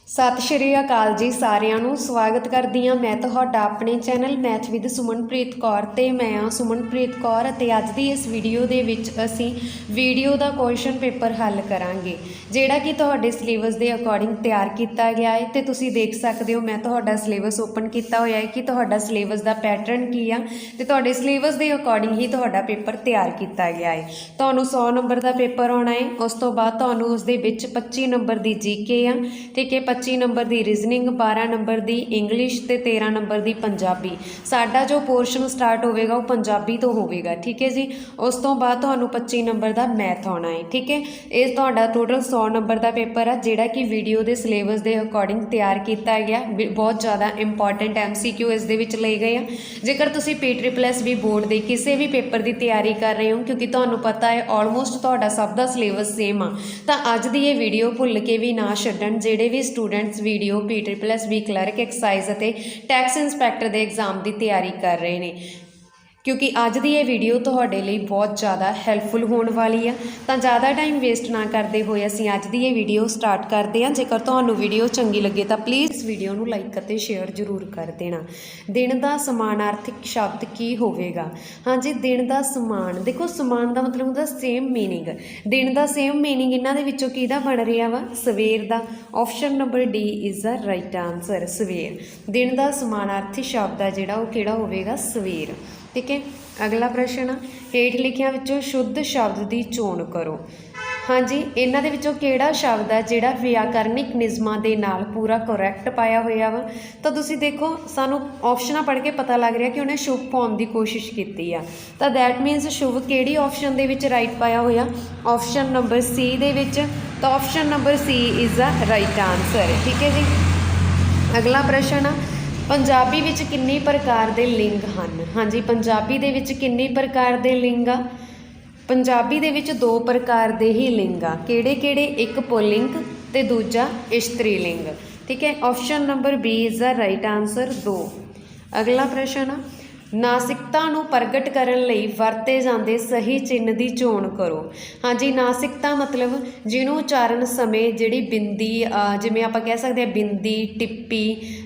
सत श्री अकाल जी सारिਆਂ ਨੂੰ स्वागत करदी हाँ मैं तुहाडा अपने channel math with Sumanpreet Kaur ते मैं हाँ सुमनप्रीत कौर ते अज दी इस वीडियो दे विच असीं वीडियो दा क्वेश्चन पेपर हल करांगे जिहड़ा कि तुहाडे सिलेबस दे अकॉर्डिंग तैयार किया गया है ते तुसीं देख सकदे हो। मैं तुहाडा सिलेबस ओपन किया होया है कि तुहाडा सिलेबस दा पैटर्न की आ ते तुहाडे सिलेबस दे अकॉर्डिंग ही तुहाडा पेपर तैयार किया गया है। तुहानूं 100 नंबर का पेपर आउणा है, उस तो बाद तुहानूं उस दे विच 25 नंबर की जीके आ, ठीक है, 25 नंबर की रीजनिंग, 12 नंबर की इंग्लिश ते 13 नंबर की पंजाबी। साडा जो पोर्शन स्टार्ट होगा वो पंजाबी तो होगा, ठीक है जी। उस तो बाद तुहानूं 25 नंबर का मैथ आना है, ठीक है। ये तुहाडा टोटल 100 नंबर का पेपर है जिहड़ा कि वीडियो के सिलेबस के अकॉर्डिंग तैयार किया गया। बहुत ज़्यादा इंपॉर्टेंट MCQ इस दे विच लए गए हैं। जेकर तुसीं PSSS भी बोर्ड के किसी भी पेपर की तैयारी कर रहे हो, क्योंकि तुहानूं पता है ऑलमोस्ट तुहाडा सब का सिलेबस सेम आ, तो अज की ये वीडियो भुल के भी ना छड्डण जिहड़े भी students video PSSB clerk excise और टैक्स इंस्पैक्टर के एग्जाम की तैयारी कर रहे हैं, क्योंकि अज की ये वीडियो तुहाडे लई बहुत ज़्यादा हैल्पफुल होने वाली है। तो ज़्यादा टाइम वेस्ट ना करते हुए असीं अज की ये वीडियो स्टार्ट करते हैं। जेकर तुहानूं वीडियो चंगी लगे तो प्लीज़ इस वीडियो नूं लाइक और शेयर जरूर कर देना। दिन का समानार्थक शब्द की होवेगा? हाँ जी, दिन का समान, देखो समान का मतलब होंदा सेम मीनिंग। दिन का सेम मीनिंग इन्हां दे विचों किहदा बन रहा वा? सवेर का। Option number D is the right answer, सवेर। दिन का समानार्थी शब्द है जिहड़ा वो किहड़ा होवेगा? सवेर, ठीक है। अगला प्रश्न, हेठ लिखियां विचों शुद्ध शब्द की चोण करो। हाँ जी, इन्हां दे विचों किहड़ा शब्द है जिहड़ा व्याकरणिक नियमां दे नाल पूरा करैक्ट पाया होया वा? तो तुसीं देखो सानूं ऑप्शनां पढ़ के पता लग रहा कि उन्हें शुभ पाउण की कोशिश की आ, तो दैट मीनस शुभ किहड़ी ऑप्शन दे विच राइट पाया होया? ऑप्शन नंबर सी दे विच। तो option number C is the right answer, ठीक है जी। अगला प्रश्न, पंजाबी विच कितने प्रकार के लिंग हैं? हाँ जी, पंजाबी दे विच कितने प्रकार के लिंग आ? पंजाबी दे विच 2 प्रकार के ही लिंग आ। किहड़े किहड़े? एक पुल्लिंग ते दूजा स्त्रीलिंग, ठीक है। Option number B is the right answer, 2। अगला प्रश्न, नासिकता नूं प्रगट करन लई वरते जांदे सही चिन्ह की चोण करो। हाँ जी, नासिकता मतलब जिन्हों उचारण समय जिहड़ी बिंदी, जिवें आपां कह सकते हैं बिंदी, टिप्पी,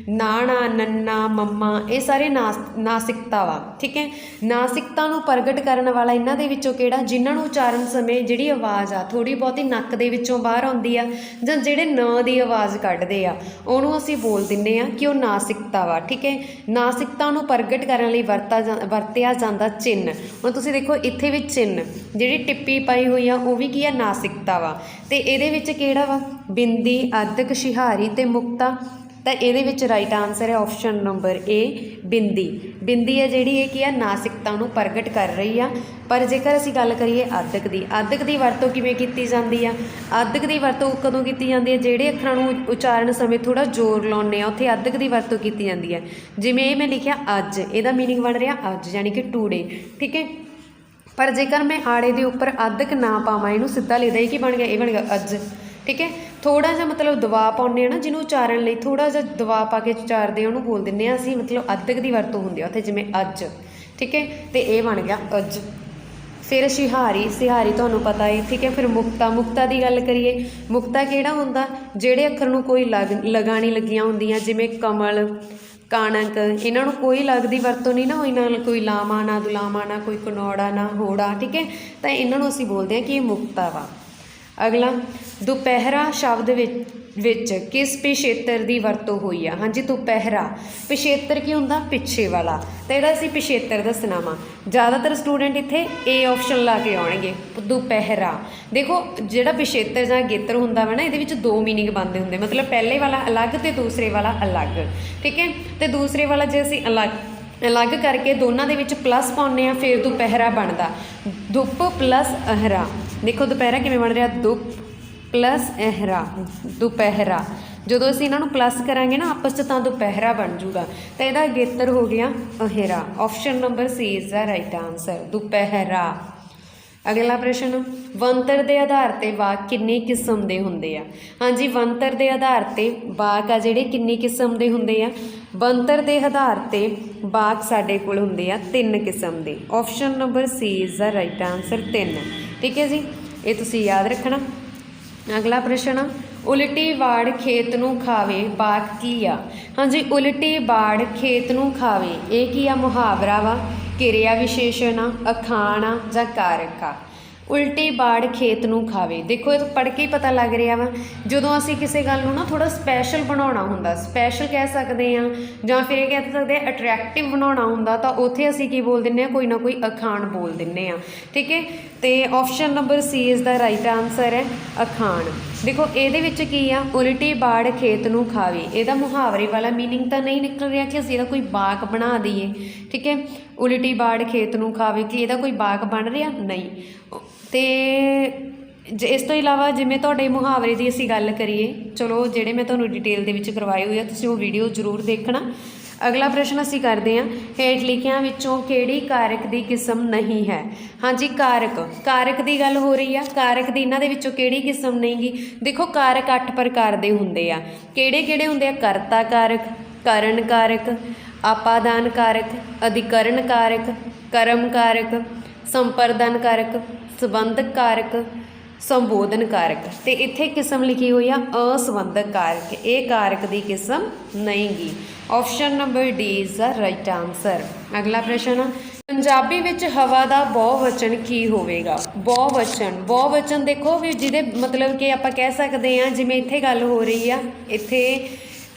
नाणा, नन्ना, मम्मा, ये सारे नासिकता वा, ठीक है। नासिकता नूं प्रगट करन वाला इन्हां दे विचों किहड़ा? जिन्हां नूं उचारण समय जिहड़ी आवाज़ आ थोड़ी बहुती नक्क दे विचों बाहर आउंदी आ, जां जिहड़े न दी आवाज़ कढदे आ, उहनूं असीं बोल दिंदे आ कि वो नासिकता वा, ठीक है। नासिकता नूं प्रगट करन लई वरतिया जांदा चिन्ह। हुण तुसीं देखो इत्थे भी चिन्ह जिहड़ी टिप्पी पाई हुई आ वो भी की है? नासिकता वा। ते इहदे विच किहड़ा वा? बिंदी, अद्धक, शिहारी ते मुक्ता। तो ये राइट आंसर है ऑप्शन नंबर ए, बिंदी। बिंदी है जिहड़ी ये की है? नासिकता नूं प्रगट कर रही है। पर जेकर असीं गल करिए अद्धक की, अद्धक की वरतों किवें कीती जांदी है? अद्धक की वरतों कदों कीती जांदी है? जिहड़े अखरां नूं उचारण समय थोड़ा जोर लाउने आ उत्थे अद्धक की वरतों कीती जांदी है। जिवें ये मैं लिखिया अज, इहदा मीनिंग बन रहा अज यानी कि टूडे, ठीक है। पर जेकर मैं आड़े के उपर अद्धक ना पावां, इहनूं सीधा लिखदा ये की बन गया? ये बन गया अज, ठीक है। थोड़ा जिहा मतलब दबाव पाउने ना जिन्होंने उचारण लई थोड़ा जिहा दबाव पा के उचारते हैं उन्होंने बोल दिंदे असीं, मतलब अद्धक की वरतों हुंदी है उत्थे, जिवें अज, ठीक है। तो ये बन गया अज। फिर शिहारी, सिहारी तुहानूं पता है, ठीक है। फिर मुक्ता, मुक्ता की गल करिए, मुक्ता किहड़ा हुंदा? जिहड़े अखर नूं कोई लगा नहीं लगियां हुंदियां, जिवें कमल, कणक, इन्हों कोई लगती वरतों नहीं ना हुई, ना कोई लामा, ना दुलामा, ना कोई कनौड़ा, ना होड़ा, ठीक है। तो इन्हों असीं बोलते हैं कि ये मुक्ता वा। अगला, दुपहरा शब्द विच किस पिछेतर की वरतों हुई है? हाँ जी, दुपहरा। पिछेतर की होंदा? पिछे वाला। तो यह असीं पिछेतर दसना वा। ज़्यादातर स्टूडेंट इत्थे ए ऑप्शन ला के आउणगे, दुपहरा। देखो जिहड़ा पिछेतर जां अगेतर हुंदा वा ना, इहदे विच 2 मीनिंग बनदे हुंदे, मतलब पहले वाला अलग ते दूसरे वाला अलग, ठीक है। तो दूसरे वाला जे असीं अलग करके दोनों के विच प्लस पाउने आ, फिर दुपहरा बनता दुप प्लस अहरा। देखो दुपहरा किवें बन रहा? दुप प्लस अहरा, दुपहरा। जो असीं इन्हां नूं प्लस करांगे ना आपस च, तां दुपहरा बन जूगा। तो यदा अगेतर हो गया अहेरा। Option number C is the right answer, दुपहरा। अगला प्रश्न, बनतर के आधार पर वाक कितनी किस्म के होंदे आ? हाँ जी, बनतर के आधार पर वाक आ जिहड़े कितनी किस्म के होंदे आ? बनतर के आधार पर वाक साडे कोल होंदे आ 3 किस्म के। Option number C is the right answer, 3, ठीक है जी। ये तुसीं याद रखना। अगला प्रश्न, ਉਲਟੀ ਵਾੜ ਖੇਤ ਨੂੰ ਖਾਵੇ ਵਾਕ ਕੀ ਆ? ਹਾਂਜੀ, ਉਲਟੀ ਵਾੜ ਖੇਤ ਨੂੰ ਖਾਵੇ ਇਹ ਕੀ ਆ? ਮੁਹਾਵਰਾ ਵਾ, ਕਿਰਿਆ ਵਿਸ਼ੇਸ਼ਣ ਆ, ਅਖਾਣ ਆ ਜਾਂ ਕਾਰਕ ਆ। ਉਲਟੀ ਬਾੜ ਖੇਤ ਨੂੰ ਖਾਵੇ, ਦੇਖੋ ਇਹ ਪੜ੍ਹ ਕੇ ਹੀ ਪਤਾ ਲੱਗ ਰਿਹਾ ਵਾ। ਜਦੋਂ ਅਸੀਂ ਕਿਸੇ ਗੱਲ ਨੂੰ ਨਾ ਥੋੜ੍ਹਾ ਸਪੈਸ਼ਲ ਬਣਾਉਣਾ ਹੁੰਦਾ, ਸਪੈਸ਼ਲ ਕਹਿ ਸਕਦੇ ਹਾਂ ਜਾਂ ਫਿਰ ਇਹ ਕਹਿ ਸਕਦੇ ਹਾਂ ਅਟਰੈਕਟਿਵ ਬਣਾਉਣਾ ਹੁੰਦਾ, ਤਾਂ ਉੱਥੇ ਅਸੀਂ ਕੀ ਬੋਲ ਦਿੰਦੇ ਹਾਂ? ਕੋਈ ਨਾ ਕੋਈ ਅਖਾਣ ਬੋਲ ਦਿੰਦੇ ਹਾਂ, ਠੀਕ ਹੈ। ਅਤੇ ਆਪਸ਼ਨ ਨੰਬਰ ਸੀ ਇਸ ਦਾ ਰਾਈਟ ਆਨਸਰ ਹੈ ਅਖਾਣ। ਦੇਖੋ ਇਹਦੇ ਵਿੱਚ ਕੀ ਆ? ਉਲਟੀ ਬਾੜ ਖੇਤ ਨੂੰ ਖਾਵੇ, ਇਹਦਾ ਮੁਹਾਵਰੇ ਵਾਲਾ ਮੀਨਿੰਗ ਤਾਂ ਨਹੀਂ ਨਿਕਲ ਰਿਹਾ ਕਿ ਅਸੀਂ ਇਹਦਾ ਕੋਈ ਵਾਕ ਬਣਾ ਦਈਏ, ਠੀਕ ਹੈ। ਉਲਟੀ ਬਾੜ ਖੇਤ ਨੂੰ ਖਾਵੇ ਕਿ ਇਹਦਾ ਕੋਈ ਵਾਕ ਬਣ ਰਿਹਾ ਨਹੀਂ। ਅਤੇ ਇਸ ਤੋਂ ਇਲਾਵਾ ਜਿਵੇਂ ਤੁਹਾਡੇ ਮੁਹਾਵਰੇ ਦੀ ਅਸੀਂ ਗੱਲ ਕਰੀਏ, ਚਲੋ ਜਿਹੜੇ ਮੈਂ ਤੁਹਾਨੂੰ ਡਿਟੇਲ ਦੇ ਵਿੱਚ ਕਰਵਾਏ ਹੋਏ ਆ, ਤੁਸੀਂ ਉਹ ਵੀਡੀਓ ਜ਼ਰੂਰ ਦੇਖਣਾ। ਅਗਲਾ ਪ੍ਰਸ਼ਨ ਅਸੀਂ ਕਰਦੇ ਹਾਂ, ਹੇਠ ਲਿਖਿਆਂ ਵਿੱਚੋਂ ਕਿਹੜੀ ਕਾਰਕ ਦੀ ਕਿਸਮ ਨਹੀਂ ਹੈ? ਹਾਂਜੀ, ਕਾਰਕ ਦੀ ਗੱਲ ਹੋ ਰਹੀ ਆ। ਕਾਰਕ ਦੀ ਇਹਨਾਂ ਦੇ ਵਿੱਚੋਂ ਕਿਹੜੀ ਕਿਸਮ ਨਹੀਂਗੀ? ਦੇਖੋ ਕਾਰਕ 8 ਪ੍ਰਕਾਰ ਦੇ ਹੁੰਦੇ ਆ। ਕਿਹੜੇ ਹੁੰਦੇ ਆ? ਕਰਤਾ ਕਾਰਕ, ਕਰਨ ਕਾਰਕ, ਆਪਾਦਾਨ ਕਾਰਕ, ਅਧਿਕਰਨ ਕਾਰਕ, ਕਰਮ ਕਾਰਕ, ਸੰਪਰਦਨ ਕਾਰਕ, ਸੰਬੰਧਕ ਕਾਰਕ, ਸੰਬੋਧਨ ਕਾਰਕ। ਅਤੇ ਇੱਥੇ ਕਿਸਮ ਲਿਖੀ ਹੋਈ ਆ ਅਸੰਬੰਧਕ ਕਾਰਕ, ਇਹ ਕਾਰਕ ਦੀ ਕਿਸਮ ਨਹੀਂ ਗੀ। Option number D is the right answer. ਅਗਲਾ ਪ੍ਰਸ਼ਨ ਆ, ਪੰਜਾਬੀ ਵਿੱਚ ਹਵਾ ਦਾ ਬਹੁਵਚਨ ਕੀ ਹੋਵੇਗਾ? ਬਹੁਵਚਨ ਦੇਖੋ ਵੀ ਜਿਹਦੇ ਮਤਲਬ ਕਿ ਆਪਾਂ ਕਹਿ ਸਕਦੇ ਹਾਂ, ਜਿਵੇਂ ਇੱਥੇ ਗੱਲ ਹੋ ਰਹੀ ਆ ਇੱਥੇ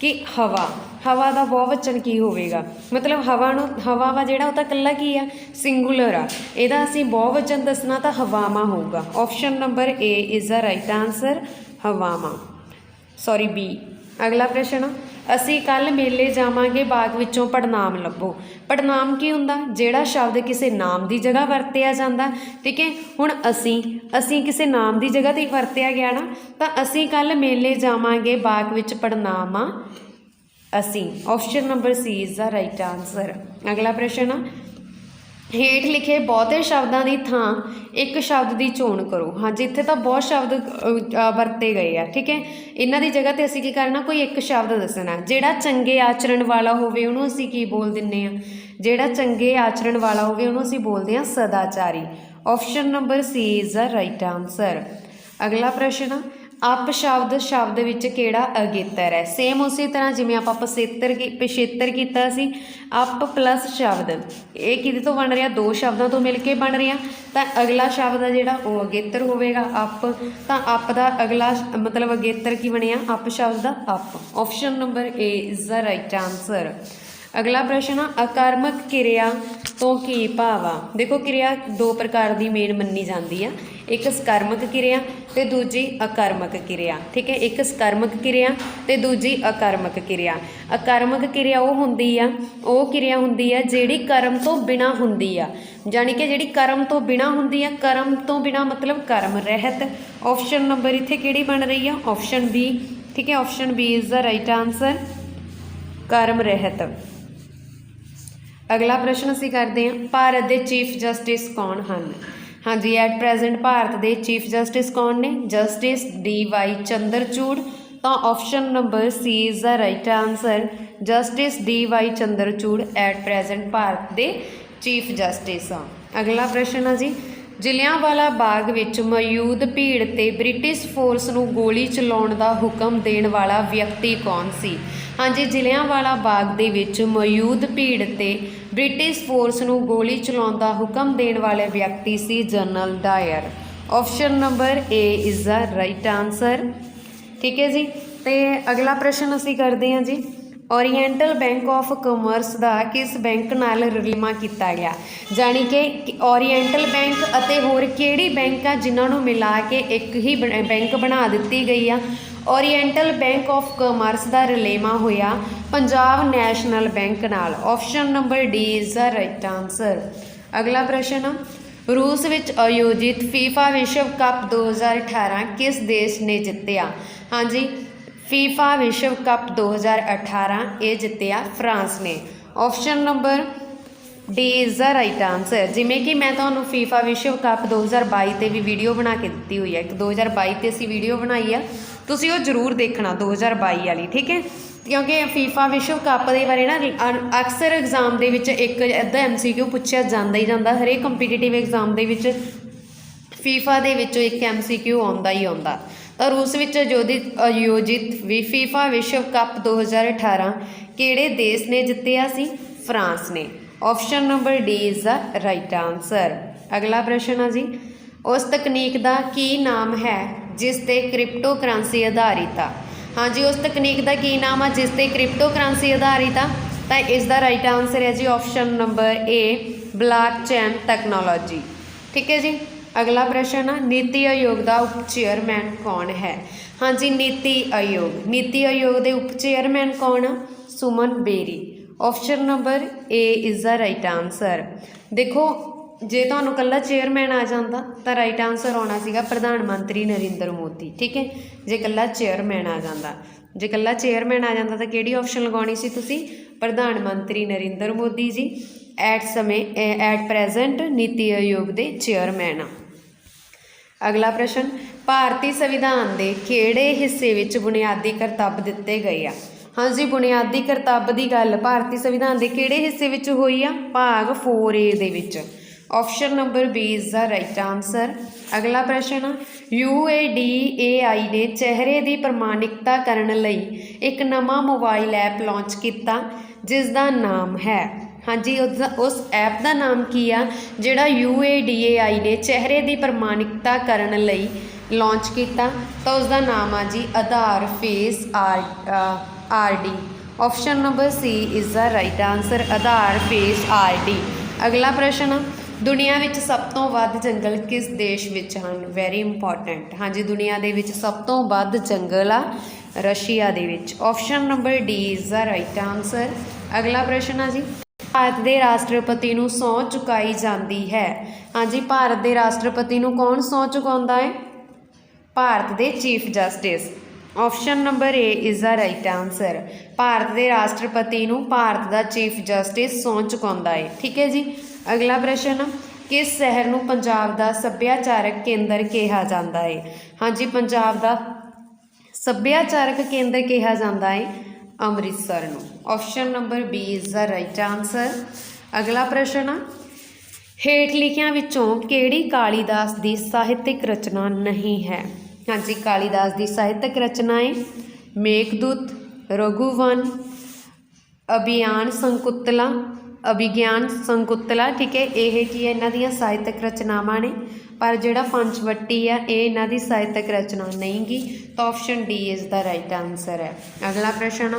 ਕਿ ਹਵਾ ਦਾ ਬਹੁਵਚਨ ਕੀ ਹੋਵੇਗਾ? ਮਤਲਬ ਹਵਾ ਵਾ ਜਿਹੜਾ ਉਹ ਤਾਂ ਇਕੱਲਾ ਕੀ ਆ? ਸਿੰਗੂਲਰ ਆ। ਇਹਦਾ ਅਸੀਂ ਬਹੁਵਚਨ ਦੱਸਣਾ ਤਾਂ ਹਵਾਵਾਂ ਹੋਊਗਾ। Option number A is the right answer ਹਵਾਵਾਂ, ਬੀ। ਅਗਲਾ ਪ੍ਰਸ਼ਨ, ਅਸੀਂ ਕੱਲ੍ਹ ਮੇਲੇ ਜਾਵਾਂਗੇ ਬਾਗ ਵਿੱਚੋਂ ਪੜਨਾਮ ਲੱਭੋ। ਪੜਨਾਮ ਕੀ ਹੁੰਦਾ? ਜਿਹੜਾ ਸ਼ਬਦ ਕਿਸੇ ਨਾਮ ਦੀ ਜਗ੍ਹਾ ਵਰਤਿਆ ਜਾਂਦਾ, ਠੀਕ ਹੈ। ਹੁਣ ਅਸੀਂ ਕਿਸੇ ਨਾਮ ਦੀ ਜਗ੍ਹਾ 'ਤੇ ਵਰਤਿਆ ਗਿਆ ਨਾ, ਤਾਂ ਅਸੀਂ ਕੱਲ੍ਹ ਮੇਲੇ ਜਾਵਾਂਗੇ ਬਾਗ ਵਿੱਚ ਪੜਨਾਮ ਆ ਅਸੀਂ। Option number C is the right answer. ਅਗਲਾ ਪ੍ਰਸ਼ਨ ਆ, ਹੇਠ ਲਿਖੇ ਬਹੁਤੇ ਸ਼ਬਦਾਂ ਦੀ ਥਾਂ ਇੱਕ ਸ਼ਬਦ ਦੀ ਚੋਣ ਕਰੋ। ਹਾਂਜੀ, ਇੱਥੇ ਤਾਂ ਬਹੁਤ ਸ਼ਬਦ ਵਰਤੇ ਗਏ ਆ, ਠੀਕ ਹੈ। ਇਹਨਾਂ ਦੀ ਜਗ੍ਹਾ 'ਤੇ ਅਸੀਂ ਕੀ ਕਰਨਾ? ਕੋਈ ਇੱਕ ਸ਼ਬਦ ਦੱਸਣਾ। ਜਿਹੜਾ ਚੰਗੇ ਆਚਰਣ ਵਾਲਾ ਹੋਵੇ ਉਹਨੂੰ ਅਸੀਂ ਕੀ ਬੋਲ ਦਿੰਦੇ ਹਾਂ? ਜਿਹੜਾ ਚੰਗੇ ਆਚਰਣ ਵਾਲਾ ਹੋਵੇ ਉਹਨੂੰ ਅਸੀਂ ਬੋਲਦੇ ਹਾਂ ਸਦਾਚਾਰੀ। Option number C is the right answer. ਅਗਲਾ ਪ੍ਰਸ਼ਨ ਆ, ਅਪ ਸ਼ਬਦ ਵਿੱਚ ਕਿਹੜਾ ਅਗੇਤਰ ਹੈ? ਸੇਮ ਉਸੇ ਤਰ੍ਹਾਂ ਜਿਵੇਂ ਆਪਾਂ ਪਿਛੇਤਰ ਕੀਤਾ ਸੀ। ਅਪ ਪਲੱਸ ਸ਼ਬਦ, ਇਹ ਕਿਹਦੇ ਤੋਂ ਬਣ ਰਿਹਾ? ਦੋ ਸ਼ਬਦਾਂ ਤੋਂ ਮਿਲ ਕੇ ਬਣ ਰਿਹਾ, ਤਾਂ ਅਗਲਾ ਸ਼ਬਦ ਆ ਜਿਹੜਾ ਉਹ ਅਗੇਤਰ ਹੋਵੇਗਾ ਅਪ। ਤਾਂ ਅਪ ਦਾ ਅਗਲਾ ਮਤਲਬ ਅਗੇਤਰ ਕੀ ਬਣਿਆ? ਅਪ ਸ਼ਬਦ ਦਾ ਅਪ। Option number A is the right answer. ਅਗਲਾ ਪ੍ਰਸ਼ਨ ਆ, ਅਕਰਮਕ ਕਿਰਿਆ ਤੋਂ ਕੀ ਭਾਵ ਆ? ਦੇਖੋ ਕਿਰਿਆ ਦੋ ਪ੍ਰਕਾਰ ਦੀ ਮੇਨ ਮੰਨੀ ਜਾਂਦੀ ਆ, ਇੱਕ ਸਕਰਮਕ ਕਿਰਿਆ ਅਤੇ ਦੂਜੀ ਅਕਰਮਕ ਕਿਰਿਆ, ਠੀਕ ਹੈ। ਇੱਕ ਸਕਰਮਕ ਕਿਰਿਆ ਅਤੇ ਦੂਜੀ ਅਕਰਮਕ ਕਿਰਿਆ। ਅਕਰਮਕ ਕਿਰਿਆ ਉਹ ਕਿਰਿਆ ਹੁੰਦੀ ਆ ਜਿਹੜੀ ਕਰਮ ਤੋਂ ਬਿਨਾਂ ਹੁੰਦੀ ਆ, ਜਾਣੀ ਕਿ ਜਿਹੜੀ ਕਰਮ ਤੋਂ ਬਿਨਾਂ ਹੁੰਦੀ ਆ। ਕਰਮ ਤੋਂ ਬਿਨਾਂ ਮਤਲਬ ਕਰਮ ਰਹਿਤ। ਆਪਸ਼ਨ ਨੰਬਰ ਇੱਥੇ ਕਿਹੜੀ ਬਣ ਰਹੀ ਆ? ਆਪਸ਼ਨ ਬੀ, ਠੀਕ ਹੈ। Option B is the right answer ਕਰਮ ਰਹਿਤ। ਅਗਲਾ ਪ੍ਰਸ਼ਨ ਅਸੀਂ ਕਰਦੇ ਹਾਂ, ਭਾਰਤ ਦੇ ਚੀਫ ਜਸਟਿਸ ਕੌਣ ਹਨ? ਹਾਂਜੀ, ਐਟ ਪ੍ਰੈਜ਼ੈਂਟ ਭਾਰਤ ਦੇ ਚੀਫ ਜਸਟਿਸ ਕੌਣ ਨੇ? Justice D Y. ਚੰਦਰਚੂੜ। ਤਾਂ option number C is the right answer justice D Y. Chandrachud at present Bharat ਦੇ ਚੀਫ ਜਸਟਿਸ ਆ। ਅਗਲਾ ਪ੍ਰਸ਼ਨ ਆ ਜੀ, ਜਲਿਆਂਵਾਲਾ ਬਾਗ ਵਿੱਚ ਮੌਜੂਦ ਭੀੜ 'ਤੇ ਬ੍ਰਿਟਿਸ਼ ਫੋਰਸ ਨੂੰ ਗੋਲੀ ਚਲਾਉਣ ਦਾ ਹੁਕਮ ਦੇਣ ਵਾਲਾ ਵਿਅਕਤੀ ਕੌਣ ਸੀ? ਹਾਂਜੀ, ਜਲਿਆਂਵਾਲਾ ਬਾਗ ਦੇ ਵਿੱਚ ਮੌਜੂਦ ਭੀੜ 'ਤੇ ਬ੍ਰਿਟਿਸ਼ ਫੋਰਸ ਨੂੰ ਗੋਲੀ ਚਲਾਉਣ ਦਾ ਹੁਕਮ ਦੇਣ ਵਾਲੇ ਵਿਅਕਤੀ ਸੀ general Dyer. Option number A is the right answer, ਠੀਕ ਹੈ ਜੀ। ਅਤੇ ਅਗਲਾ ਪ੍ਰਸ਼ਨ ਅਸੀਂ ਕਰਦੇ ਹਾਂ ਜੀ, ਓਰੀਐਂਟਲ ਬੈਂਕ ਆਫ ਕਾਮਰਸ ਦਾ ਕਿਸ ਬੈਂਕ ਨਾਲ ਰਲੇਵਾਂ ਕੀਤਾ ਗਿਆ? ਜਾਣੀ ਕਿ ਓਰੀਐਂਟਲ ਬੈਂਕ ਅਤੇ ਹੋਰ ਕਿਹੜੀ ਬੈਂਕ ਆ ਜਿਨ੍ਹਾਂ ਨੂੰ ਮਿਲਾ ਕੇ ਇੱਕ ਹੀ ਬੈਂਕ ਬਣਾ ਦਿੱਤੀ ਗਈ ਆ? ਓਰੀਐਂਟਲ ਬੈਂਕ ਆਫ ਕਾਮਰਸ ਦਾ ਰਲੇਵਾਂ ਹੋਇਆ ਪੰਜਾਬ ਨੈਸ਼ਨਲ ਬੈਂਕ ਨਾਲ। Option number D is the right answer. ਅਗਲਾ ਪ੍ਰਸ਼ਨ ਆ, ਰੂਸ ਵਿੱਚ ਆਯੋਜਿਤ ਫੀਫਾ ਵਿਸ਼ਵ ਕੱਪ 2018 ਕਿਸ ਦੇਸ਼ ਨੇ ਜਿੱਤਿਆ? ਹਾਂਜੀ, ਫੀਫਾ ਵਿਸ਼ਵ ਕੱਪ 2018 ਇਹ ਜਿੱਤਿਆ ਫਰਾਂਸ ਨੇ। Option number D is the right answer. ਜਿਵੇਂ ਕਿ ਮੈਂ ਤੁਹਾਨੂੰ ਫੀਫਾ ਵਿਸ਼ਵ ਕੱਪ 2022 'ਤੇ ਵੀ ਵੀਡੀਓ ਬਣਾ ਕੇ ਦਿੱਤੀ ਹੋਈ ਹੈ, ਇੱਕ 2022 'ਤੇ ਅਸੀਂ ਵੀਡੀਓ ਬਣਾਈ ਆ, ਤੁਸੀਂ ਉਹ ਜ਼ਰੂਰ ਦੇਖਣਾ 2022 ਵਾਲੀ, ਠੀਕ ਹੈ। ਕਿਉਂਕਿ ਫੀਫਾ ਵਿਸ਼ਵ ਕੱਪ ਦੇ ਬਾਰੇ ਨਾ ਅਕਸਰ ਐਗਜ਼ਾਮ ਦੇ ਵਿੱਚ ਇੱਕ ਅੱਧਾ MCQ ਪੁੱਛਿਆ ਜਾਂਦਾ ਹੀ ਜਾਂਦਾ, ਹਰੇਕ ਕੰਪੀਟੀਟਿਵ ਐਗਜ਼ਾਮ ਦੇ ਵਿੱਚ ਫੀਫਾ ਦੇ ਵਿੱਚੋਂ ਇੱਕ MCQ ਆਉਂਦਾ ਹੀ ਆਉਂਦਾ। ਤਾਂ ਰੂਸ ਵਿੱਚ ਆਯੋਜਿਤ ਫੀਫਾ ਵਿਸ਼ਵ ਕੱਪ 2018 ਕਿਹੜੇ ਦੇਸ਼ ਨੇ ਜਿੱਤਿਆ ਸੀ? ਫਰਾਂਸ ਨੇ। Option number D is the right answer. ਅਗਲਾ ਪ੍ਰਸ਼ਨ ਆ ਜੀ, ਉਸ ਤਕਨੀਕ ਦਾ ਕੀ ਨਾਮ ਹੈ ਜਿਸ ਤੇ ਕ੍ਰਿਪਟੋ ਕਰੰਸੀ ਆਧਾਰਿਤ ਆ? ਹਾਂਜੀ, ਉਸ ਤਕਨੀਕ ਦਾ ਕੀ ਨਾਮ ਆ ਜਿਸ ਤੇ ਕ੍ਰਿਪਟੋ ਕਰੰਸੀ ਆਧਾਰਿਤ ਆ? ਤਾਂ ਇਸ ਦਾ ਰਾਈਟ ਆਂਸਰ ਹੈ ਜੀ ਆਪਸ਼ਨ ਨੰਬਰ ਏ ਬਲਾਕਚੇਨ ਟੈਕਨੋਲੋਜੀ। ਠੀਕ ਹੈ ਜੀ। ਅਗਲਾ ਪ੍ਰਸ਼ਨ ਆ, ਨੀਤੀ ਆਯੋਗ ਦਾ ਉਪ ਚੇਅਰਮੈਨ ਕੌਣ ਹੈ? ਹਾਂਜੀ, ਨੀਤੀ ਆਯੋਗ ਦੇ ਉਪ ਚੇਅਰਮੈਨ ਕੌਣ ਆ? Suman Bery. Option number A is the right answer. ਦੇਖੋ, ਜੇ ਤੁਹਾਨੂੰ ਇਕੱਲਾ ਚੇਅਰਮੈਨ ਆ ਜਾਂਦਾ ਤਾਂ ਰਾਈਟ ਆਂਸਰ ਆਉਣਾ ਸੀਗਾ ਪ੍ਰਧਾਨ ਮੰਤਰੀ ਨਰਿੰਦਰ ਮੋਦੀ। ਠੀਕ ਹੈ, ਜੇ ਇਕੱਲਾ ਚੇਅਰਮੈਨ ਆ ਜਾਂਦਾ, ਤਾਂ ਕਿਹੜੀ ਆਪਸ਼ਨ ਲਗਾਉਣੀ ਸੀ ਤੁਸੀਂ? ਪ੍ਰਧਾਨ ਮੰਤਰੀ ਨਰਿੰਦਰ ਮੋਦੀ ਜੀ ਐਟ ਪ੍ਰੈਜ਼ੈਂਟ ਨੀਤੀ ਆਯੋਗ ਦੇ ਚੇਅਰਮੈਨ ਆ। ਅਗਲਾ ਪ੍ਰਸ਼ਨ, ਭਾਰਤੀ ਸੰਵਿਧਾਨ ਦੇ ਕਿਹੜੇ ਹਿੱਸੇ ਵਿੱਚ ਬੁਨਿਆਦੀ ਕਰਤੱਵ ਦਿੱਤੇ ਗਏ ਆ? ਹਾਂਜੀ, ਬੁਨਿਆਦੀ ਕਰਤੱਵ ਦੀ ਗੱਲ ਭਾਰਤੀ ਸੰਵਿਧਾਨ ਦੇ ਕਿਹੜੇ ਹਿੱਸੇ ਵਿੱਚ ਹੋਈ ਆ? ਭਾਗ 4A ਦੇ ਵਿੱਚ। Option number B is the right answer. ਅਗਲਾ ਪ੍ਰਸ਼ਨ, UADAI ਨੇ ਚਿਹਰੇ ਦੀ ਪ੍ਰਮਾਣਿਕਤਾ ਕਰਨ ਲਈ ਇੱਕ ਨਵਾਂ ਮੋਬਾਈਲ ਐਪ ਲਾਂਚ ਕੀਤਾ ਜਿਸ ਦਾ ਨਾਮ ਹੈ? ਹਾਂਜੀ, ਉਸ ਐਪ ਦਾ ਨਾਮ ਕੀ ਆ ਜਿਹੜਾ UADAI ਨੇ ਚਿਹਰੇ ਦੀ ਪ੍ਰਮਾਣਿਕਤਾ ਕਰਨ ਲਈ ਲਾਂਚ ਕੀਤਾ? ਤਾਂ ਉਸ ਦਾ ਨਾਮ ਆ ਜੀ Aadhaar face RD। Option number C is the right answer, Aadhaar face RD। ਅਗਲਾ ਪ੍ਰਸ਼ਨ, ਦੁਨੀਆ ਵਿੱਚ ਸਭ ਤੋਂ ਵੱਧ ਜੰਗਲ ਕਿਸ ਦੇਸ਼ ਵਿੱਚ ਹਨ? Very important. ਹਾਂਜੀ, ਦੁਨੀਆ ਦੇ ਵਿੱਚ ਸਭ ਤੋਂ ਵੱਧ ਜੰਗਲ ਆ ਰਸ਼ੀਆ ਦੇ ਵਿੱਚ। Option number D is the right answer. ਅਗਲਾ ਪ੍ਰਸ਼ਨ ਆ ਜੀ, ਭਾਰਤ ਦੇ ਰਾਸ਼ਟਰਪਤੀ ਨੂੰ ਸਹੁੰ ਚੁਕਾਈ ਜਾਂਦੀ ਹੈ? ਹਾਂਜੀ, ਭਾਰਤ ਦੇ ਰਾਸ਼ਟਰਪਤੀ ਨੂੰ ਕੌਣ ਸਹੁੰ ਚੁਕਾਉਂਦਾ ਹੈ? ਭਾਰਤ ਦੇ chief justice. Option number A is the right answer. Bharat ਦੇ ਰਾਸ਼ਟਰਪਤੀ ਨੂੰ ਭਾਰਤ ਦਾ ਚੀਫ ਜਸਟਿਸ ਸਹੁੰ ਚੁਕਾਉਂਦਾ ਹੈ। ਠੀਕ ਹੈ ਜੀ। ਅਗਲਾ ਪ੍ਰਸ਼ਨ, ਕਿਸ ਸ਼ਹਿਰ ਨੂੰ ਪੰਜਾਬ ਦਾ ਸੱਭਿਆਚਾਰਕ ਕੇਂਦਰ ਕਿਹਾ ਜਾਂਦਾ ਹੈ? ਹਾਂਜੀ, ਪੰਜਾਬ ਦਾ ਸੱਭਿਆਚਾਰਕ ਕੇਂਦਰ ਕਿਹਾ ਜਾਂਦਾ ਹੈ ਅੰਮ੍ਰਿਤਸਰ ਨੂੰ। Option number B is the right answer. ਅਗਲਾ ਪ੍ਰਸ਼ਨ, ਹੇਠ ਲਿਖਿਆਂ ਵਿੱਚੋਂ ਕਿਹੜੀ ਕਾਲੀਦਾਸ ਦੀ ਸਾਹਿਤਕ ਰਚਨਾ ਨਹੀਂ ਹੈ? ਹਾਂਜੀ, ਕਾਲੀਦਾਸ ਦੀ ਸਾਹਿਤਕ ਰਚਨਾ ਹੈ ਮੇਘਦੂਤ, ਰਘੂਵਨ, ਅਭਿਗਿਆਨ ਸੰਕੁਤਲਾ। ਠੀਕ ਹੈ, ਇਹ ਕੀ ਹੈ? ਇਹਨਾਂ ਦੀਆਂ ਸਾਹਿਤਕ ਰਚਨਾਵਾਂ ਨੇ, ਪਰ ਜਿਹੜਾ ਪੰਚਵਟੀ ਆ ਇਹ ਇਹਨਾਂ ਦੀ ਸਾਹਿਤਕ ਰਚਨਾ ਨਹੀਂ ਗੀ। ਤਾਂ option D is the right answer ਹੈ। ਅਗਲਾ ਪ੍ਰਸ਼ਨ,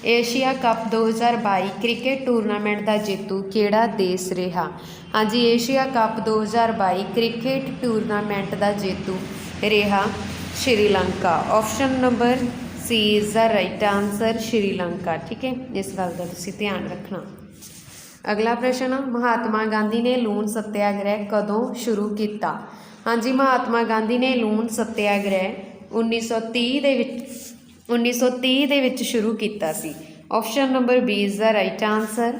ਏਸ਼ੀਆ ਕੱਪ 2022 ਕ੍ਰਿਕਟ ਟੂਰਨਾਮੈਂਟ ਦਾ ਜੇਤੂ ਕਿਹੜਾ ਦੇਸ਼ ਰਿਹਾ? ਹਾਂਜੀ, ਏਸ਼ੀਆ ਕੱਪ 2022 ਕ੍ਰਿਕਟ ਟੂਰਨਾਮੈਂਟ ਦਾ ਜੇਤੂ ਰਿਹਾ Sri Lanka. Option number C is the right answer, Sri Lanka. ਠੀਕ ਹੈ, ਇਸ ਗੱਲ ਦਾ ਤੁਸੀਂ ਧਿਆਨ ਰੱਖਣਾ। ਅਗਲਾ ਪ੍ਰਸ਼ਨ, ਮਹਾਤਮਾ ਗਾਂਧੀ ਨੇ ਲੂਣ ਸੱਤਿਆਗ੍ਰਹਿ ਕਦੋਂ ਸ਼ੁਰੂ ਕੀਤਾ? ਹਾਂਜੀ, ਮਹਾਤਮਾ ਗਾਂਧੀ ਨੇ ਲੂਣ ਸੱਤਿਆਗ੍ਰਹਿ 1930 ਦੇ ਵਿੱਚ ਸ਼ੁਰੂ ਕੀਤਾ ਸੀ। Option number B is the right answer.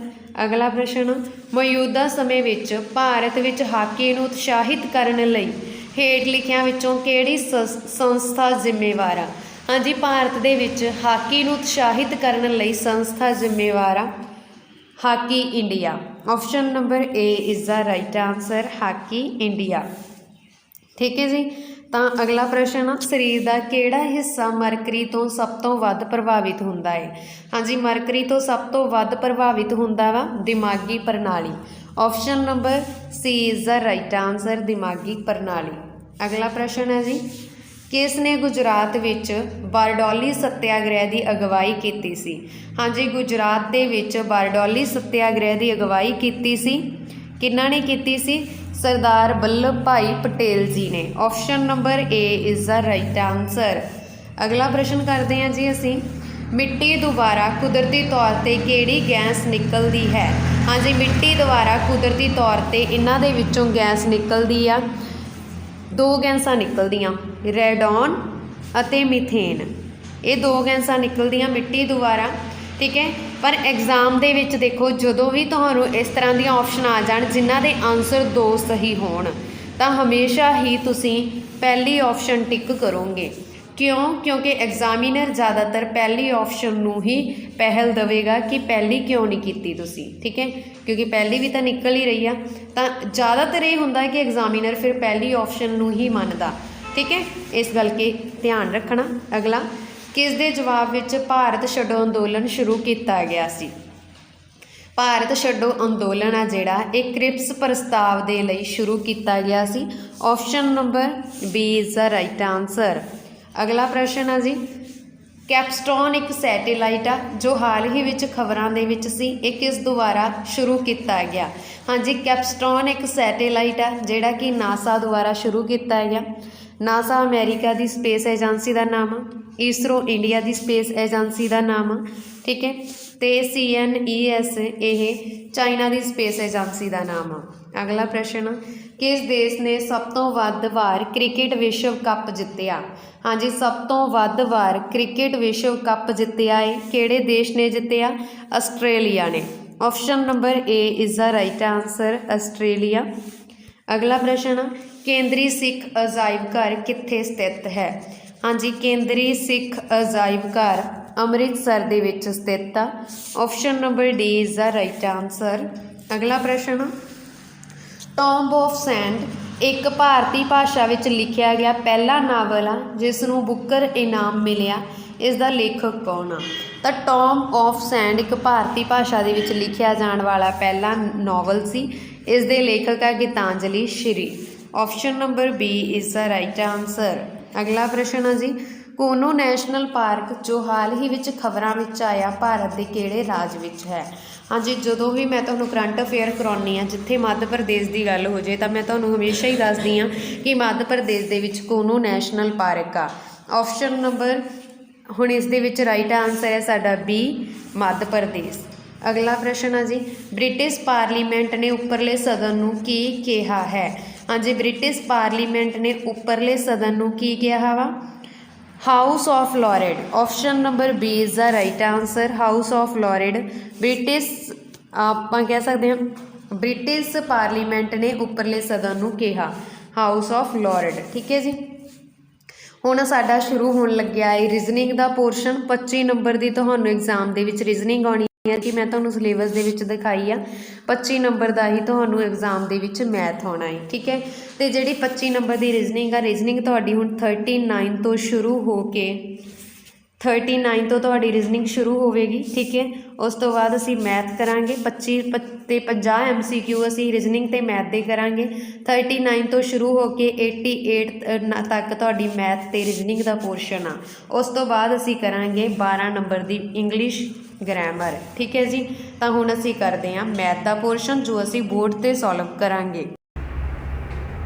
ਅਗਲਾ ਪ੍ਰਸ਼ਨ, ਮੌਜੂਦਾ ਸਮੇਂ ਵਿੱਚ ਭਾਰਤ ਵਿੱਚ ਹਾਕੀ ਨੂੰ ਉਤਸ਼ਾਹਿਤ ਕਰਨ ਲਈ ਹੇਠ ਲਿਖਿਆਂ ਵਿੱਚੋਂ ਕਿਹੜੀ ਸੰਸਥਾ ਜ਼ਿੰਮੇਵਾਰ ਆ? ਹਾਂਜੀ, ਭਾਰਤ ਦੇ ਵਿੱਚ ਹਾਕੀ ਨੂੰ ਉਤਸ਼ਾਹਿਤ ਕਰਨ ਲਈ ਸੰਸਥਾ ਜ਼ਿੰਮੇਵਾਰ ਆ hockey India. Option number A is the right answer, hockey India. ਠੀਕ ਹੈ ਜੀ। ਤਾਂ ਅਗਲਾ ਪ੍ਰਸ਼ਨ, ਸਰੀਰ ਦਾ ਕਿਹੜਾ ਹਿੱਸਾ ਮਰਕਰੀ ਤੋਂ ਸਭ ਤੋਂ ਵੱਧ ਪ੍ਰਭਾਵਿਤ ਹੁੰਦਾ ਹੈ? ਹਾਂਜੀ, ਮਰਕਰੀ ਤੋਂ ਸਭ ਤੋਂ ਵੱਧ ਪ੍ਰਭਾਵਿਤ ਹੁੰਦਾ ਵਾ ਦਿਮਾਗੀ ਪ੍ਰਣਾਲੀ। Option number C is the right answer, ਦਿਮਾਗੀ ਪ੍ਰਣਾਲੀ। ਅਗਲਾ ਪ੍ਰਸ਼ਨ ਹੈ ਜੀ, ਕਿਸ ਨੇ ਗੁਜਰਾਤ ਵਿੱਚ ਬਾਰਡੋਲੀ ਸੱਤਿਆਗ੍ਰਹਿ ਦੀ ਅਗਵਾਈ ਕੀਤੀ ਸੀ? ਹਾਂਜੀ, ਗੁਜਰਾਤ ਦੇ ਵਿੱਚ ਬਾਰਡੋਲੀ ਸੱਤਿਆਗ੍ਰਹਿ ਦੀ ਅਗਵਾਈ ਕੀਤੀ ਸੀ। ਕਿਹਨਾਂ ਨੇ ਕੀਤੀ ਸੀ? ਸਰਦਾਰ ਵੱਲਭ ਭਾਈ ਪਟੇਲ ਜੀ ਨੇ। Option number A is the right answer. ਅਗਲਾ ਪ੍ਰਸ਼ਨ ਕਰਦੇ ਹਾਂ ਜੀ ਅਸੀਂ, ਮਿੱਟੀ ਦੁਆਰਾ ਕੁਦਰਤੀ ਤੌਰ 'ਤੇ ਕਿਹੜੀ ਗੈਸ ਨਿਕਲਦੀ ਹੈ? ਹਾਂਜੀ, ਮਿੱਟੀ ਦੁਆਰਾ ਕੁਦਰਤੀ ਤੌਰ 'ਤੇ ਇਹਨਾਂ ਦੇ ਵਿੱਚੋਂ ਗੈਸ ਨਿਕਲਦੀ ਆ, ਦੋ ਗੈਸਾਂ ਨਿਕਲਦੀਆਂ, ਰੈਡੋਨ ਅਤੇ ਮੀਥੇਨ। ਇਹ ਦੋ ਗੈਸਾਂ ਨਿਕਲਦੀਆਂ ਮਿੱਟੀ ਦੁਆਰਾ। ਠੀਕ ਹੈ, ਪਰ ਐਗਜ਼ਾਮ ਦੇ ਵਿੱਚ ਦੇਖੋ, ਜਦੋਂ ਵੀ ਤੁਹਾਨੂੰ ਇਸ ਤਰ੍ਹਾਂ ਦੀਆਂ ਆਪਸ਼ਨ ਆ ਜਾਣ ਜਿਨ੍ਹਾਂ ਦੇ ਆਨਸਰ ਦੋ ਸਹੀ ਹੋਣ, ਤਾਂ ਹਮੇਸ਼ਾ ਹੀ ਤੁਸੀਂ ਪਹਿਲੀ ਆਪਸ਼ਨ ਟਿਕ ਕਰੋਗੇ। ਕਿਉਂ? ਕਿਉਂਕਿ ਐਗਜ਼ਾਮੀਨਰ ਜ਼ਿਆਦਾਤਰ ਪਹਿਲੀ ਆਪਸ਼ਨ ਨੂੰ ਹੀ ਪਹਿਲ ਦੇਵੇਗਾ ਕਿ ਪਹਿਲੀ ਕਿਉਂ ਨਹੀਂ ਕੀਤੀ ਤੁਸੀਂ। ਠੀਕ ਹੈ, ਕਿਉਂਕਿ ਪਹਿਲੀ ਵੀ ਤਾਂ ਨਿਕਲ ਹੀ ਰਹੀ ਆ, ਤਾਂ ਜ਼ਿਆਦਾਤਰ ਇਹ ਹੁੰਦਾ ਕਿ ਐਗਜ਼ਾਮੀਨਰ ਫਿਰ ਪਹਿਲੀ ਆਪਸ਼ਨ ਨੂੰ ਹੀ ਮੰਨਦਾ। ठीक है, इस गल के ध्यान रखना। अगला, किस दे जवाब विच भारत छड्डो अंदोलन शुरू किया गया सी? भारत छड्डो अंदोलन आ जिहड़ा एक क्रिप्स प्रस्ताव दे लई शुरू किया गया सी। Option number B is the right answer. अगला प्रश्न है जी, कैपस्टोन एक सैटेलाइट आ जो हाल ही विच खबरां दे विच सी, ये किस द्वारा शुरू किया गया? हाँ जी, कैपस्टोन एक सैटेलाइट आ जिहड़ा कि नासा द्वारा शुरू किया गया। नासा अमेरिका की स्पेस एजेंसी का नाम आ, इसरो इंडिया की स्पेस एजेंसी का नाम आ, ठीक है, तो CNES ये चाइना की स्पेस एजेंसी का नाम आ। अगला प्रश्न, किस देश ने सब तो वध वार क्रिकेट विश्व कप जितया? हाँ जी, सब तो वध वार क्रिकेट विश्व कप जितया है किहड़े देश ने जितया? आस्ट्रेलिया ने। Option number A is the right answer, Australia. अगला प्रश्न, केंद्रीय सिख अजायब घर कित्थे स्थित है? हाँ जी, केंद्रीय सिख अजायब घर अमृतसर दे विच स्थित आ। Option number D is the right answer. अगला प्रश्न, टॉम्ब ऑफ सैंड एक भारतीय भाषा विच लिखिया गया पहला नावल आ जिसनूं बुकर इनाम मिलिया, इसका लेखक कौन आ? तो टॉम्ब ऑफ सैंड एक भारतीय भाषा दे विच लिखिया जाण वाला पहला नॉवल सी, इस दे लेखक है Geetanjali Shree. Option number B is the right answer. अगला प्रश्न है जी, कोनो नैशनल पार्क जो हाल ही विच खबरां विच आया भारत के किहड़े राज विच है? हाँ जी, जो भी मैं तुहानूं करंट अफेयर करवाउणी आ जिथे मध्य प्रदेश की गल हो जाए तो मैं तुहानूं हमेशा ही दसदी हाँ कि मध्य प्रदेश दे विच कोनो नैशनल पार्क आ। ऑप्शन नंबर हुण इस दे विच राइट आंसर है साडा बी, मध्य प्रदेश। अगला प्रश्न है जी, ब्रिटिश पार्लीमेंट ने उपरले सदन नूं की कहा है? हाँ जी, ब्रिटिश पार्लीमेंट ने उपरले सदन नूं की कहा वा? House of lord. Option number B is the right answer, house of lord. British आपां कह सकते हैं ब्रिटिश पार्लीमेंट ने उपरले सदन नूं कहा हाउस ऑफ लॉर्ड, ठीक है जी। हुण साडा शुरू होण लग्या है रीजनिंग का पोर्शन। 25 नंबर की तुहानूं एग्जाम दे विच रीजनिंग आउणी है कि मैं तुहानूं सिलेबस दे विच दिखाई आ। 25 नंबर का ही तुहानूं एग्जाम दे विच मैथ आउणा है, ठीक है। तो जिहड़ी 25 नंबर की रीजनिंग आ, रीजनिंग तुहाडी हुण 39 तो शुरू हो के 39 तो तुहाडी रीजनिंग शुरू होवेगी, ठीक है। उस तो बाद असीं मैथ करांगे 25 ते 50 MCQ असीं रीजनिंग ते मैथ दे करांगे। 39 तो शुरू हो के 88 तक तुहाडी मैथ ते रीजनिंग का पोर्शन आ। उस तो बाद असीं करांगे 12 नंबर की इंग्लिश ग्रामर, ठीक है जी। तो हुण असीं करदे हां मैथ का पोर्शन जो असीं बोर्ड ते सॉल्व करांगे।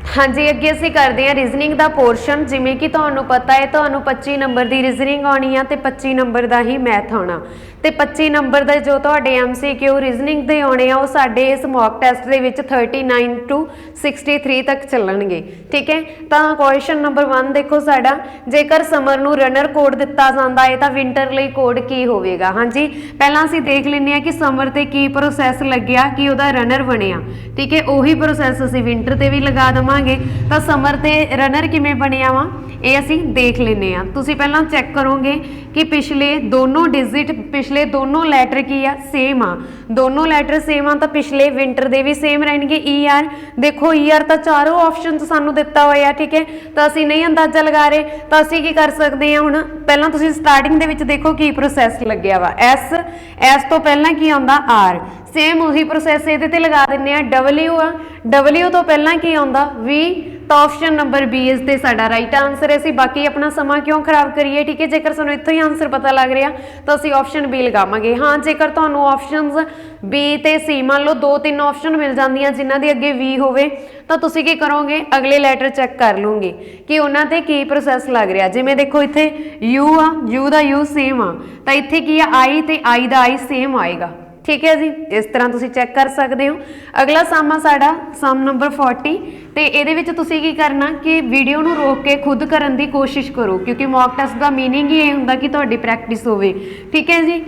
हाँ जी, अगे असीं करते हैं रीजनिंग का पोर्शन। जिमें कि तुहानूं पता है तुहानूं 25 नंबर की रीजनिंग आनी आ ते 25 नंबर का ही मैथ आना, तो 25 नंबर का जो तुहाडे MCQ रीजनिंग दे आने आ साडे इस mock test they which 39 to 63 तक चलणगे, ठीक है। तो क्वेश्चन नंबर 1 देखो साडा, जेकर समर नूं रनर कोड दिता जांदा है तो विंटर लई कोड की होवेगा? हाँ जी, पहलां असीं देख लैंदे आ कि समर ते की प्रोसैस लग्या कि उहदा रनर बनिया, ठीक है। उही प्रोसैस असीं विंटर ते भी लगा देवांगे। तो समर ते रनर किवें बनिया वा ये असीं देख लैंदे आ। तुसीं पहलां चैक करोगे कि पिछले दोनों डिजिट पिछले दोनों लैटर की आ सेम आ, दोनों लैटर सेम आ तो पिछले विंटर दे भी सेम रहणगे। ER देखो ER तो चारों ऑप्शन सानूं दिता होया, ठीक है। तो असीं नहीं अंदाजा लगा रहे तो असीं की कर सकते हैं? हुण पहलां तुसीं स्टार्टिंग दे विच देखो की प्रोसैस लग्या वा S तो पहलां की आउंदा R, सेम उही प्रोसैस इहदे ते लगा दिंदे आ। W आ, W तो पहलां की आउंदा V, तो ऑप्शन नंबर बी इस ते साडा राइट आंसर है। बाकी अपना समा क्यों खराब करिए, ठीक है। जेकर सानूं इत्थों ही आंसर पता लग रहा तो असीं ऑप्शन बी लगावांगे। हाँ, जेकर तुहानूं ऑप्शनस बी ते सी मान लो 2-3 ऑप्शन मिल जांदियां जिन्हां दे अगे वी होवे तो तुसीं की करोगे अगले लैटर चैक कर लोगे कि उन्हां ते की प्रोसैस लग रहा। जिवें देखो इत्थे U आ, U दा U सेम आ तो इत्थे की आ I ते I दा I सेम आएगा, ठीक है जी। इस तरह तुसीं चैक कर सकते हो। अगला सम आ साडा सम नंबर 40 तो ये तुसीं की करना कि वीडियो नूं रोक के खुद करन दी कोशिश करो क्योंकि मॉक टेस्ट का मीनिंग ही ये हुंदा कि तुहाडी प्रैक्टिस होवे, ठीक है जी।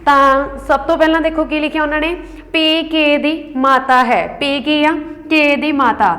तो सब तो पहलां देखो की लिखिया उन्होंने, P K दी माता है। P की आ K दी माता।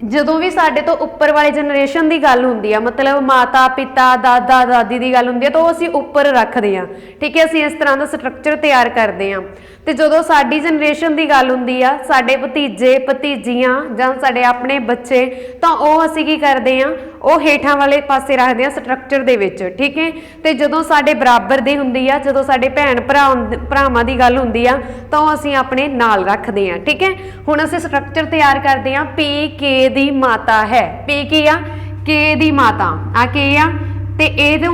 ਜਦੋਂ भी साडे तो उपर वाले जनरेशन की गल हुंदी आ मतलब माता पिता दादा दादी की गल हुंदी आ तो असीं उपर रखते हैं, ठीक है। असीं इस तरह का स्ट्रक्चर तैयार करते हैं। तो जो साडी जनरेशन की गल हुंदी आ साडे भतीजे भतीजियां जां साडे अपने बच्चे तो वह असीं की करते हैं ਉਹ ਹੇਠਾਂ ਵਾਲੇ ਪਾਸੇ ਰੱਖਦੇ ਆ ਸਟਰਕਚਰ ਦੇ ਵਿੱਚ, ਠੀਕ ਹੈ। ਤੇ ਜਦੋਂ ਸਾਡੇ ਬਰਾਬਰ ਦੀ ਹੁੰਦੀ ਆ, ਜਦੋਂ ਸਾਡੇ ਭੈਣ ਭਰਾਵਾਂ ਦੀ ਗੱਲ ਹੁੰਦੀ ਆ ਤਾਂ ਉਹ ਅਸੀਂ ਆਪਣੇ ਨਾਲ ਰੱਖਦੇ ਆ, ਠੀਕ ਹੈ। ਹੁਣ ਅਸੀਂ ਸਟਰਕਚਰ ਤਿਆਰ ਕਰਦੇ ਆ। P K ਦੀ ਮਾਤਾ ਹੈ। P ਕੀ ਆ? K ਦੀ ਮਾਤਾ ਆ, K ਆ, ਤੇ ਇਹਦੇ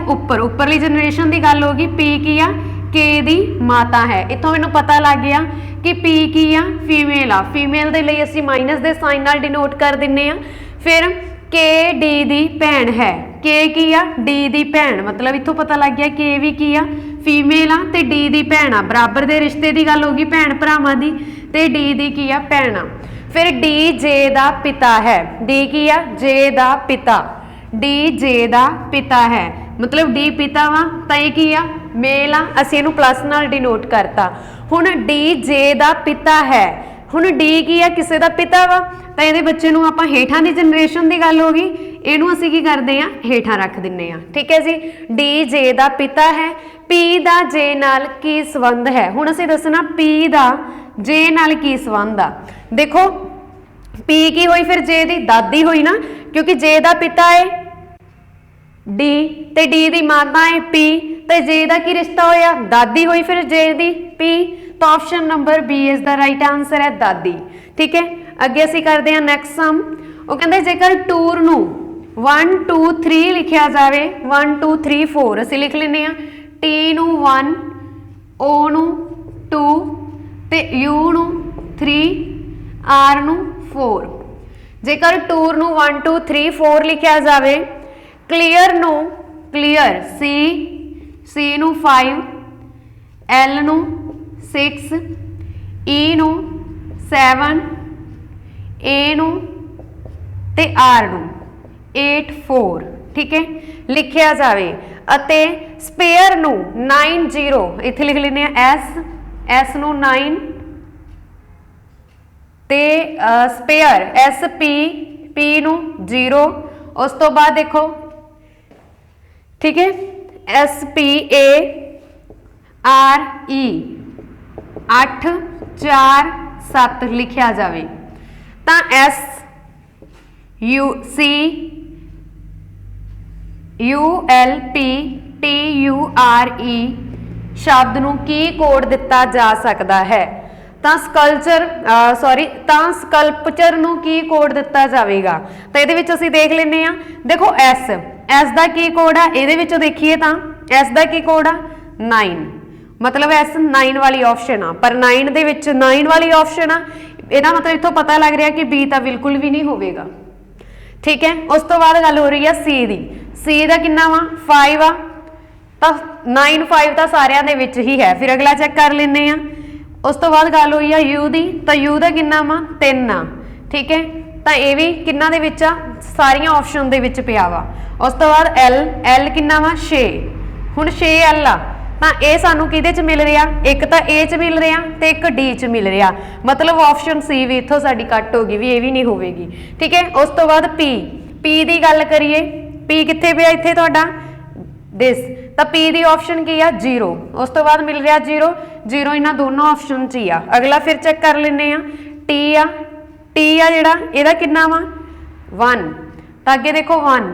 ਉੱਪਰਲੀ ਜਨਰੇਸ਼ਨ ਦੀ ਗੱਲ ਹੋ ਗਈ। P ਕੀ ਆ? K ਦੀ ਮਾਤਾ ਹੈ। ਇੱਥੋਂ ਮੈਨੂੰ ਪਤਾ ਲੱਗ ਗਿਆ कि P की आ? फीमेल आ। फीमेल दे लिए असीं माइनस दे साइन नाल डिनोट कर दिन्ने आ। फिर K D दी भैन है। K की आ? D दी भैन, मतलब इत्थों पता लग गया K भी की आ? फीमेल आ ते D दी भैन आ। बराबर दे रिश्ते की गल होगी भैन भरावां दी, ते D दी की आ? भैन आ। फिर D J दा पिता है। D की आ? J दा पिता। D J दा पिता है, मतलब D पिता वा तां इह की आ? मेल आ। असीं इहनूं प्लस नाल डिनोट करता। हुण D J दा पिता है। हुण D की आ? किसी दा पिता वा, तां इहदे बच्चे नूं आपां हेठां दी जनरेशन दी गल हो गई, इहनूं असीं की करदे आ? हेठां रख दिन्ने आ, ठीक है जी। D J दा पिता है। P दा J नाल की संबंध है? हुण असीं दसना P दा J नाल की संबंध आ। देखो P की होई फिर J दी दादी होई ना, क्योंकि J दा पिता है D ते D दी माता है P, ते J दा की रिश्ता होया? दादी होई फिर J दी P। तो option number B is the right answer है, दादी, ठीक है। अगे असीं करदे हां नैक्सट सम। वो कहंदे जेकर टूर नूं 1 2 3 लिखिया जावे, 1 2 3 4 असीं लिख लैंदे हां। T नूं 1, O नूं 2 ते U नूं 3, R नूं 4। जेकर टूर नूं 1 2 3 4 लिखिया जावे, क्लीयर नूं क्लीयर C नूं 5, L नूं 6, E नूं 7, A नूं ते R नूं 8 4, ठीक है, लिखिया जावे। अते स्पेयर नूं 9 0 इत्थे लिख लैंदे आ S नूं 9 ते स्पेयर SP नूं 0। उस तो बाद देखो, ठीक है, SPA RE 8 4 7 लिखिया जावे, तां SUC ULP TURE शब्द नूं की कोड दिता जा सकता है? तां स्कल्पचर नूं की कोड दिता जाएगा? तो ये असीं देख लेने आ। देखो S दा की कोड आ? इहदे विचों देखिए तां S दा की कोड आ? 9, मतलब S 9 वाली ऑप्शन आ, पर 9 दे विच 9 वाली ऑप्शन आ, इहदा मतलब इत्थों पता लग रहा कि B तां बिल्कुल भी नहीं होवेगा, ठीक है। उस तो बाद गल हो रही है C दी। C दा किन्ना वा? 5 आ, तां 9 5 तां सारियां दे विच ही है। फिर अगला चेक कर लैंदे आ। उस तो बाद गल हुई है U दी, तां U दा किन्ना वा? 3 आ, ठीक है, तां इह वी किन्ना दे विच आ? सारियां ऑप्शन दे विच पिया वा। उस तो बाद L किन्ना वा? 6। हुण 6L आ, तां ये सानू किहदे च मिल रहा? एक तां A च मिल रहा ते एक D च मिल रहा, मतलब ऑप्शन C भी इत्थों साडी कट होगी, भी ये भी नहीं होवेगी, ठीक है। उस तो बाद P दी गल करिए, P कित्थे पिया? इत्थे तुहाडा दिस, तां P दी ऑप्शन की आ? 0। उस तो बाद मिल रहा 0 इन्हां दोनों ऑप्शन च ही आ। अगला फिर चेक कर लैंदे आ। T आ जिहड़ा इहदा किन्ना वा? 1, तां अगे देखो 1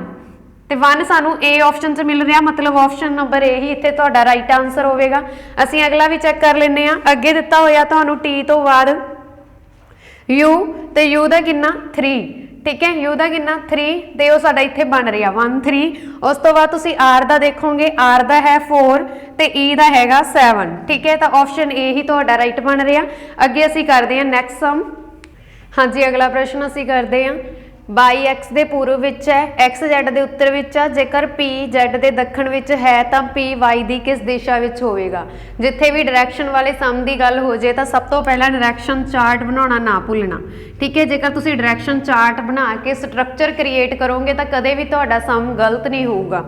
ते 1 सानू A ऑप्शन च मिल रहा, मतलब ऑप्शन नंबर A ही इत्थे तुहाडा राइट आंसर होवेगा। असीं अगला भी चेक कर लैंदे आ। अगे दिता होया तुहानू T तो बाद U, ते U दा किन्ना? 3, ठीक है, U दा किन्ना? 3, ते वो साडा इत्थे बन रहा 1 3। उस तो बाद तुसीं R दा देखोगे, R दा है 4 ते E दा हैगा 7, ठीक है, तो ऑप्शन A ही तुहाडा राइट बन रहा। अगे असीं करदे हां नैक्सट सम। हाँ जी, अगला प्रश्न असीं करदे हां। बाई एक्स के पूर्व विच है, एक्स जैड के उत्तर विच है, जेकर पी जैड के दखण विच है तो पी वाई की किस दिशा विच होवेगा? जिथे भी डायरैक्शन वाले सम की गल हो जाए तो सब तो पहला डायरैक्शन चार्ट बनाना ना भुलना, ठीक है। जेकर तुसीं डायरैक्शन चार्ट बना के स्ट्रक्चर क्रिएट करोगे तो कदे भी तुहाडा सम गलत नहीं होऊगा।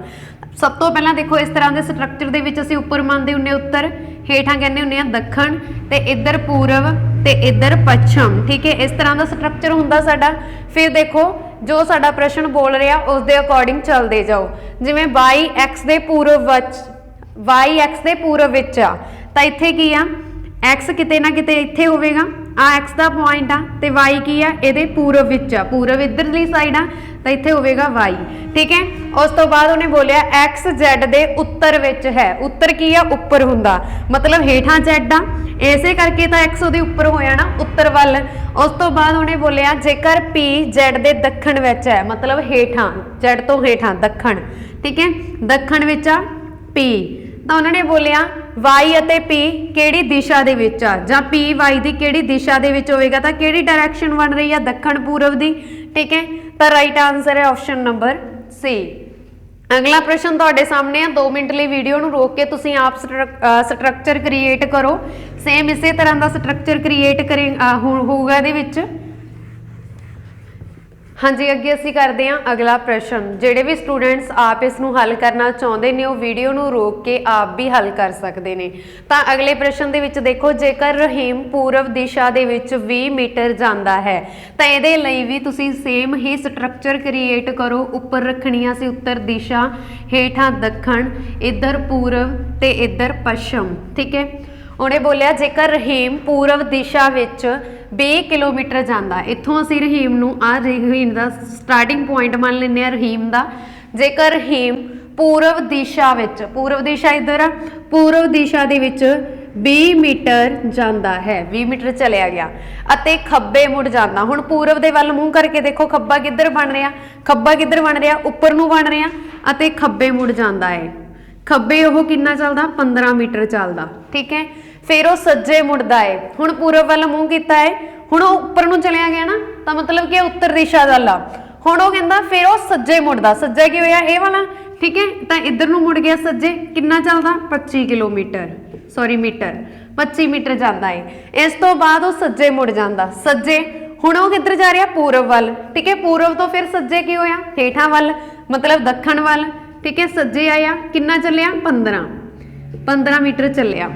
सब तो पहला देखो, इस तरह के स्ट्रक्चर के विच असीं उपर मानते हुन्ने उत्तर, हेठां कहने हुन्ने दखण, ते इधर पूरब ते इधर पश्चिम, ठीक है, इस तरह का स्ट्रक्चर हुंदा साडा। फिर देखो जो साडा प्रश्न बोल रहा उस दे अकॉर्डिंग चलते जाओ। जिवें वाई एक्स के पूरब विच आ, तां इत्थे की आ? एक्स किते ना किते इत्थे होवेगा, आ एक्स का पॉइंट आ ते वाई की आ ये पूरब विच आ, पूरब इधरली साइड आ तो इत्थे होवेगा वाई। ठीक है, उस तो बाद उन्हें बोलिया एक्स जैड दे उत्तर विच है, उत्तर की आ उपर हुंदा, मतलब हेठां जैड आ, इसे करके तो एक्स उहदे उपर होया ना उत्तर वल। उस तो बाद उन्हें बोलिया जेकर पी जैड दे दखण विच है, मतलब हेठां जैड तो हेठां दखण। ठीक है, दखण विच आ पी, तो उन्होंने बोलिया वाई अते पी किहड़ी दिशा दे विच आ, जां पी वाई दी किहड़ी दिशा दे विच होवेगा, तां किहड़ी डायरैक्शन बन रही है दखण पूरब दी। ठीक है, तो राइट आंसर है ऑप्शन नंबर सी। अगला प्रश्न तुहाडे सामने है, 2 मिनट लई वीडियो नूं रोक के तुसीं आप स्ट्रक्चर क्रिएट करो, सेम इसे तरह का स्ट्रक्चर क्रिएट करे होगा इहदे विच। हाँ जी, अगे असीं करते हैं अगला प्रश्न। जिहड़े भी स्टूडेंट्स आप इसनूं हल करना चाहुंदे ने वो वीडियो नूं रोक के आप भी हल कर सकते हैं। तो अगले प्रश्न दे विच देखो, जेकर रहीम पूरब दिशा दे विच 20 मीटर जाता है तो इहदे लई भी तुसीं सेम ही स्ट्रक्चर क्रिएट करो। उपर रखणियां सी उत्तर दिशा, हेठां दखण, इधर पूरब ते इधर पश्चिम। ठीक है, उन्हें बोलिया जेकर रहीम पूरब दिशा विच 20 किलोमीटर जाता, इत्थों असीं रहीम नूं रहीम का स्टार्टिंग पॉइंट मान लैंदे आ रहीम का। जेकर रहीम पूरब दिशा विच, पूरब दिशा इधर आ, पूरब दिशा दे विच 20 मीटर जाता है, 20 मीटर चलिया गया अते खब्बे मुड़ जाता। हुण पूरब दे वल मूँह करके देखो, खब्बा किधर बन रहा, खब्बा किधर बन रहा, उपर नूं बन रहा अते खब्बे मुड़ जाता है। खब्बे ओह कितना चलदा, 15 मीटर चलदा। ठीक है, फिर वो सज्जे मुड़दा है, हुण पूरब वाल मूँह कीता है, हुण वो उपर नूं चलिया गया ना, तो मतलब कि उत्तर दिशा दा ला। हुण वो कहंदा फिर वो सज्जे मुड़दा, सज्जा की होया ये वाला। ठीक है, तो इधर नूं मुड़ गया सज्जे, कितना चलदा 25 किलोमीटर, सॉरी मीटर, 25 मीटर जाता है। इस तो बाद वो सज्जे मुड़ जाता, सज्जे हुण वो किधर जा रहा, पूरब वाल। ठीक है, पूरब तो फिर सज्जे की होया हेठां वाल, मतलब दखण वाल। ठीक है, सज्जे आया, कितना चलिया 15 मीटर चलिया।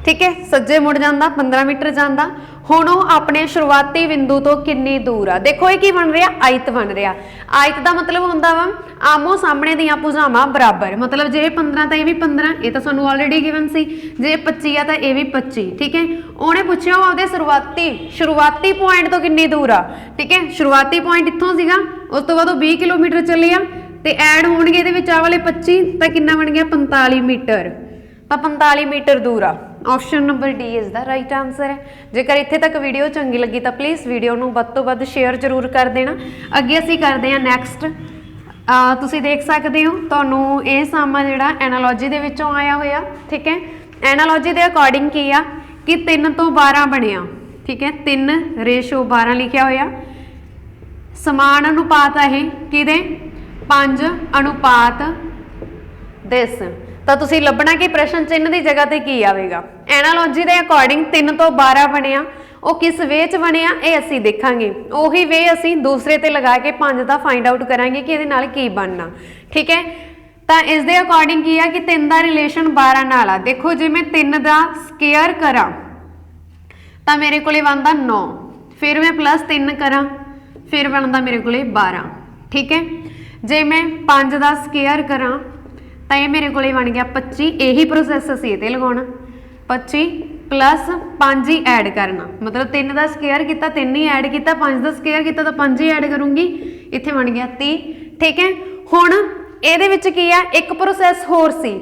ठीक है, सज्जे मुड़ जाता, 15 मीटर जाता। हुण वो अपने शुरुआती बिंदु तो कितनी दूर आ, देखो ये की बन रहा, आयत बन रहा। आयत का मतलब होंदा वा आमो सामने दियां भुजावां बराबर, मतलब जे 15 तो यह भी 15, ये तो सानू ऑलरेडी गिवन सी, जे 25 आ तो यह भी 25। ठीक है, उन्हें पूछा आपदे शुरुआती पॉइंट तो कितनी दूर आ। ठीक है, शुरुआती पॉइंट इत्थों सीगा, उस तो बाद 20 किलोमीटर चले आ ते ऐड होणगे इहदे विच आ वाले 25 तो कितना बन गया 45 मीटर, तो 45 मीटर दूर आ। Option number D is the right answer है। जेकर इत्थे तक वीडियो चंगी लगी तो प्लीज़ वीडियो नूं वध तों वध शेयर जरूर कर देना। अगे असीं करते हैं नैक्सट, तुसीं देख सकते हो तुहानूं ये सम जिहड़ा एनालॉजी दे विचों आया होया। ठीक है, एनालॉजी के अकॉर्डिंग की आ कि 3 तो 12 बनिया। ठीक है, 3:12 लिखिया होया। समान अनुपात है किहदे, 5 अनुपात 10। तो तुसीं लभना कि प्रश्न चिन्ह की जगह पर की आएगा। एनालॉजी के अकॉर्डिंग 3 तो 12 बनिया, वो किस वे च बनिया ये असीं देखांगे। उही वे असीं दूसरे ते लगा के 5 का फाइंड आउट करांगे कि इहदे नाल की बनना। ठीक है, तो इस दे अकॉर्डिंग की है कि 3 का रिलेशन 12 नाल आ। देखो जे मैं 3 का स्केयर करा तो मेरे को बनता 9, फिर मैं +3 करा फिर बनता मेरे को 12। ठीक है, जे मैं 5 का स्केयर करा तो ये मेरे को बन गया 25। यही प्रोसैस असीं इहते लगाउणा, 25 + 5 ही ऐड करना, मतलब 3 का स्केयर किया 3 ही ऐड किया, 5 का स्केयर किया तो 5 ही ऐड करूँगी, इत्थे बन गया 30। ठीक है, हुण इहदे विच की है एक प्रोसैस होर सी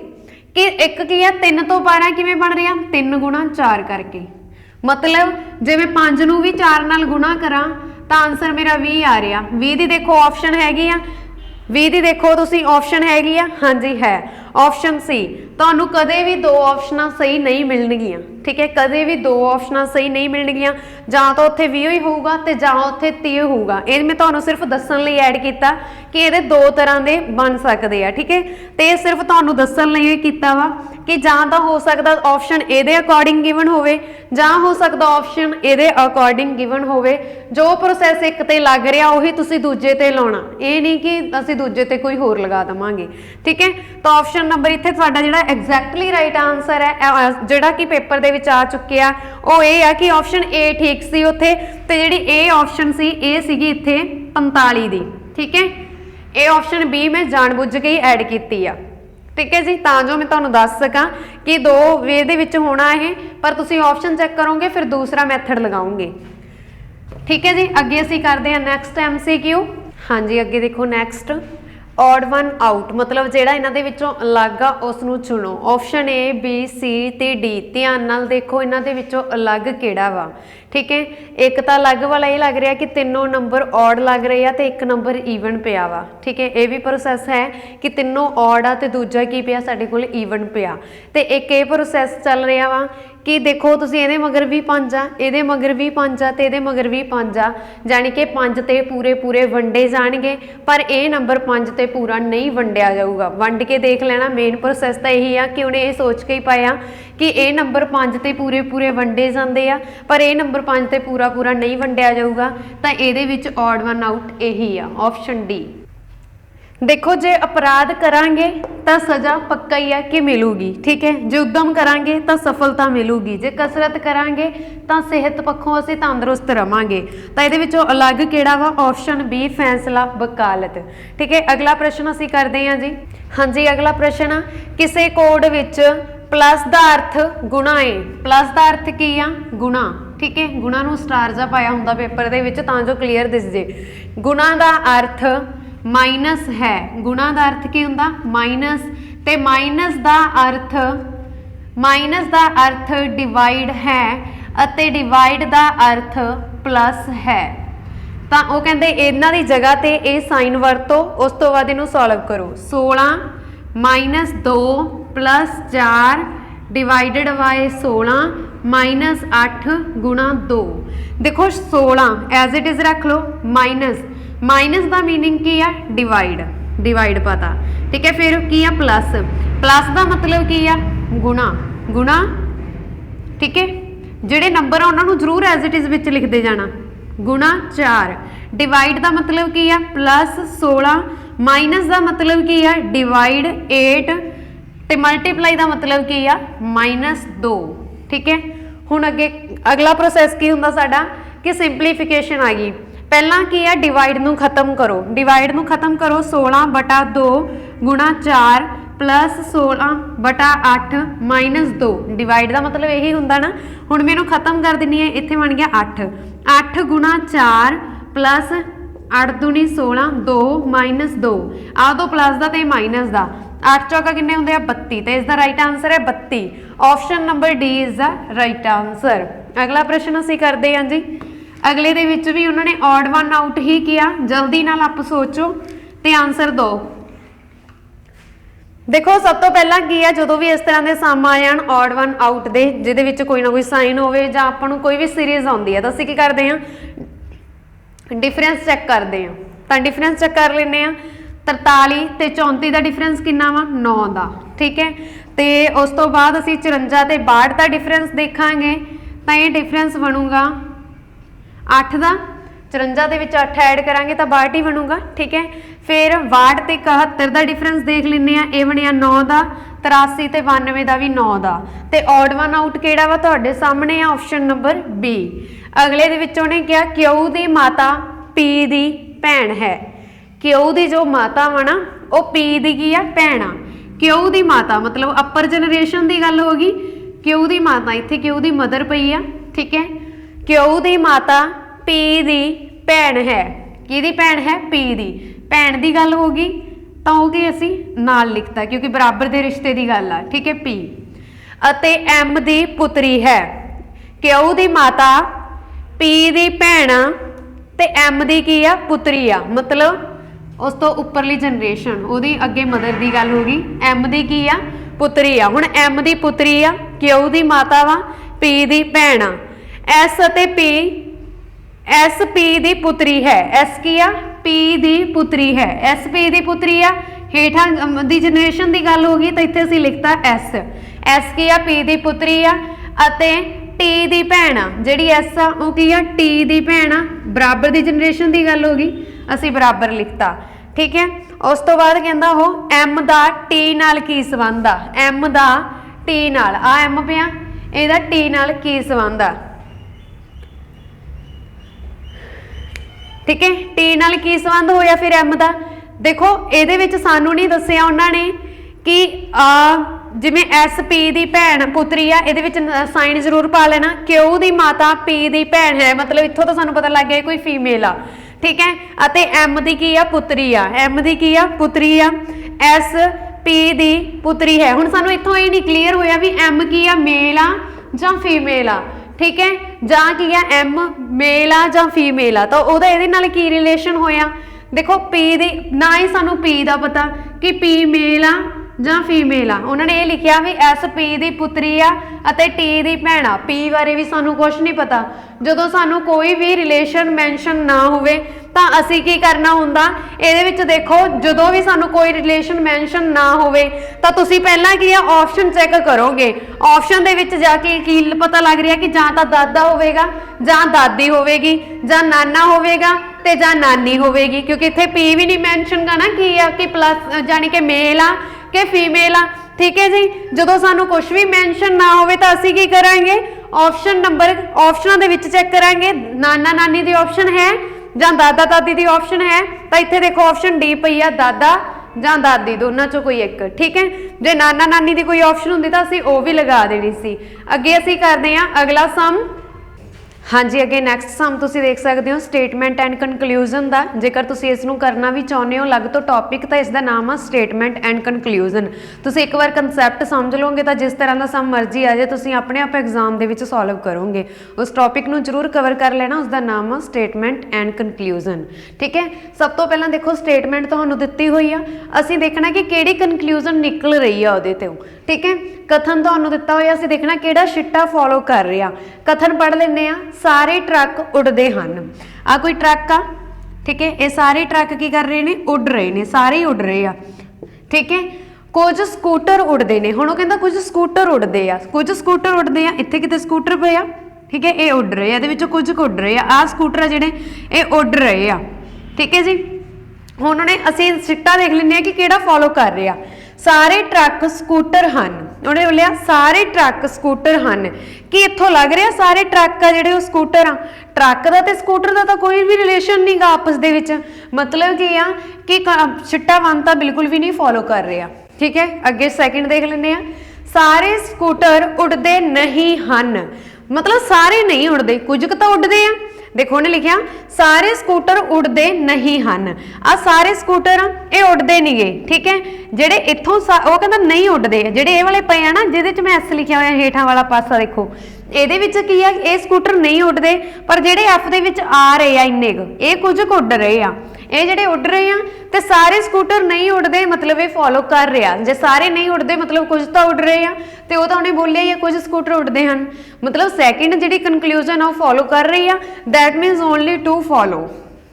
कि एक की है 3 तो 12 किवें बन रहा, 3 × 4 करके, मतलब जे मैं 5 नूं भी 4 नाल गुणा करा तो आंसर मेरा 20 आ रहा। 20 की देखो ऑप्शन हैगी आ, 20 की देखो तुसी ऑप्शन हैगी आ, हाँ जी है ऑप्शन सी। तुहानू कदे भी 2 ऑप्शन सही नहीं मिलणगियां। ठीक है, कदे भी 2 ऑप्शन सही नहीं मिलणगियां, जां तो उत्थे 20 ही होऊगा ते जां उत्थे 30 होऊगा। ये मैं तुहानू सिर्फ दस्सण लई ऐड कीता कि ये 2 तरह के बन सकते हैं। ठीक है, तो ये सिर्फ तुहानू दस्सण लई कीता वा कि जां तो हो सकता ऑप्शन ये अकॉर्डिंग गिवन होवे, जां हो सकता ऑप्शन ये अकॉर्डिंग गिवन होवे। जो प्रोसैस एक ते लग रहा उही तुसी दूजे ते लाउणा, ये नहीं कि असीं दूजे ते कोई होर लगा देवांगे। ठीक है, तो ऑप्शन नंबर इत्थे तुहाडा जिहड़ा एग्जैक्टली राइट आंसर है, जिहड़ा कि पेपर दे विच आ चुकिया वो ये है कि ऑप्शन ए ठीक सी उत्थे, ते जिहड़ी ए ऑप्शन सी ये सीगी इत्थे 45 दी। ठीक है, ये ऑप्शन बी मैं जानबुझ के ही ऐड कीती आ। ठीक है जी, तां जो मैं तुहानूं दस सकां कि दो वे दे विच होना है, पर तुसीं ऑप्शन चैक करोगे फिर दूसरा मैथड लगाओगे। ठीक है जी, अगे असीं करदे हां नैक्सट MCQ। हाँ जी, अगे देखो नैक्सट ऑड वन आउट, मतलब जिहड़ा इन्हां दे विचों अलग आ उस नूं चुनो। ऑप्शन A B C ते D, ध्यान नाल देखो इन्हां दे विचों अलग किहड़ा वा। ठीक है, एक तो अलग वाला ये लग रहा कि तीनों नंबर ऑड लग रहे हैं तो एक नंबर ईवन पिया वा। ठीक है, ये भी प्रोसैस है कि तीनों ऑड आ ते दूजा की पिया साडे कोल ईवन पिया। तो एक ये प्रोसैस चल रहा वा कि देखो तुसीं इहदे मगर भी 5 आ, इहदे मगर भी 5 आ ते इहदे मगर भी 5 आ, जानी कि 5 ते पूरे पूरे वंडे जाणगे, पर यह नंबर 5 ते पूरा नहीं वंडिया जाऊगा। वंड के देख लेना, मेन प्रोसैस तो यही आ कि उन्हें ये सोच के ही पाया कि यह नंबर 5 ते पूरे पूरे वंडे जाते आ, पर यह नंबर 5 ते पूरा पूरा नहीं वंडिया जाऊगा। तो ये ऑड वन आउट यही आ, ऑप्शन डी। देखो जे अपराध करांगे तो सज़ा पक्का ही है कि मिलूगी। ठीक है, जे उद्यम करांगे तो सफलता मिलूगी, जे कसरत करांगे तो सेहत पक्षों असीं तंदुरुस्त रवांगे। तो ये अलग किहड़ा वा, ऑप्शन बी फैसला वकालत। ठीक है, अगला प्रश्न असीं करदे हां जी। हाँ जी, अगला प्रश्न, किसी कोड विच प्लस का अर्थ गुणा है। प्लस का अर्थ की आ, गुणा। ठीक है, गुणा नूं स्टार जा पाया हुंदा पेपर दे विच तां जो क्लीयर दिस जे। गुणा का अर्थ माइनस है, गुणा का अर्थ की हुंदा माइनस, ते माइनस का अर्थ डिवाइड है अते डिवाइड का अर्थ प्लस है। तो वो कहते इन्हां दी जगह ते ये साइन वरतो, उस तो बाद इहनूं सॉल्व करो। 16 - 2 + 4 डिवाइडेड बाय 16 - 8 गुणा 2। देखो 16 एज इट इज़ रख लो, माइनस का मीनिंग की है डिवाइड पता। ठीक है, फिर की है प्लस का मतलब की है गुणा। ठीक है, जिहड़े नंबर आ उन्होंने जरूर एज इट इज़ विच लिखते जाना। गुणा 4, डिवाइड का मतलब की है प्लस 16, माइनस का मतलब की है डिवाइड 8 ते मल्टीप्लाई का मतलब की है -2। ठीक है, हुण अगे अगला प्रोसैस की हुंदा साडा कि सिंपलीफिकेशन आ गई। पहला की है डिवाइड नूं खत्म करो, 16/2 गुणा 4 + 16/8 - 2। डिवाइड का मतलब यही हुंदा ना। हुण मैनूं खत्म कर देनी है, इत्थे बन गया 8 गुणा 4 + 8 दूनी 16 2 - 2 आ दो प्लस का तो माइनस का। 8 चौका किन्ने हुंदे आ 32, तो इसका राइट आंसर है 32। Option number D is the right answer. अगला प्रश्न असीं करदे हां जी। अगले दे विच भी उन्होंने ऑड वन आउट ही किया। जल्दी नाल आप सोचो ते आंसर दो। देखो सब तो पहला की है, जो भी इस तरह के सम आ जान ऑड वन आउट दे, जिहदे विच कोई ना कोई साइन होवे जां आपां नूं कोई भी सीरीज़ आउंदी है, तो असीं की करदे हां डिफरेंस चैक करते हैं। तो डिफरेंस चैक कर लेने। 43 ते 34 का डिफरेंस कितना वा 9 का। ठीक है, तो उस तो बाद असीं 54 ते 62 का डिफरेंस देखांगे, तो ये डिफरेंस बनूगा 8 का। 54 के 8 ऐड करांगे तो 62 ही बनूगा। ठीक है, फिर 62 ते 71 का डिफरेंस देख लें, ये बनया 9 का। 83 ते 92 का भी 9 का। तो ऑड वन आउट किहड़ा वा तुहाडे सामने है, ऑप्शन नंबर बी। अगले दे विच उहने कहा क्यू दी माता पी दी भैन है। क्यू दी जो माता वा ना वो पी दी की है भैन आ। क्यू दी माता मतलब अपर जनरेशन की गल होगी। क्यू दी माता इत्थे क्यू दी मदर पई आ। ठीक है, क्यू दी माता पी दी भैन है। किहदी भैन है? पी दी भैन की गल होगी, तो वो असी नाल लिखता क्योंकि बराबर के रिश्ते की गल आ। ठीक है, पी अते एम दी पुत्री है। क्यू दी माता पी दी भैन ते एम दी की आ पुत्री आ, मतलब उस तो उपरली जनरेशन उहदी अगे मदर की गल होगी। एम दी की आ पुत्री आ। हुण एम दी पुत्री आ, क्यू दी माता वा, पी दी भैन आ। एस अते पी, एस पी दी पुत्री है। एस की आ पी दी पुत्री है। एस पी दी पुत्री आ, हेठां दी जनरेशन की गल होगी तो इत्थे असीं लिखता एस। एस की आ पी दी पुत्री आ अते टी दी भैन आ, जिहड़ी एस आ वो की आ टी दी भैन आ, बराबर की जनरेशन की गल होगी, असीं बराबर लिखता। ठीक है, उस तो बाद कहंदा वो एम दा टी नाल की संबंध आ। एम दा टी नाल आ एम पिया, इहदा टी नाल की संबंध आ। ठीक है, टी नाल की संबंध होया फिर एम दा। देखो इहदे विच सानू नहीं दस्सिया उन्होंने कि जिमें एस पी की भैन पुत्री आ, ये साइन जरूर पा लेना। क्यू की माता पी की भैन है, मतलब इत्थों तो सानू पता लग गया कोई फीमेल आ, ठीक है। अते एम की की आ पुत्री आ, एम की की आ पुत्री आ, एस पी की पुत्री है। हुण सानू इत्थों ये नहीं क्लीयर होया भी एम की आ मेल आ जां फीमेल आ, ठीक है, जां की आ एम मेल आ जां फीमेल आ, तो उहदा इहदे नाल की रिलेशन होया। देखो पी दी ना ही सानू पी का पता कि पी मेल आ जां फीमेल आ, उन्होंने ये लिखा भी एस पी की पुत्री आ अते टी की भैन आ। पी बारे भी सानू कुछ नहीं पता। जदों सानू कोई भी रिलेशन मैंशन ना होवे तां असीं की करना हुंदा, इहदे विच देखो जदों भी सानू कोई रिलेशन मैंशन ना होवे तां तुसीं पहलां की आ ऑप्शन चैक करोगे। ऑप्शन दे विच जाके की पता लग रिहा कि जां तां दादा होवेगा जां दादी होवेगी जां नाना होवेगा ते जां नानी होवेगी, क्योंकि इत्थे पी भी नहीं मैंशन करना की आ कि प्लस जानी कि मेल आ कि फीमेल आ, ठीक है जी। जदों सानू कुछ भी मैंशन ना होवे तां असीं की करांगे ऑप्शन नंबर ऑप्शनां दे विच चैक करांगे, नाना नानी दी ऑप्शन है जां दादा दादी दी ऑप्शन है, तां इत्थे देखो ऑप्शन डी पई आ दादा जां दादी, दोनों चों कोई एक, ठीक है। जे नाना नानी दी कोई ऑप्शन हुंदी तां असीं ओह भी लगा देनी सी। अगे असीं करदे हां अगला सम। हाँ जी, अगे नैक्सट सम तुसीं देख सकते हो स्टेटमेंट एंड कनकलूजन का। जेकर तुसीं इसनूं करना भी चाहुंदे हो अलग तो टॉपिक, तो इसका नाम है स्टेटमेंट एंड कनकलूजन। तुसीं एक बार कंसैप्ट समझ लोगे तो जिस तरह का सम मर्जी आ जाए तुसीं अपने आप एग्जाम दे विच सॉल्व करोगे। उस टॉपिक नूं जरूर कवर कर लेना, उसका नाम है स्टेटमेंट एंड कनकलूजन, ठीक है। सब तो पहलां देखो स्टेटमेंट तुहानूं दित्ती हुई आ, असीं देखना कि किहड़ी कनकलूजन निकल रही है उहदे ते, ठीक है। कथन तुहानूं दित्ता होया, असीं देखना किहड़ा शिट्टा फॉलो कर रहा। कथन पढ़ लैंदे आ, सारे ट्रक उड़दे हन। आ कोई ट्रक आ, ठीक है, ये सारे ट्रक की कर रहे हैं, उड़ रहे हैं, सारे ही उड़ रहे आ, ठीक है। कुछ स्कूटर उड़ते हैं, हुण ओह कहंदा कुछ स्कूटर उड़ते आ, कुछ स्कूटर उड़ते आ, इत्थे किते स्कूटर पे आ, ठीक है, ये उड़ रहे आ, इहदे विचों कुछ उड़ रहे आ स्कूटर आ जिहड़े ये उड़ रहे आ, ठीक है जी। हुण उहने असीं शिट्टा देख लैंदे आ कि किहड़ा फॉलो कर रहा। सारे ट्रक स्कूटर हैं, उन्हें बोलिया सारे ट्रक स्कूटर हैं, कि इत्थों लग रहा सारे ट्रक आ जिहड़े स्कूटर आ। ट्रक का तो स्कूटर का तो कोई भी रिलेशन नहीं गा आपस दे विच, मतलब कि आ कि शिट्टा वन तो बिल्कुल भी नहीं फॉलो कर रहा, ठीक है। अगे सैकेंड देख लैंदे आ, सारे स्कूटर उड़ते नहीं हैं, मतलब सारे नहीं उड़ते, कुछ तो उड़ते आ। देखो उन्हें लिखा सारे स्कूटर उड़ते नहीं हैं, आ सारे स्कूटर ये उड़ते नहीं गए, ठीक है। जेडे इत्थों वो कहता नहीं उड़ते, जेडे ये वाले पे ना जिहदे मैं एस लिखा हुआ हेठां वाला पासा देखो, ਇਹਦੇ ਵਿੱਚ ਕੀ ਆ ਇਹ ਸਕੂटर नहीं उड़ते, पर ਜਿਹੜੇ एफ ਦੇ ਵਿੱਚ आ रहे ਆ ਇੰਨੇ ਕੁ ਇਹ ਕੁਝ ਕੁ ਉੱਡ ਰਹੇ ਆ, ਇਹ ਜਿਹੜੇ ਉੱਡ ਰਹੇ ਆ ਤੇ ਸਾਰੇ ਸਕੂटर नहीं उड़ते, मतलब ये फॉलो कर रहा। जे सारे नहीं उड़ते मतलब कुछ तो उड़ रहे हैं, तो वह तो उन्हें बोलिया ही कुछ स्कूटर उड़ते हैं, मतलब सैकेंड जी कनकलूजन है फॉलो कर रही है, that means only to follow,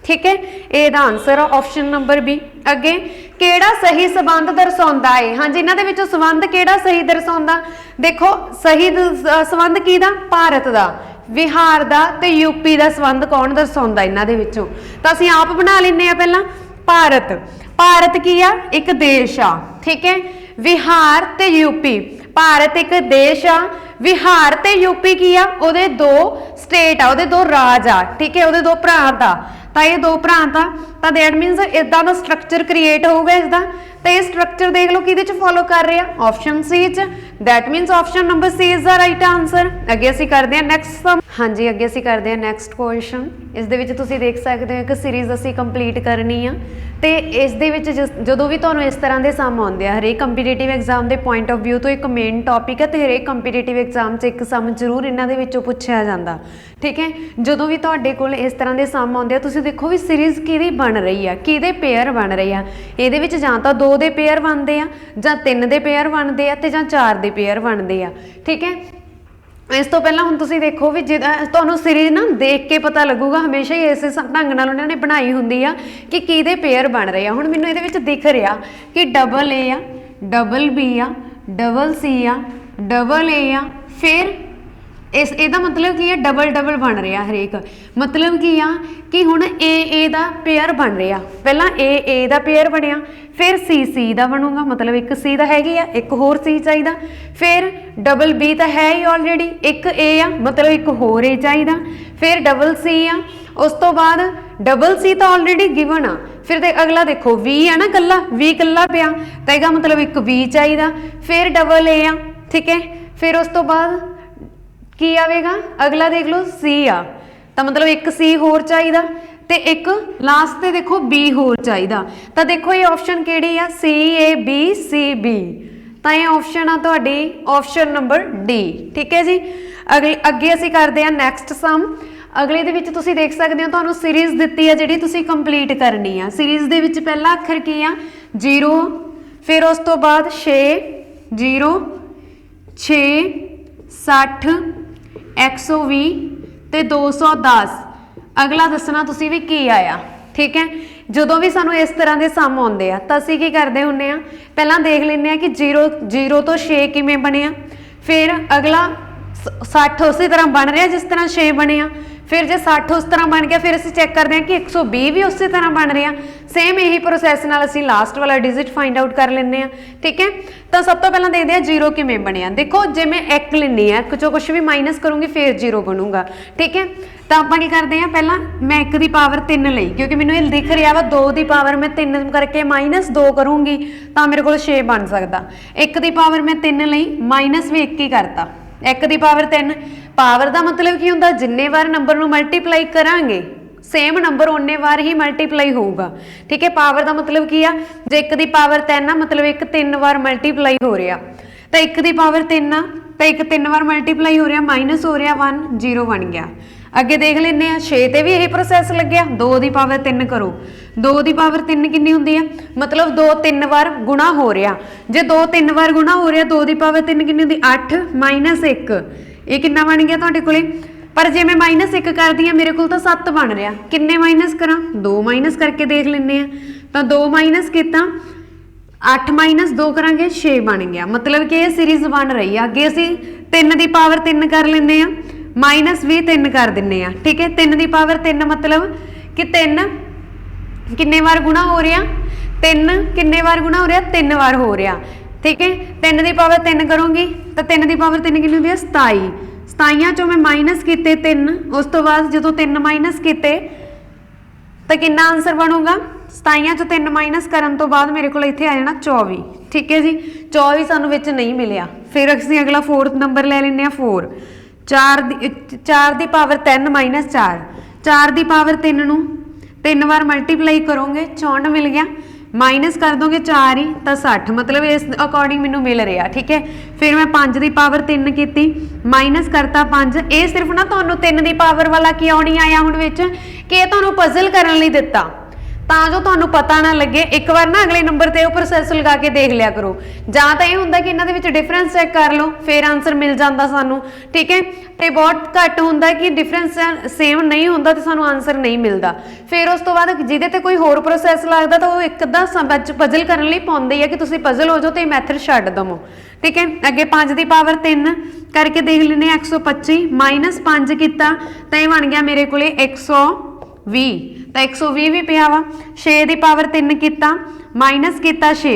ठीक है। ਇਹਦਾ आंसर है ऑप्शन नंबर बी। अगे ਕਿਹੜਾ सही संबंध दर्शाता है, हाँ जी, इन्हां दे विचों संबंध ਕਿਹੜਾ सही दर्शाता, देखो सही संबंध किहदा भारत का, बिहार का ते यूपी का संबंध कौन दर्शाता इन्हां दे विचों, तो असीं आप बना लैंदे आ पहलां भारत। भारत की आ एक देश आ, ठीक है, बिहार ते यूपी, भारत एक देश आ, बिहार ते यूपी की आ ਉਹਦੇ दो स्टेट आ, ਉਹਦੇ दो राज आ, ठीक है, ਉਹਦੇ दो प्रांत आ, ਤਾਂ ਇਹ ਦੋ ਪ੍ਰਾਂਤ ਆ, ਤਾਂ ਦੈਟ ਮੀਨਸ ਇਦਾਂ ਦਾ ਸਟਰਕਚਰ ਕ੍ਰੀਏਟ ਹੋਊਗਾ ਇਸਦਾ, ਤਾਂ ਇਹ ਸਟਰਕਚਰ ਦੇਖ ਲਓ ਕਿਹਦੇ ਚ ਫੋਲੋ ਕਰ ਰਿਹਾ, ਆਪਸ਼ਨ ਸੀ ਚ, that means option number C is the right answer. ਅੱਗੇ ਅਸੀਂ ਕਰਦੇ ਹਾਂ ਨੈਕਸਟ ਸਮ। ਹਾਂਜੀ, ਅੱਗੇ ਅਸੀਂ ਕਰਦੇ ਹਾਂ ਨੈਕਸਟ ਕੁਐਸਚਨ। ਇਸ ਦੇ ਵਿੱਚ ਤੁਸੀਂ ਦੇਖ ਸਕਦੇ ਹੋ ਇੱਕ ਸੀਰੀਜ਼ ਅਸੀਂ ਕੰਪਲੀਟ ਕਰਨੀ ਆ, ਤੇ ਇਸ ਦੇ ਵਿੱਚ ਜਦੋਂ ਵੀ ਤੁਹਾਨੂੰ ਇਸ ਤਰ੍ਹਾਂ ਦੇ ਸਮ ਆਉਂਦੇ ਆ, ਹਰੇਕ ਕੰਪੀਟੀਟਿਵ ਐਗਜ਼ਾਮ ਦੇ ਪੁਆਇੰਟ ਆਫ ਵਿਊ ਤੋਂ ਇੱਕ ਮੇਨ ਟੌਪਿਕ ਹੈ, ਤੇ ਹਰੇਕ ਕੰਪੀਟੀਟਿਵ ਐਗਜ਼ਾਮ 'ਚ ਇੱਕ ਸਮ ਜ਼ਰੂਰ ਇਹਨਾਂ ਦੇ ਵਿੱਚੋਂ ਪੁੱਛਿਆ ਜਾਂਦਾ, ਠੀਕ ਹੈ। ਜਦੋਂ ਵੀ ਤੁਹਾਡੇ ਕੋਲ ਇਸ ਤਰ੍ਹਾਂ ਦੇ ਸਮ ਆਉਂਦੇ ਆ, ਤੁਸੀਂ ਦੇਖੋ ਵੀ ਸੀਰੀਜ਼ ਕਿਹਦੀ ਬਣ ਰਹੀ ਆ, ਕਿਹਦੇ ਪੇਅਰ ਬਣ ਰਹੇ ਆ। ਇਹਦੇ ਵਿੱਚ ਜਾਂ ਤਾਂ 2 ਦੇ ਪੇਅਰ ਬਣਦੇ ਆ, ਜਾਂ 3 ਦੇ ਪੇਅਰ ਬਣਦੇ ਆ, ਤੇ ਜਾਂ 4 ਦੇ ਪੇਅਰ ਬਣਦੇ ਆ, ਠੀਕ ਹੈ। ਇਸ ਤੋਂ ਪਹਿਲਾਂ ਹੁਣ ਤੁਸੀਂ ਦੇਖੋ ਵੀ ਜਿੱਦਾਂ ਤੁਹਾਨੂੰ ਸੀਰੀਜ਼ ਨਾ ਦੇਖ ਕੇ ਪਤਾ ਲੱਗੂਗਾ, ਹਮੇਸ਼ਾ ਹੀ ਇਸੇ ਢੰਗ ਨਾਲ ਉਹਨਾਂ ਨੇ ਬਣਾਈ ਹੁੰਦੀ ਆ ਕਿ ਕਿਹਦੇ ਪੇਅਰ ਬਣ ਰਹੇ ਆ। ਹੁਣ ਮੈਨੂੰ ਇਹਦੇ ਵਿੱਚ ਦਿਖ ਰਿਹਾ ਕਿ ਡਬਲ ਏ ਆ, ਡਬਲ ਬੀ ਆ, ਡਬਲ ਸੀ ਆ, ਡਬਲ ਏ ਆ, ਫਿਰ इस ਇਹਦਾ मतलब की है डबल डबल बन रहा हरेक, मतलब की आ कि हुण ए दा पेयर बन रहा, पहला ए दा पेयर बनया, फिर सी दा बनूगा, मतलब एक सी दा हैगी आ, एक होर सी चाहिदा, फिर डबल बी तो है ही ऑलरेडी, एक ए आ मतलब एक होर ए चाहिदा, फिर डबल सी आ, उस तो बाद डबल सी तो ऑलरेडी गिवन आ, फिर अगला देखो V है ना, कला V कला पिया तो यह मतलब एक V चाहिए, फिर डबल A आ, ठीक है। फिर उस तो बाद की आएगा, अगला देख लो C आ, तो मतलब एक C होर चाहिए ते एक लास्ट ते देखो B होर चाहिए। तो देखो ये ऑप्शन केड़ी आ, C A B C B, तो ये ऑप्शन आ तुहाडी ऑप्शन नंबर D, ठीक है जी। अगे असीं करदे आ नैक्सट सम। अगले दे विच तुसीं देख सकदे हो तुहानूं सीरीज़ दित्ती है जिहड़ी तुसीं कंप्लीट करनी आ। सीरीज़ दे विच पहला अखर की आ 0, फिर उस तो बाद 6 0 6 60 120 ते 210। अगला दसना तुसीं भी की आया, ठीक है। जदों भी सानू इस तरह के सम आउंदे आ तां असीं की करदे हुंदे आ, पहलां देख लैंदे आ कि 0 तो 6 किवें बणिया, फिर अगला 60 उसी तरह बन रहा जिस तरह 6 बनिया, फिर जो 60 उस तरह बन गया फिर असीं चैक करते हैं कि 120 भी उसी तरह बन रहा। सेम यही प्रोसैस नाल असीं लास्ट वाला डिजिट फाइंड आउट कर लेंगे हैं, ठीक है। तो सब तो पहले देखते हैं 0 किवें बनिया। देखो जे मैं 1 लैनी है, 1 चों कुछ भी माइनस करूँगी फिर 0 बनूगा, ठीक है। तो आप करते हैं पहला मैं 1 की पावर 3 लई, क्योंकि मैंने ये दिख रहा वा 2 की पावर मैं 3 करके माइनस 2 करूँगी तो मेरे को 6 बन सकता। 1 की पावर मैं 3 लई, माइनस भी 1 ही करता। 1 की पावर 3, पावर का मतलब की होंदा, जिन्ने बार नंबर नूं मल्टीप्लाई करांगे सेम नंबर उन्ने बार ही मल्टीप्लाई होगा, ठीक है। पावर का मतलब की आ, जे 1 की पावर 3 आ मतलब 1 3 बार मल्टीप्लाई हो रहा, तो 1 की पावर 3 आ तो 1 3 बार मल्टीप्लाई हो रहा, माइनस हो रहा 1 0 बन गया। अगे देख लें 6 ते भी यही प्रोसैस लग्या, 2 की पावर 3 करो, 2 की पावर 3 कितनी होंदी है, मतलब 2 3 बार गुणा हो रहा। जे 2 3 बार गुणा हो रहा 2 की पावर 3 कितनी होंदी 8 माइनस 1, ये कितना बन गया तुहाडे कोले। पर जे मैं माइनस 1 कर दी मेरे को 7 बन रहा, किन्ने माइनस करा 2 माइनस करके देख लें। तो 2 माइनस किया 8 माइनस 2 करांगे 6 बन गया, मतलब कि ये सीरीज़ बन रही है। अगे असीं 3 की पावर 3 कर लेंगे आ, माइनस भी 3 कर दिंने आ, ठीक है। 3 की पावर 3 मतलब कि 3 किन्ने बार गुणा हो रहा, 3 किन्ने बार गुणा हो रहा 3 बार हो रहा, ठीक है। 3 की पावर 3 करूँगी तो 3 की पावर 3 कितनी होती है 27, 27 चों मैं माइनस किए 3, उस तो बाद जो 3 माइनस किए तो कितना आंसर बनूगा, 27 चों 3 माइनस करन तो बाद मेरे को इत्थे आ जाना 24, ठीक है जी। 24 सानू विच नहीं मिलिया, फिर असीं अगला 4th नंबर ले लें 4, 4 की पावर 3 माइनस 4, 4 की पावर 3 नूं 3 बार मल्टीप्लाई करोगे 64 मिल गया, माइनस कर दोगे 4 ही तो 60, मतलब इस अकॉर्डिंग मैनू मिल रहा, ठीक है। फिर मैं 5 की पावर 3 की माइनस करता 5, ये सिर्फ ना तुहानू 3 की पावर वाला क्यों नहीं आया हुण विच कि ये तुहानू पजल करन लई दित्ता, ਤਾਂ जो तुहानू पता ना लगे। एक बार ना अगले नंबर ते प्रोसैस लगा के देख लिया करो, जां तां ये हुंदा कि इन्हां दे विच डिफरेंस चैक कर लो फिर आंसर मिल जाता सानू, ठीक है। तो बहुत घट हुंदा कि डिफरेंस सेम नहीं हुंदा तो सानू आंसर नहीं मिलता। फिर उस तो बाद जिहदे ते कोई होर प्रोसैस लगदा तो वो एक अद्धा पजल करन लई पाउंदे ही आ कि तुसीं पजल हो जाओ तो मैथड छड्ड दवो, ठीक है। अगे 5 की पावर 3 करके देख लेने 125 माइनस 5 किया तो यह बन गया मेरे को 120, तो 120 भी पिया वा। 6 की पावर 3 किया माइनस किया 6,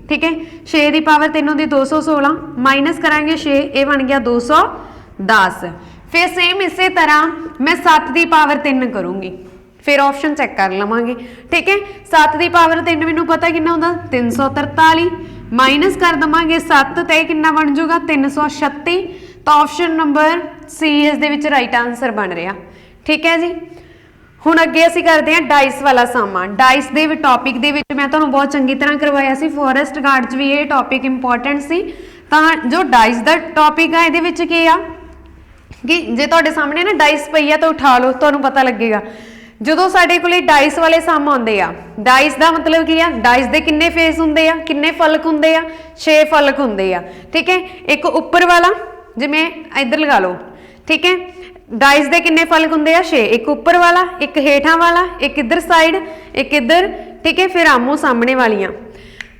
ठीक है। 6 की पावर 3 होंदी 216 माइनस करांगे 6, ये बन गया 210। फिर सेम इसे तरह मैं 7 की पावर 3 करूँगी, फिर ऑप्शन चेक कर लवांगे, ठीक है। 7 की पावर 3 मैनू पता कितना होंदा 343, माइनस कर देवांगे 7 तो यह कितना बन जाऊगा 336, तो ऑप्शन नंबर सी इस दे विच राइट आंसर बन रहा, ठीक है जी। हुण अगे असीं करते हैं डाइस वाला सम। डाइस दे टॉपिक दे विच मैं तुहानूं बहुत चंगी तरह करवाया सी, फॉरेस्ट गार्ड च भी ये टॉपिक इंपॉर्टेंट सी। तां जो डाइस दा टॉपिक है इहदे विच की आ कि जे तुहाडे सामने ना डाइस पई आ तो उठा लो, तुहानूं पता लगेगा। जदों साडे कोले डाइस वाले सम आउंदे आ, डाइस दा मतलब की आ, डाइस दे किन्ने फेस हुंदे आ, किन्ने फलक हुंदे आ, 6 फलक हुंदे आ, ठीक है। एक उपर वाला जिवें इधर लगा लो, ठीक है। डाइस दे किन्ने फलक हुंदे आ 6, एक उपर वाला, एक हेठां वाला, एक इधर साइड, एक इधर, ठीक है। फिर आमो सामने वालियां।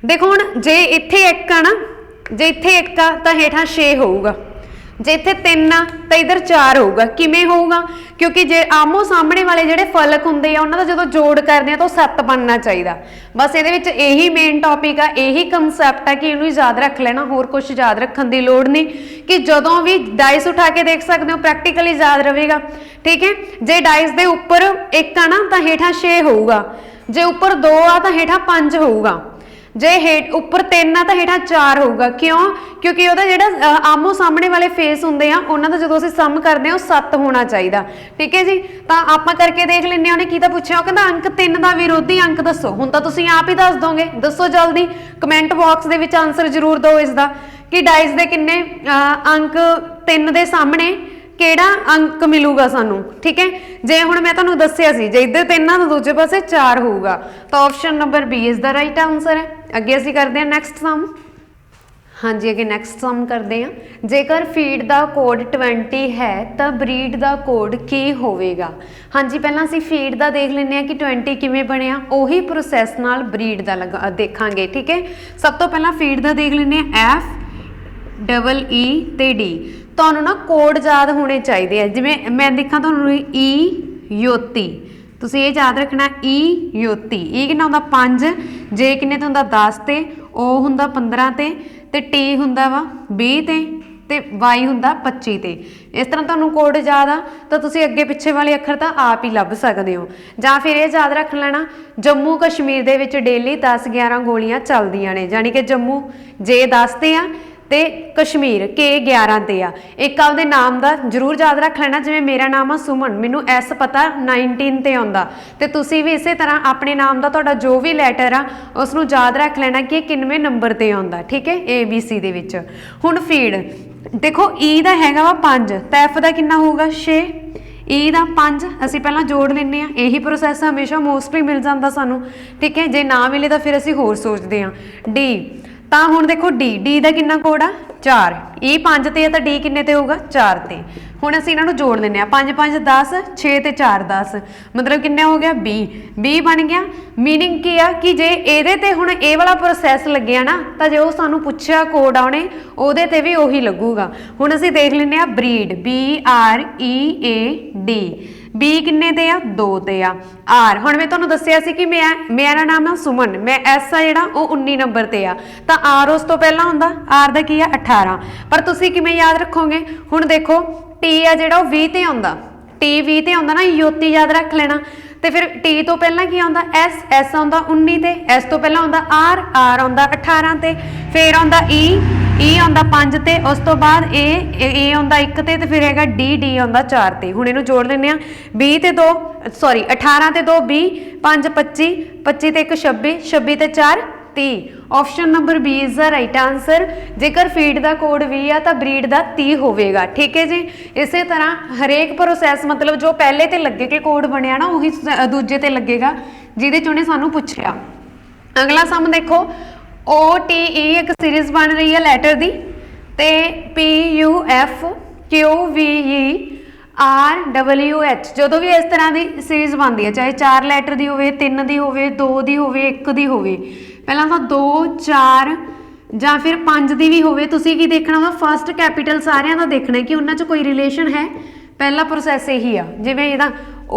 देखो हुण जे इत्थे 1 आ ना, जे इत्थे 1 आ तां हेठां 6 होऊगा, जे इत्थे 3 आ तां इधर 4 होऊगा। किवें होऊगा, क्योंकि जे आमो सामने वाले जिहड़े फलक हुंदे आ उन्हां दा जदों जोड़ करदे आ तां 7 बनना चाहिदा। बस इहदे विच यही मेन टॉपिक आ, यही कंसैप्ट है कि इहनूं याद रख लेना, होर कुछ याद रखण दी लोड़ नहीं कि जदों भी डाइस उठा के देख सकते हो प्रैक्टिकली याद रहेगा, ठीक है। जे डाइस दे उपर 1 आ ना तां हेठां 6 होऊगा, जे उपर 2 आ तो हेठा 5 होगा, जे उपर 3 आ तो हेठा 4 होगा। क्यों? क्योंकि वह जो आमो सामने वाले फेस होंगे आ उन्होंने जो असं सम करते हैं 7 होना चाहिए। ठीक है जी, तो आप करके देख लें। उन्हें की पूछा, कहता अंक 3 का विरोधी अंक दसो। हुण तो तुसीं आप ही दस दोगे, दसो जल्दी कमेंट बॉक्स के विच आंसर जरूर दो इसका कि डाइस के किन्ने अंक 3 के सामने किहड़ा अंक मिलूगा सानू। ठीक है, जे हुण मैं तुहानूं दस्सिया सी जे इधर 3 तो दूजे पासे 4 होऊगा, तो option number B is the right answer है। अगे असीं करते हैं नैक्सट सम। हाँ जी, अगे नैक्सट सम करते हैं। जेकर फीड का कोड 20 है तो ब्रीड का कोड की होवेगा। हाँ जी, पहला असीं फीड का देख लैंदे कि 20 किवें बनिया, उही प्रोसैस नाल ब्रीड का देखांगे। ठीक है, सब तो पहला फीड का देख लैंदे FEE ते D। तुहानूं ना कोड याद होने चाहिए, जिवें मैं देखा तुहानूं ई योती, तुसीं ये याद रखना ई योती। ई किन्ना हुंदा 5, जे किन्ने ते हुंदा 10 ते, ओ हुंदा 15 ते टी हुंदा वा 20 ते वाई हुंदा 25 ते। इस तरह तुहानूं कोड याद आ तो तुसीं अगे पिछे वाले अखर तो आप ही लभ सकदे हो, जां फिर ये याद रख लेना जम्मू कश्मीर दे विच डेली 10-11 गोलियां चलदियां ने, जानी कि जम्मू जे 10 ते आ ते कश्मीर के 11 ते आ। एक आपदे नाम का जरूर याद रख लेना, जिवें मेरा नाम आ सुमन, मैनू एस पता 19 ते आउंदा, ते तुसीं भी इसे तरह अपने नाम का तुहाडा जो भी लैटर आ उसनूं याद रख लेना कि किनवें नंबर ते आउंदा। ठीक है, ABC दे विच। हुण फीड देखो ई दा हैगा वा 5 तो एफ का कितना होगा 6, ई का 5 असीं पहलां जोड़ लैंदे आ, यही प्रोसैस हमेशा मोस्टली मिल जाता सानूं। ठीक है, जे ना मिले तो फिर असीं होर सोचते हैं। डी तो हुण देखो डी का कितना कोड आ 4, ई 5 ते तो डी किन्ने ते होगा 4 ते। हुण असीं इन्हां नूं जोड़ लैंदे आ, 5 5 10, 6 ते 4 10, मतलब किन्ने हो गया 20 बन गया। मीनिंग की आ कि जे इहदे ते हुण ये वाला प्रोसैस लग्गिया ना तो जो सानूं पुछया कोड आने उहदे ते भी उही लगूगा। हुण असीं देख लैंदे आ ब्रीड BREAD, बी किन्ने ते आ 2 ते आ। आर हुण मैं तुहानूं दस्सिया सी कि मेरा नाम है सुमन, मैं एस आ जिहड़ा वो 19 नंबर ते आ, तो आर उस तो पहला हुंदा, आर दा की आ 18। पर तुसीं किवें याद रखोगे? हुण देखो टी आ जिहड़ा वो 20 ते आउंदा, टी 20 ते आउंदा ना, योती याद रख लेना। तो फिर टी तो पहला की आउंदा एस आउंदा 19 ते, एस तो पहला आउंदा आर आउंदा 18 ते, फिर आउंदा ई आउंदा 5 ते, उस तो बाद ए आउंदा 1 ते, फिर हैगा डी आउंदा 4 ते। हुण इहनूं जोड़ लैंदे आ 20 ते 2 सॉरी 18 ते 2 20, 5 25, 25 ते 1 26, 26 ते 4 30। Option number B is the right answer. जेकर फीड का कोड 20 आ तो ब्रीड का 30 होवेगा। ठीक है जी, इस तरह हरेक प्रोसैस मतलब जो पहले ते लगे के कोड बनया ना उही दूजे ते लगेगा जिहदे च उन्हें सानू पुछया। अगला सम देखो OTE एक सीरीज बन रही है लैटर की, तो PUFQVERWH जो भी इस तरह की सीरीज बनती है, चाहे 4 लैटर की होवे, 3 की होवे, 2 की होवे, 1 की होवे, पहला तो 2 4 ਜਾਂ फिर 5 की भी होवे। तुसीं की देखना वा फस्ट कैपिटल सारिਆਂ ਦਾ देखना कि उन्हां 'च कोई रिलेशन है। पहला प्रोसैस यही आ, जिवें ਇਹਦਾ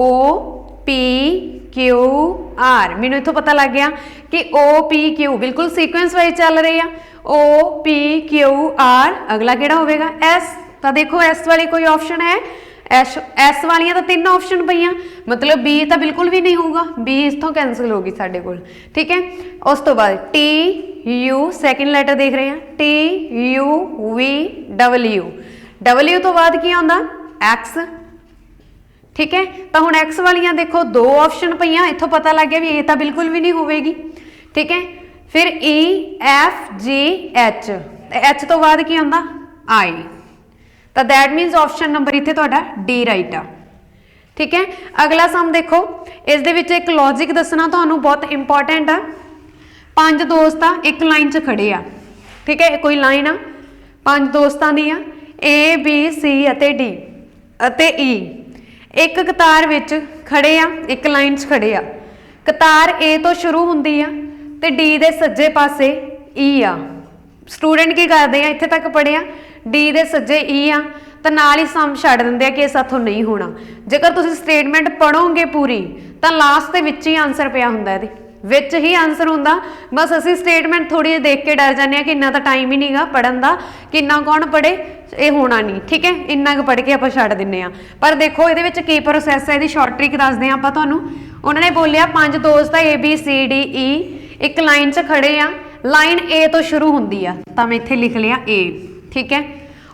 OPQR, मैनूं इत्थों पता लग गया कि OPQ बिल्कुल सीक्वेंस वाइज चल रही है। OPQR अगला किहड़ा होवेगा S, तो देखो S वाली कोई ऑप्शन है? एस वालियां तो 3 ऑप्शन पईयां, मतलब बी तो बिल्कुल भी नहीं होगा, बी इतों कैंसिल होगी साडे कोल। ठीक है, उस तो बाद TU सैकेंड लैटर देख रहे हैं TUVW, W तो बाद की आउंदा X। ठीक है, तो हुण X वालियां देखो 2 ऑप्शन पईयां, इतों पता लग गया भी ये तो बिल्कुल भी नहीं होवेगी। ठीक है, फिर EFGH, H तो बाद की आउंदा I, तो दैट मीनस ऑप्शन नंबर इत्थे तुहाडा डी राइट आ। ठीक है, अगला सम देखो, इस दे विच एक लॉजिक दसना तुहानूं बहुत इंपॉर्टेंट आ। 5 दोस्त आ एक लाइन च खड़े आ। ठीक है, कोई लाइन आ 5 दोस्तां दी आ ABC अते D अते E, एक कतार विच खड़े आ, एक लाइन च खड़े आ। कतार A तो शुरू हुंदी आ ते D दे सज्जे पासे E आ। स्टूडेंट की करदे आ, इत्थे तक पढ़िया डी दे सज्जे ई आ, तो नाल ही सम छड्ड दिंदे आ कि इस साथों नहीं होना। जेकर तुसीं स्टेटमेंट पढ़ोगे पूरी तो लास्ट दे विच ही आंसर पिया हुंदा है। विच ही आंसर हुंदा। बस असी स्टेटमेंट थोड़ी जी देख के डर जाने कि इन्ना तो टाइम ही नहीं गा पढ़न का, कि इन्ना कौन पढ़े, ये होना नहीं, ठीक है, इन्ना क पढ़ के आप छड्ड दिंदे आ। पर देखो ये की प्रोसैस है, इसकी शॉर्ट ट्रिक दसदे हैं आपां तुहानूं। उन्होंने बोलिया 5 दोस्त है ABCDE एक लाइन च खड़े आ, लाइन ए तो शुरू होंदी आ, तो मैं इत्थे लिख लिया ए, ठीक है।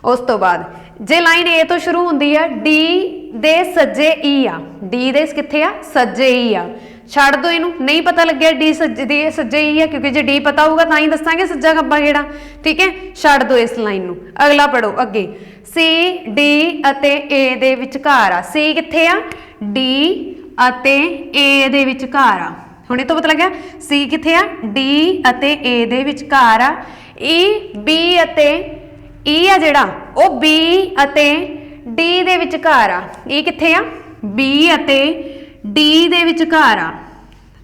उस तो बाद जे लाइन ए तो शुरू होंदी है, डी दे सज्जे ई आ, डी दे कित्थे आ, सज्जे ई आ, छड़ दो इनू, नहीं पता लगे डी सज्जे ही है, क्योंकि जो डी पता होगा तो ही दसांगे सज्जा खब्बा केड़ा, ठीक है। छड़ दो इस लाइन नू, अगला पढ़ो अगे, सी डी अते ए दे विचकार आ, सी कित्थे आ, डी अते ए दे विचकार आ, हुणे तो पता लग्या सी कित्थे आ, डी अते ए दे विचकार आ, ई बी अते ई आ जिहड़ा ओ बी अते डी दे विचकार आ, ई कित्थे आ, बी अते डी दे विचकार आ।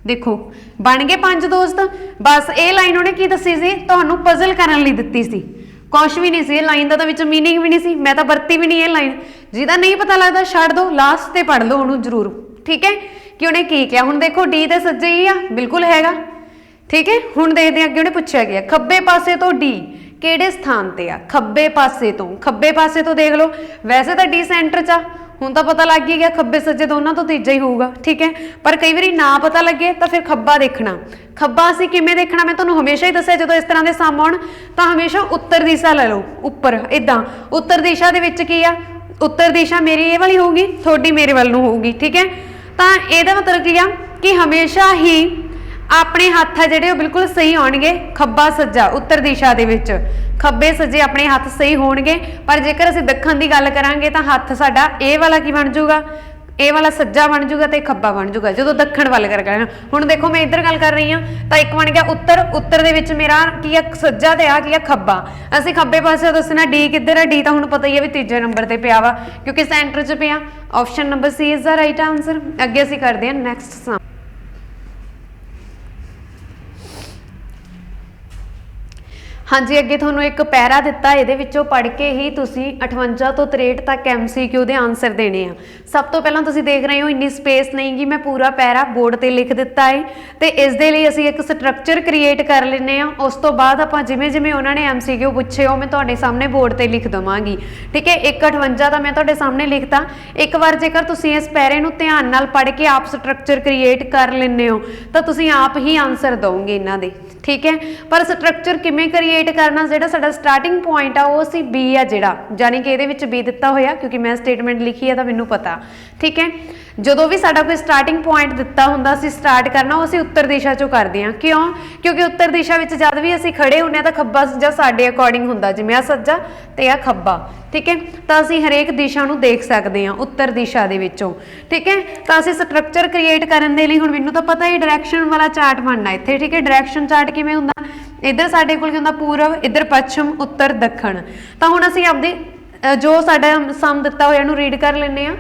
देखो बन गए 5 दोस्त। बस ये लाइन उन्हें की दसी सी, तुहानूं पजल करन लई दित्ती सी, कुछ भी नहीं सी, लाइन का तो मीनिंग भी नहीं सी, मैं तो वरती भी नहीं ये लाइन, जिहदा नहीं पता लगता छड्ड दो, लास्ट ते पढ़ लो उन्होंने जरूर, ठीक है, कि उन्हें की किया। हुण देखो डी दे सज्जे ही आ, बिल्कुल हैगा, ठीक है। हुण देखते हैं अगे उन्हें पूछा गया खब्बे पासे तो डी किहड़े स्थान ते आ, खब्बे पासे तो, खब्बे पासे तो देख लो, वैसे तो डी सेंटर च आ, हुण तो पता लग ही गया खब्बे सज्जे दोनों तो तीजा ही होऊगा, ठीक है। पर कई बार ना पता लगे तो फिर खब्बा देखना, खब्बा असीं किवें देखना, मैं तुहानूं हमेशा ही दस्सिया जो इस तरह के सम आउण तां हमेशा उत्तर दिशा ले लो, उपर इदां उत्तर दिशा दे विच की आ, उत्तर दिशा मेरी ये वाली होगी, थोड़ी मेरे वाल नूं होगी, ठीक है। तां इहदा मतलब की आ कि हमेशा ही अपने हत्थ है जिहड़े बिल्कुल सही आउणगे, खब्बा सज्जा उत्तर दिशा दे विच खब्बे सज्जे अपने हत्थ सही होणगे। पर जेकर असीं दखण की गल करांगे तां हत्थ साडा ए वाला की बन जाऊगा, ए वाला सज्जा बन जाऊगा तो खब्बा बन जाऊगा जो दखण वाल कर। हुण देखो मैं इधर गल कर रही हाँ तो एक बन गया उत्तर, उत्तर दे विच मेरा की आ सज्जा ते आ की आ खब्बा, असीं खब्बे पासे दसना डी किधर है, डी तो हुण पता ही है भी तीजे नंबर ते पिया वा क्योंकि सेंटर च पिया। Option number C is the right answer. अगे असीं करदे हां नैक्सट सम। हाँ जी अगे थोनों एक पैरा दिता, ये पढ़ के ही तुसी 58 तो 63 तक MCQ के आंसर देने हैं। सब तो पहला तुसी देख रहे हो इन्नी स्पेस नहीं कि मैं पूरा पैरा बोर्ड पर लिख दिता है, तो इस दे लई असीं एक स्ट्रक्चर क्रिएट कर लेने आ। उस तो बाद आपां जिवें जिवें उन्होंने MCQ पूछे हो मैं तुहाडे सामने बोर्ड पर लिख देवांगी, ठीक है। 158 का मैं तुहाडे सामने लिखता। एक बार जेकर तुसी इस पैरे नूं ध्यान नाल पढ़ के आप स्ट्रक्चर क्रिएट कर लेने हो तो तुसी आप ही आंसर दोगे इन्हां दे, ठीक है। पर स्ट्रक्चर किवें क्रिएट करना, जिहड़ा साडा स्टार्टिंग पॉइंट आ वो सी बी आ, जिहड़ा जानी कि इहदे विच बी दिता होया क्योंकि मैं स्टेटमेंट लिखी है तो मैनूं पता, ठीक है। जो भी साडा कोई स्टार्टिंग पॉइंट दिता हुंदा असीं स्टार्ट करना वो असीं उत्तर दिशा चों करदे हां। क्यों? क्योंकि उत्तर दिशा विच जद भी असीं खड़े हुंदे हां तां खब्बा सज्जा साडे अकॉर्डिंग हुंदा, जिवें आ सज्जा ते आ खब्बा, ठीक है। तो असीं हरेक दिशा नूं देख सकदे हां उत्तर दिशा दे विचों, ठीक है। तो असीं स्ट्रक्चर क्रिएट करन दे लई हुण मैनूं तां पता ही डायरैक्शन वाला चार्ट बनना इत्थे, ठीक है। डायरैक्शन चार्ट किवें हुंदा, इधर साडे कोल हुंदा पूरब, इधर पश्चिम, उत्तर दक्षिण। तो हुण असीं आपदे जो साडा सम दिता होया नूं रीड कर लैंदे आ।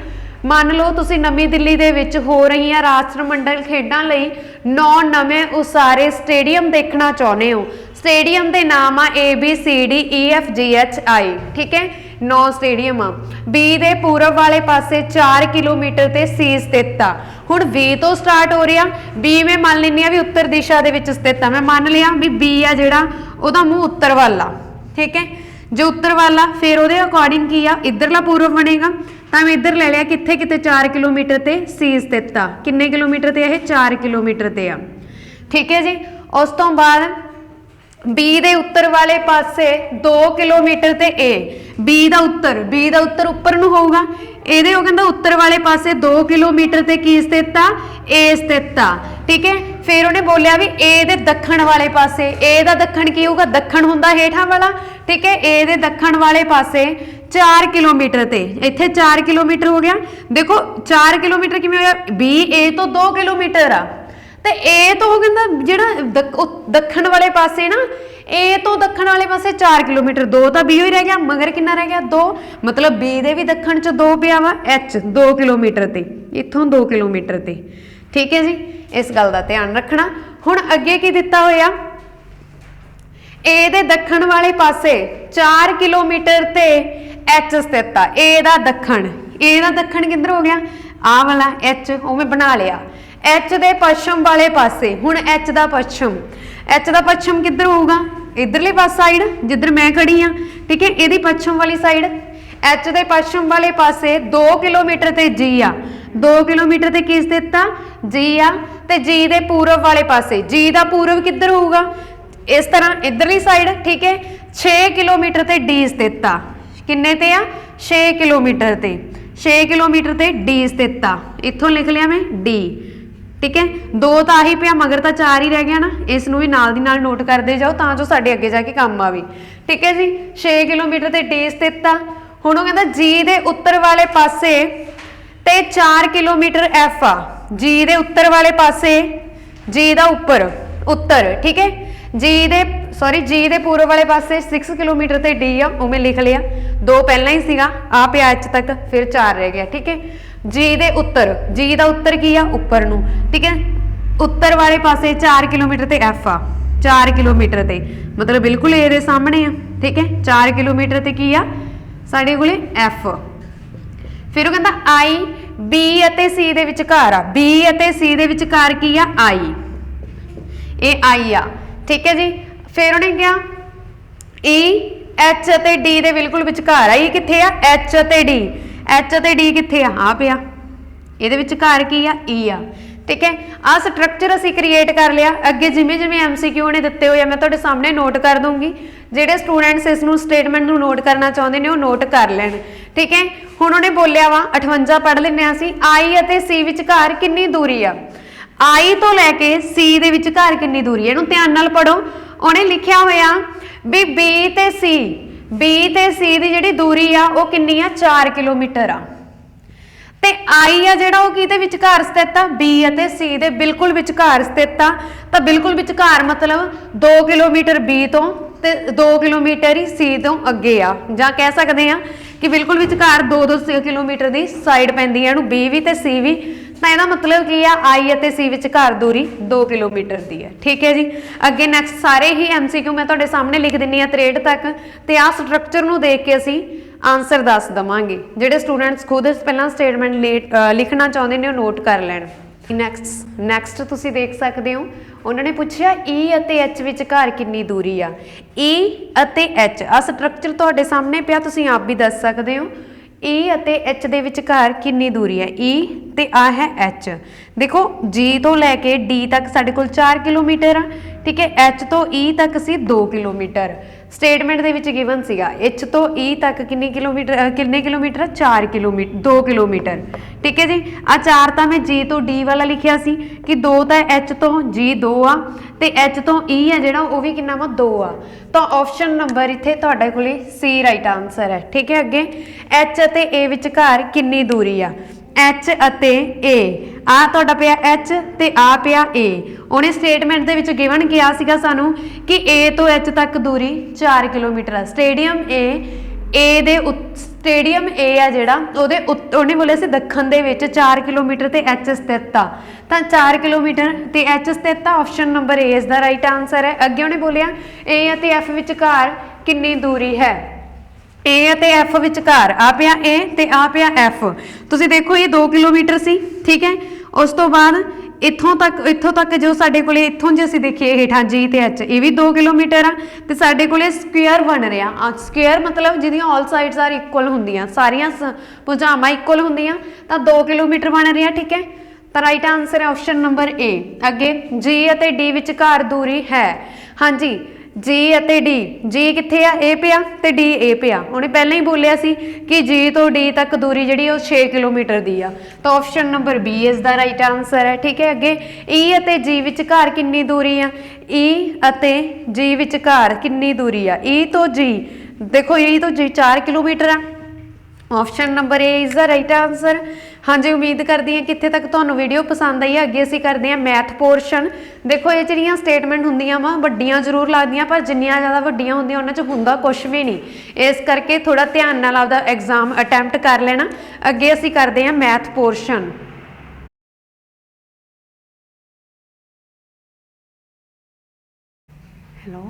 मान लो तुसीं नवीं दिल्ली दे विच हो रही राष्ट्रमंडल खेडां लई 9 नवें उसारे स्टेडियम देखना चाहुंदे हो। स्टेडियम दे नाम आ ABCDEFGHI, ठीक है। 9 स्टेडियम आ। बी दे पूरब वाले पासे 4 किलोमीटर ते सी स्थित आ। हुण बी तो स्टार्ट हो रहा, बी मैं मान लैनी भी उत्तर दिशा दे विच स्थित आ, मैं मान लिया भी बी आ जिहड़ा उहदा मूँह उत्तर वाला, ठीक है। जो उत्तर वाला फिर उहदे अकॉर्डिंग की आ इधरला पूरब बनेगा, तो मैं इधर ले लिया कित्थे किते 4 किलोमीटर ते सी स्थित आ। किन्ने किलोमीटर ते 4 किलोमीटर ते आ, ठीक है जी। उस तो बाद बी दे उत्तर वाले पासे 2 किलोमीटर ते ए, बी दा उत्तर उपर नूं होऊगा, ਇਹਦੇ ਉਹ ਕਹਿੰਦਾ उत्तर वाले पासे 2 किलोमीटर ते की स्थित आ, ए स्थित आ, ठीक है। फिर उन्हें बोलिया भी ए दे दक्षिण वाले पासे, ए दा दक्षिण की होगा, दक्षिण हुंदा हेठां वाला, ठीक है। ए दे दक्षिण वाले पासे 4 किलोमीटर ते, इत्थे 4 किलोमीटर हो गया। देखो 4 किलोमीटर किवें होया, बी ए तो 2 किलोमीटर आ, तो ए तो कहंदा जिहड़ा दक्षिण वाले पासे ना, ए तो दक्षिण वाले पासे 4 किलोमीटर, 2 तो बी ही रह गया, मगर कितना रह गया 2, मतलब बी दे भी दक्षिण च 2 पिया वा, एच 2 किलोमीटर ते, इत्थों 2 किलोमीटर ते, ठीक है जी। इस गल का ध्यान रखना। हुण अगे की दिता होया, ए दे दक्षिण वाले पासे 4 किलोमीटर ते एच स्थित आ। ए दा दक्षिण किधर हो गया, आ वाला एच, वो मैं बना लिया। एच दे पश्चिम वाले पासे हुण एच दा पश्चिम किधर होगा इधरली पास साइड जिधर मैं खड़ी हाँ ठीक है यदि पश्चिम वाली साइड एच दे पश्चिम वाले पासे 2 किलोमीटर ते जी आ 2 किलोमीटर ते की स्थित जी आ ते जी दे पूरब वाले पासे जी दा पूरब किधर होगा इस तरह इधरली साइड ठीक है 6 किलोमीटर ते डी स्थित आ किन्ने ते आ 6 किलोमीटर ते 6 किलोमीटर ते डी स्थित आ इत्थों लिख लिया मैं डी ठीक है दो तो आही पिया मगर तो 4 ही रह गया ना इसनों भी नाल दी नाल नोट करते जाओ तो जो साडे अगे जाके काम आवे ठीक है जी 6 किलोमीटर ते डी स्थित आ हुण ओह कहंदा जी दे उत्तर वाले पासे ते 4 किलोमीटर एफ आ जी दे उत्तर वाले पासे जी दा उत्तर ठीक है जी दे पूर्व वाले पासे 6 किलोमीटर ते डी आ वो मैं लिख लिया 2 पहला ही सीगा आ पिया एच तक फिर 4 रह गया ठीक है जी दे उत्तर जी दा उत्तर की आ उपर नूं ठीक है उत्तर वाले पासे 4 किलोमीटर ते एफ आ 4 किलोमीटर ते मतलब बिल्कुल ए दे सामने आ ठीक है 4 किलोमीटर ते की आ साडे कोले एफ फिर वो कहता आई बी अते सी दे विचकार आ बी अते सी दे विचकार की आ आई ये आई आ ठीक है जी फिर उन्हें क्या ई एच अते डी दे बिल्कुल विचकार आ कित्थे आ एच अते डी कित्थे आ पिया इहदे विचकार की आ ई आ ठीक है आ स्ट्रक्चर असी क्रिएट कर लिया अगे जिमें जिमें MCQ ने दिते हुए मैं तुहाडे सामने नोट कर दूंगी जिहड़े स्टूडेंट्स इस नूं स्टेटमेंट नूं नोट करना चाहुंदे ने ओह नोट कर लैण ठीक है हुण उहने बोलिया वा 58 पढ़ लैने असीं आई अते सी विचकार कितनी दूरी आ आई तो लैके सी दे विचकार कितनी दूरी है इहनूं ध्यान नाल पढ़ो उहने लिखिया होया भी बी ते सी दी जिहड़ी दूरी आ वो कितनी आ 4 किलोमीटर आ ते आई आ जिहड़ा वो किहदे विचकार स्थित आ बी अते सी दे बिल्कुल विचकार स्थित आ तां बिल्कुल विचकार मतलब 2 किलोमीटर बी तो ते 2 किलोमीटर ही सी तो अगे आ जां कह सकदे आ कि बिल्कुल विचकार 2-2 किलोमीटर की साइड पैंदी है बी भी ते सी भी तो यह मतलब की आ आई अते सी विचकार दूरी 2 किलोमीटर की है ठीक है जी अगे नैक्सट सारे ही MCQ मैं तुहाडे सामने लिख दिंनी आ 63 तक तो आ स्ट्रक्चर नूं देख के असी आंसर दस देवांगे जिहड़े स्टूडेंट्स खुद पहला स्टेटमेंट लिखना चाहुंदे ने नोट कर लैण नैक्सट तुसीं देख सकते हो उन्होंने पूछा ई अते एच विचकार कितनी दूरी आ ई अते एच आ स्ट्रक्चर तुहाडे सामने पिया तुसीं आप भी दस सकते हो ई अते एच दे विचकार कितनी दूरी है ई ते आ है एच देखो जी तो लैके डी तक साडे कोल 4 किलोमीटर आ ठीक है एच तो ई तक सी 2 किलोमीटर स्टेटमेंट दे विच गिवन सीगा एच तो ई तक कितने किलोमीटर 4 किलोमीटर 2 किलोमीटर ठीक है जी आ 4 तो मैं जी तो डी वाला लिखिया सी कि 2 तो एच तो जी 2 आ ते एच तो ई है जिहड़ा वो भी कितना वा 2 आ तो ऑप्शन नंबर इत्थे तुहाडे कोले सी राइट आंसर है ठीक है अगे एच अते ए विचकार कितनी दूरी आ एच अते ए आ तुहाडा पिया एच ते आ पिया ए उन्हें स्टेटमेंट दे विच गिवन किया सीगा सानू कि ए तो एच तक दूरी 4 किलोमीटर है स्टेडियम ए आ जिहड़ा ओहदे उन्हें बोलिया सी दखन दे विच 4 किलोमीटर ते एच स्थित आ तां 4 किलोमीटर ते एच स्थित आ option number A is the right answer है अगे उन्हें बोलिया ए अते एफ विचकार कितनी दूरी है ए अते एफ विचकार आ पिया ए ते आ पिया एफ तुसीं देखो ये 2 किलोमीटर सी ठीक है उस तो बाद इत्थों तक जो साडे कोले इत्थों जे असीं देखिए हेठां जी ते एच ये भी 2 किलोमीटर आ ते साडे कोले स्क्वेयर बन रहा स्क्वेयर मतलब जिहदियां ऑल साइड्स आर इक्वल हुंदियां सारियां भुजावां इक्वल हुंदियां तां 2 किलोमीटर बन रहा ठीक है तो राइट आंसर है ऑप्शन नंबर ए अगे जी अते डी विचकार दूरी है हाँ जी जी अते डी जी कित्थे आ ए पिया ते डी ए पिया उन्हें पहले ही बोलिया सी कि जी तो डी तक दूरी जिहड़ी वो 6 किलोमीटर दी आ तो option number B is the right answer है ठीक है अगे ई अते जी विचकार कितनी दूरी आ ई अते जी विचकार कितनी दूरी आ ई तो जी देखो ई तो जी 4 किलोमीटर आ option number A is the right answer हाँ जी उम्मीद करती हैं कित्थे तक तुहानूं वीडियो पसंद आई है अगे असीं करते हैं मैथ पोर्शन देखो ये जिहड़ियां स्टेटमेंट हुंदियां वा वड्डियां जरूर लगदियां पर जिन्नियां ज़्यादा वड्डियां हुंदियां उन्हां च हुंदा कुछ भी नहीं इस करके थोड़ा ध्यान नाल आपदा एग्जाम अटैम्प्ट कर लेना अगे असीं करते हैं मैथ पोर्शन हेलो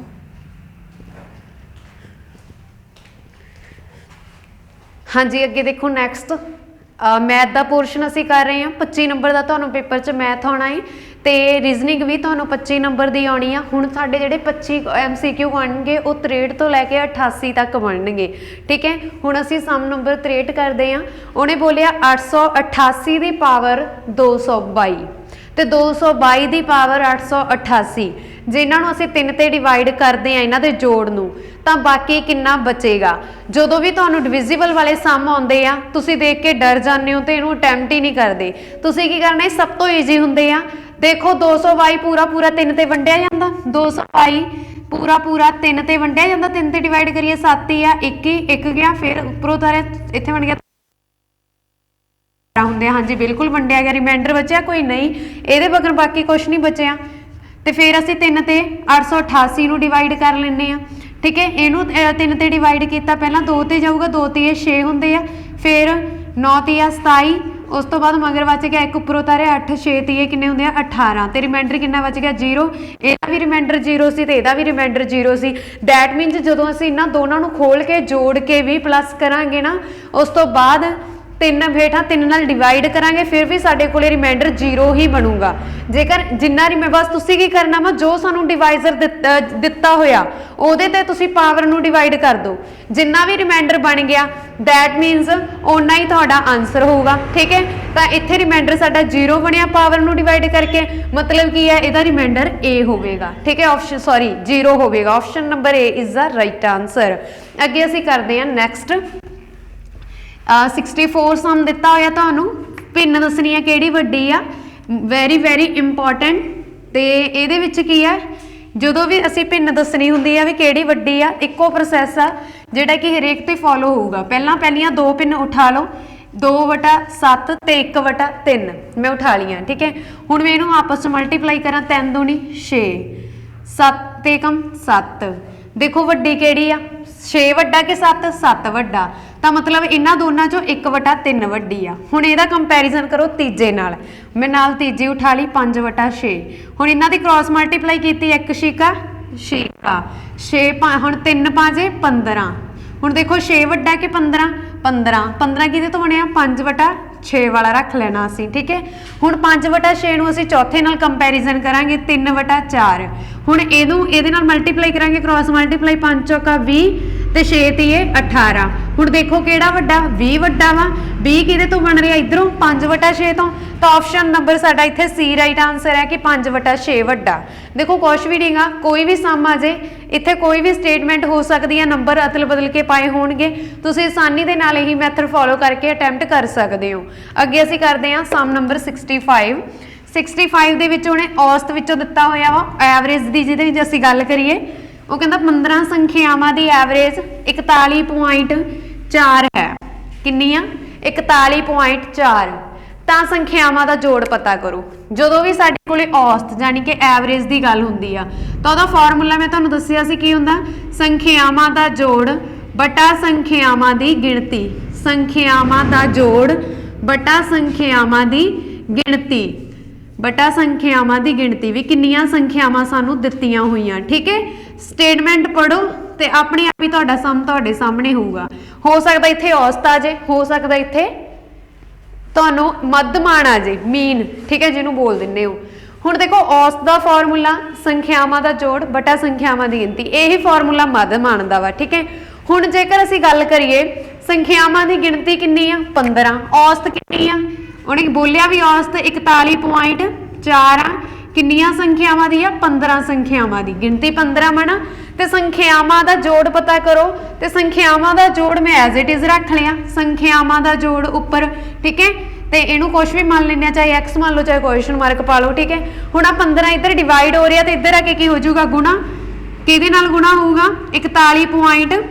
हाँ जी अगे देखो नैक्सट मैथ का पोर्शन असी कर रहे हैं। 25 नंबर का तुहानूं पेपर च मैथ आना है तो रीजनिंग भी तुहानूं 25 नंबर की आनी है। हुण साडे जिहड़े 25 MCQ बनणगे वो 63 तो लैके 88 तक बनणगे। ठीक है, हुण असी सम नंबर 63 करते हैं। उन्हें बोलिया 888 की पावर 222 तो 222 की पावर 888 जिन्होंने असी 3 ते डिवाइड करते हैं इन्हां दे जोड़ नूं तो बाकी कितना बचेगा। जो भी तुहानूं डिविजिबल वाले सम आउंदे आ तुसीं देख के डर जाते हो तो इहनूं अटैम्प्ट ही नहीं करते। तुसीं की करना, सब तो ईजी हुंदे आ। देखो 222 पूरा पूरा 3 ते वंडिया जांदा, 222 पूरा पूरा 3 ते वंडिया जांदा, 3 ते डिवाइड करिए 7 ही आ, 1 गया, फिर उपरों तारे इत्थे बन गया होंगे। हाँ जी बिल्कुल वंडिया गया, रिमाइंडर बचा कोई नहीं, ये बगैर बाकी कुछ नहीं बचया। तो फिर असी 3 ते 888 नूं डिवाइड कर लें। ठीक है, इनू 3 ते डिवाइड किया, पहला 2 ते जाऊगा, 2 ते 6 होंगे, फिर 9 तिया 27, उस तो बाद मगर बच गया 1 उपरों तारे 8, 6 तिये किन्ने होंगे 18, तो रिमाइंडर कितना बच गया 0। यदा भी रिमाइंडर 0 सी तो यदा भी रिमाइंडर 0 सी। दैट मीनस जो असीं इन्हां दोनों नूं खोल के जोड़ के भी प्लस करांगे ना, उस तो बाद 3 हेठा 3 नाल डिवाइड करांगे फिर भी साडे कोले रिमाइंडर 0 ही बनूगा। जेकर जिन्ना बस तुसीं की करना वा, जो सानूं डिवाइजर दिता होया उहदे ते तुसीं पावर नूं डिवाइड कर दो, जिन्ना भी रिमाइंडर बन गया दैट मीनस उन्ना ही तुहाडा आंसर होगा। ठीक है, तो इत्थे रिमाइंडर साडा 0 बनिया पावर नूं डिवाइड करके, मतलब की है इहदा रिमाइंडर ए होवेगा। ठीक है, ऑप्शन सॉरी 0 होवेगा। Option number A is the right answer. अगे असीं करदे हां नैक्सट 64 सम दिता होया तुहानूं, भिन्न दसनी है किहड़ी वड्डी आ, वेरी वेरी इंपॉर्टेंट। तो ये की है, जो भी असी भिन्न दसनी हुंदी है भी किहड़ी वड्डी आ, इक्को प्रोसैस आ जिहड़ा कि हरेक ते फॉलो होऊगा। पहलियां 2 भिन्न उठा लो, 2/7 ते 1/3 मैं उठा लिया। ठीक है, हुण मैं इहनूं आपस में मल्टीप्लाई करा, 3 दूनी 6, 7 ते कम 7। देखो वड्डी किहड़ी आ, 6 वड्डा कि 7, 7 वड्डा, तो मतलब इन्हां दोनों चों 1/3 वड्डी आ। हुण इहदा कंपैरिजन करो तीजे नाल, मैं नाल तीजी उठा ली 5/6। हुण इन्हां दी क्रॉस मल्टीप्लाई कीती, 1 छीका 6, हुण 3 5 15। हुण देखो 6 वड्डा कि 15, 15 किहदे तो बनिया 5/6 वाला रख लेना असीं। ठीक है, हुण 5/6 नूं असीं चौथे नाल कंपैरिजन करांगे 3/4। हुण इहदे नाल मल्टीप्लाई करांगे, क्रॉस मल्टीप्लाई 5 चौका 20 ते 6 तिये 18। हुण देखो किहड़ा वड्डा, 20 वड्डा वा, 20 किहदे तो बन रहा इधरों 5/6 तो ऑप्शन नंबर साडा इत्थे सी राइट आंसर है कि 5/6 वड्डा। देखो कुछ भी नहीं गा, कोई भी सम आ जाए इत्थे कोई भी स्टेटमेंट हो सकती है, नंबर अदल बदल के पाए होणगे, तुसीं आसानी दे नाल यही मैथड फॉलो करके अटैम्प्ट कर सकते हो। अगे असीं करते हैं सम नंबर 65। 65 दे विच उहने औसत विचों दिता होया वा एवरेज दी, जिहदे विच असीं गल करिए वो कहता 15 संख्यावां दी एवरेज 41.4 है। कितनी आ 41.4। ਤਾਂ ਸੰਖਿਆਵਾਂ ਦਾ ਜੋੜ ਪਤਾ ਕਰੋ। ਜਦੋਂ ਵੀ ਸਾਡੇ ਕੋਲੇ ਔਸਤ ਯਾਨੀ ਕਿ ਐਵਰੇਜ ਦੀ ਗੱਲ ਹੁੰਦੀ ਆ ਤਾਂ ਉਹਦਾ ਫਾਰਮੂਲਾ ਮੈਂ ਤੁਹਾਨੂੰ ਦੱਸਿਆ ਸੀ ਕੀ ਹੁੰਦਾ, ਸੰਖਿਆਵਾਂ ਦਾ ਜੋੜ ਬਟਾ ਸੰਖਿਆਵਾਂ ਦੀ ਗਿਣਤੀ। ਸੰਖਿਆਵਾਂ ਦਾ ਜੋੜ ਬਟਾ ਸੰਖਿਆਵਾਂ ਦੀ ਗਿਣਤੀ, ਬਟਾ ਸੰਖਿਆਵਾਂ ਦੀ ਗਿਣਤੀ ਵੀ ਕਿੰਨੀਆਂ ਸੰਖਿਆਵਾਂ ਸਾਨੂੰ ਦਿੱਤੀਆਂ ਹੋਈਆਂ। ਠੀਕ ਹੈ, ਸਟੇਟਮੈਂਟ ਪੜੋ ਤੇ ਆਪਣੇ ਆਪ ਹੀ ਤੁਹਾਡਾ ਸਮ ਤੁਹਾਡੇ ਸਾਹਮਣੇ ਹੋਊਗਾ। ਹੋ ਸਕਦਾ ਇੱਥੇ ਔਸਤ ਆ ਜੇ, ਹੋ ਸਕਦਾ ਇੱਥੇ ਤੁਹਾਨੂੰ ਮੱਧਮਾਨ ਆ ਜੇ, ਮੀਨ। ਠੀਕ ਹੈ, ਜਿਹਨੂੰ ਬੋਲ ਦਿੰਦੇ ਹੋ। ਹੁਣ ਦੇਖੋ ਔਸਤ ਦਾ ਫਾਰਮੂਲਾ ਸੰਖਿਆਵਾਂ ਦਾ ਜੋੜ ਬਟਾ ਸੰਖਿਆਵਾਂ ਦੀ ਗਿਣਤੀ, ਇਹੀ ਫਾਰਮੂਲਾ ਮੱਧਮਾਨ ਦਾ ਵਾ। ਠੀਕ ਹੈ, ਹੁਣ ਜੇਕਰ ਅਸੀਂ ਗੱਲ ਕਰੀਏ ਸੰਖਿਆਵਾਂ ਦੀ ਗਿਣਤੀ ਕਿੰਨੀ ਆ 15, ਔਸਤ ਕਿੰਨੀ ਆ ਉਹਨੇ ਬੋਲਿਆ ਵੀ ਔਸਤ 41.4 ਆ। ਕਿੰਨੀਆਂ ਸੰਖਿਆਵਾਂ ਦੀ ਆ 15 ਸੰਖਿਆਵਾਂ ਦੀ ਗਿਣਤੀ 15 ਬਣਾ ਤੇ ਸੰਖਿਆਵਾਂ ਦਾ ਜੋੜ ਪਤਾ ਕਰੋ ਤੇ ਸੰਖਿਆਵਾਂ ਦਾ ਜੋੜ ਮੈਂ ਐਜ਼ ਇਟ ਇਜ਼ ਰੱਖ ਲਿਆ, ਸੰਖਿਆਵਾਂ ਦਾ ਜੋੜ ਉੱਪਰ। ਠੀਕ ਹੈ, ਤੇ ਇਹਨੂੰ ਕੁਛ ਵੀ ਮੰਨ ਲੈਂਦੇ ਆ, ਚਾਹੇ x ਮੰਨ ਲਓ ਚਾਹੇ ਕੁਐਸਚਨ ਮਾਰਕ ਪਾ ਲਓ। ਠੀਕ ਹੈ, ਹੁਣ ਆ 15 ਇੱਧਰ ਡਿਵਾਈਡ ਹੋ ਰਿਹਾ ਤੇ ਇੱਧਰ ਆ ਕੇ ਕੀ ਹੋ ਜਾਊਗਾ ਗੁਣਾ, ਕਿਹਦੇ ਨਾਲ ਗੁਣਾ ਹੋਊਗਾ 41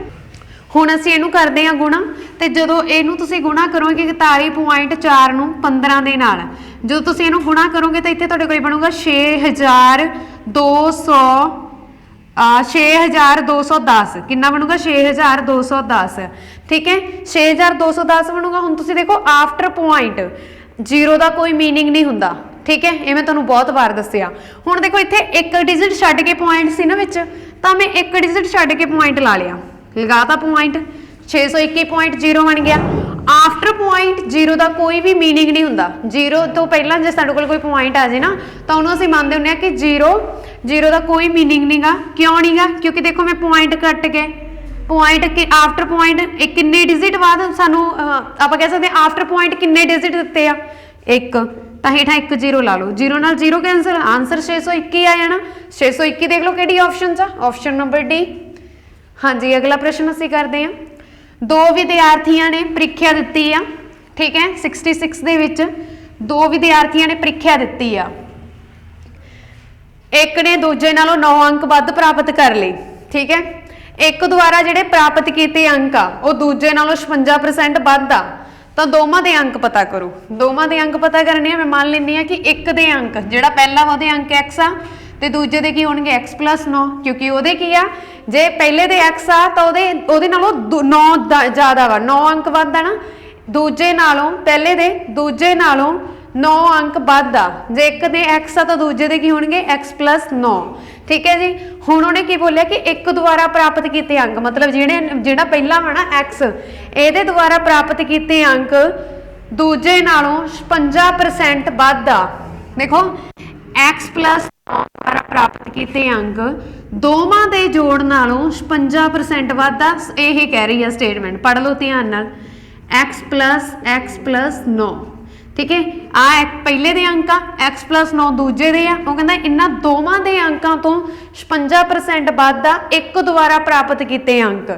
ਹੁਣ ਅਸੀਂ ਇਹਨੂੰ ਕਰਦੇ ਹਾਂ ਗੁਣਾ ਤੇ ਜਦੋਂ ਇਹਨੂੰ ਤੁਸੀਂ ਗੁਣਾ ਕਰੋਗੇ 41.4 ਨੂੰ 15 ਦੇ ਨਾਲ, ਜਦੋਂ ਤੁਸੀਂ ਇਹਨੂੰ ਗੁਣਾ ਕਰੋਗੇ ਤਾਂ ਇੱਥੇ ਤੁਹਾਡੇ ਕੋਲ ਬਣੂਗਾ 6210 ਕਿੰਨਾ ਬਣੂਗਾ 6210। ਠੀਕ ਹੈ, 6210 ਬਣੂਗਾ। ਹੁਣ ਤੁਸੀਂ ਦੇਖੋ ਆਫਟਰ ਪੁਆਇੰਟ 0 ਦਾ ਕੋਈ ਮੀਨਿੰਗ ਨਹੀਂ ਹੁੰਦਾ। ਠੀਕ ਹੈ, ਇਹ ਮੈਂ ਤੁਹਾਨੂੰ ਬਹੁਤ ਵਾਰ ਦੱਸਿਆ। ਹੁਣ ਦੇਖੋ ਇੱਥੇ ਇੱਕ ਡਿਜਿਟ ਛੱਡ ਕੇ ਪੁਆਇੰਟ ਸੀ ਨਾ ਵਿੱਚ, ਤਾਂ ਮੈਂ ਇੱਕ ਡਿਜਿਟ ਛੱਡ ਕੇ ਪੁਆਇੰਟ ਲਾ ਲਿਆ, ਲਗਾਤਾ ਪੁਆਇੰਟ 621.0 ਬਣ ਗਿਆ। आफ्टर पॉइंट जीरो का कोई भी मीनिंग नहीं हुंदा। जीरो तो पहला जे साडे कोल कोई पॉइंट आ जाए ना तो उन्होंने असीं मानते हुंदे कि जीरो जीरो का कोई मीनिंग नहीं गा। क्यों नहीं गा? क्योंकि देखो मैं पॉइंट कट के पॉइंट के आफ्टर पॉइंट एक किन्ने डिजिट बाद सानू आप कह सकते आफ्टर पॉइंट किन्ने डिजिट दिते आ एक तो हेठा एक जीरो ला लो, जीरो नाल जीरो कैंसल, आंसर 621 आ जाना। 621 देख लो कि ऑप्शन चा ऑप्शन नंबर डी। हाँ जी अगला प्रश्न असीं करते हैं। दो विद्यार्थियों ने ਪ੍ਰੀਖਿਆ ਦਿੱਤੀ ਆ, ठीक है 66 ਦੇ ਵਿੱਚ दो विद्यार्थियों ने ਪ੍ਰੀਖਿਆ ਦਿੱਤੀ ਆ। एक ने दूजे नालों 9 अंक ਵੱਧ प्राप्त कर लिए, ठीक है। एक द्वारा ਜਿਹੜੇ प्राप्त किए अंक आ वो दूजे नालों 56% ਵੱਧ आ तो दोवां दे अंक पता करो। दोवां दे अंक पता करने मैं मान लैनी हाँ कि एक दे अंक जिहड़ा पहला वा अंक एक्स आ ते दूजे दे की होणगे एक्स प्लस 9 क्योंकि ਉਹਦੇ ਕੀ ਆ जे पहले दे एक्स आ तो ਉਹਦੇ ਨਾਲੋਂ 9 ज़्यादा वा 9 अंक ਵੱਧ ਆ ना दूजे नालों पहले दे दूजे नालों 9 अंक ਵੱਧ आ। जे एक दे एक्स आ तो दूजे दे की होणगे एक्स प्लस 9, ठीक है जी। हुण उहने की बोलिया कि एक द्वारा प्राप्त किए अंक मतलब जिहड़ा पहला वा ना एक्स ਇਹਦੇ द्वारा प्राप्त किए अंक दूजे नालों 56% ਵੱਧ आ। देखो एक्स प्लस द्वारा प्राप्त किए अंक दोवां दे जोड़ नालों 56% ਵੱਧ आ। यही कह रही है स्टेटमेंट, पढ़ लो ध्यान नाल। एक्स प्लस 9, ठीक है। आ पहले दे अंक आ एक्स प्लस 9 दूजे दे आ वो कहंदा इन्हां दोवां दे अंकां तो 56% ਵੱਧ आ एक द्वारा प्राप्त किए अंक,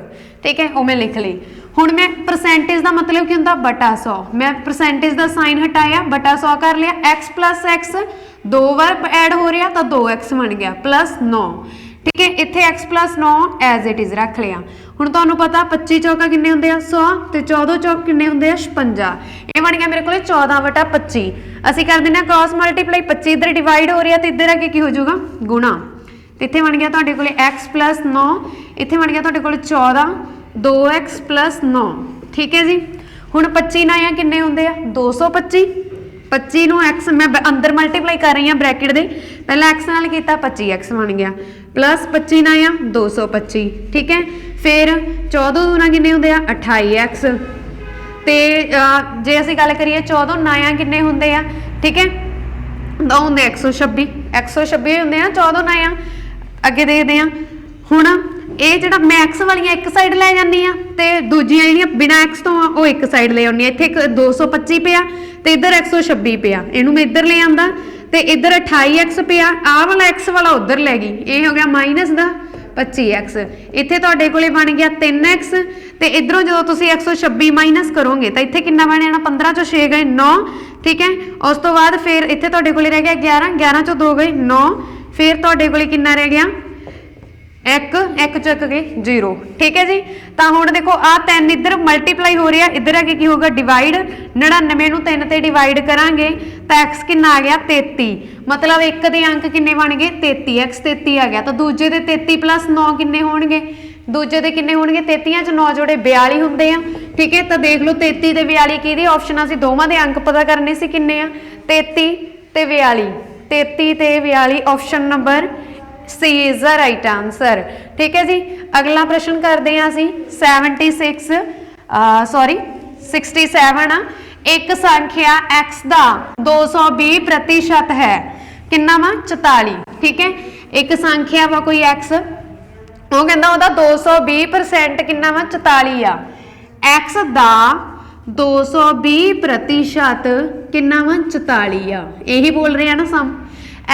ठीक है। वो मैं लिख ली। हुण मैं परसेंटेज का मतलब की हुंदा बटा 100, मैं परसेंटेज का साइन हटाया बटा 100 कर लिया। एक्स प्लस एक्स दो बार ऐड हो रहा तो 2x बन गया प्लस 9, ठीक है। इत्थे x plus 9 as it is रख लिया। हुण तुहानूं पता 25 चौका किन्ने हुंदे आ 100 ते 14 चौक किन्ने हुंदे आ 56। ये बन गया मेरे को 14/25। असीं कर दिंदे क्रॉस मल्टीप्लाई 25 इधर डिवाइड हो रहा तो इधर आके की हो जाऊगा गुणा। इत्थे बन गया तुहाडे कोले x प्लस 9, इत्थे बन गया तुहाडे कोले 14 2x प्लस 9, ठीक है जी। हुण 25 नाया किन्ने हुंदे आ 225। 25 नूं x मैं अंदर मल्टीप्लाई कर रही हूँ ब्रैकेट दे पहला x नाल कीता 25x बन गया प्लस 25 नाया 225, ठीक है। फिर 14 दूना किन्ने हुंदे आ 28x ते जे असीं गल करिए 14 नाया किन्ने हुंदे आ, ठीक है तो हुंदे 126 हुंदे आ 14 नाया। अगे देखते हैं हुण ਇਹ ਜਿਹੜਾ मैं एक्स वालियां एक साइड लै जानी आ ते दूजियां ਜਿਹੜੀਆਂ बिना एक्स तो वो एक साइड ले आउनी। इत्थे 225 पिया ते इधर 126 पिया, इहनूं मैं इधर ले आंदा ते इधर 28x पिया, आह वाला x वाला उधर लै गई, ये हो गया माइनस दा 25x। इत्थे तुहाडे कोले बन गया 3x ते इधरों जो तुसीं 126 माइनस करोगे तो इत्थे कितना बन जाना 15 चों 6 गए 9, ठीक है। उस तो बाद फिर इत्थे तुहाडे कोले रह गया 11 चों 2 गए 9, फिर तुहाडे कोले कितना रह गया एक चुक गए 0, ठीक है जी। तो हुण देखो आ 3 इधर मल्टीप्लाई हो रहा इधर आगे की होगा डिवाइड 99 नूं 3 ते डिवाइड करांगे तो x कितना आ गया 33, मतलब एक दे अंक किन्ने बन गए 33, x 33 आ गया। तो दूजे दे 33 प्लस 9 किन्ने होणगे, दूजे दे किन्ने होणगे 33 च 9 जोड़े 42 हुंदे आ, ठीक है। तो देख लो 33 ते 42 किहदे ऑप्शन असीं दोवां दे अंक पता करने सी किन्ने आ 33 ते 42, 33 ते 42 option number C is the right answer, ठीक है जी। अगला प्रश्न करते हैं असी 67 एक संख्या x का 220% है किन्ना वा 44, ठीक है। एक संख्या वा कोई x वो कहता वह 220% किन्ना वा 44 आ। x का 220% किन्ना वा 44 आ, यही बोल रहे हैं ना सम।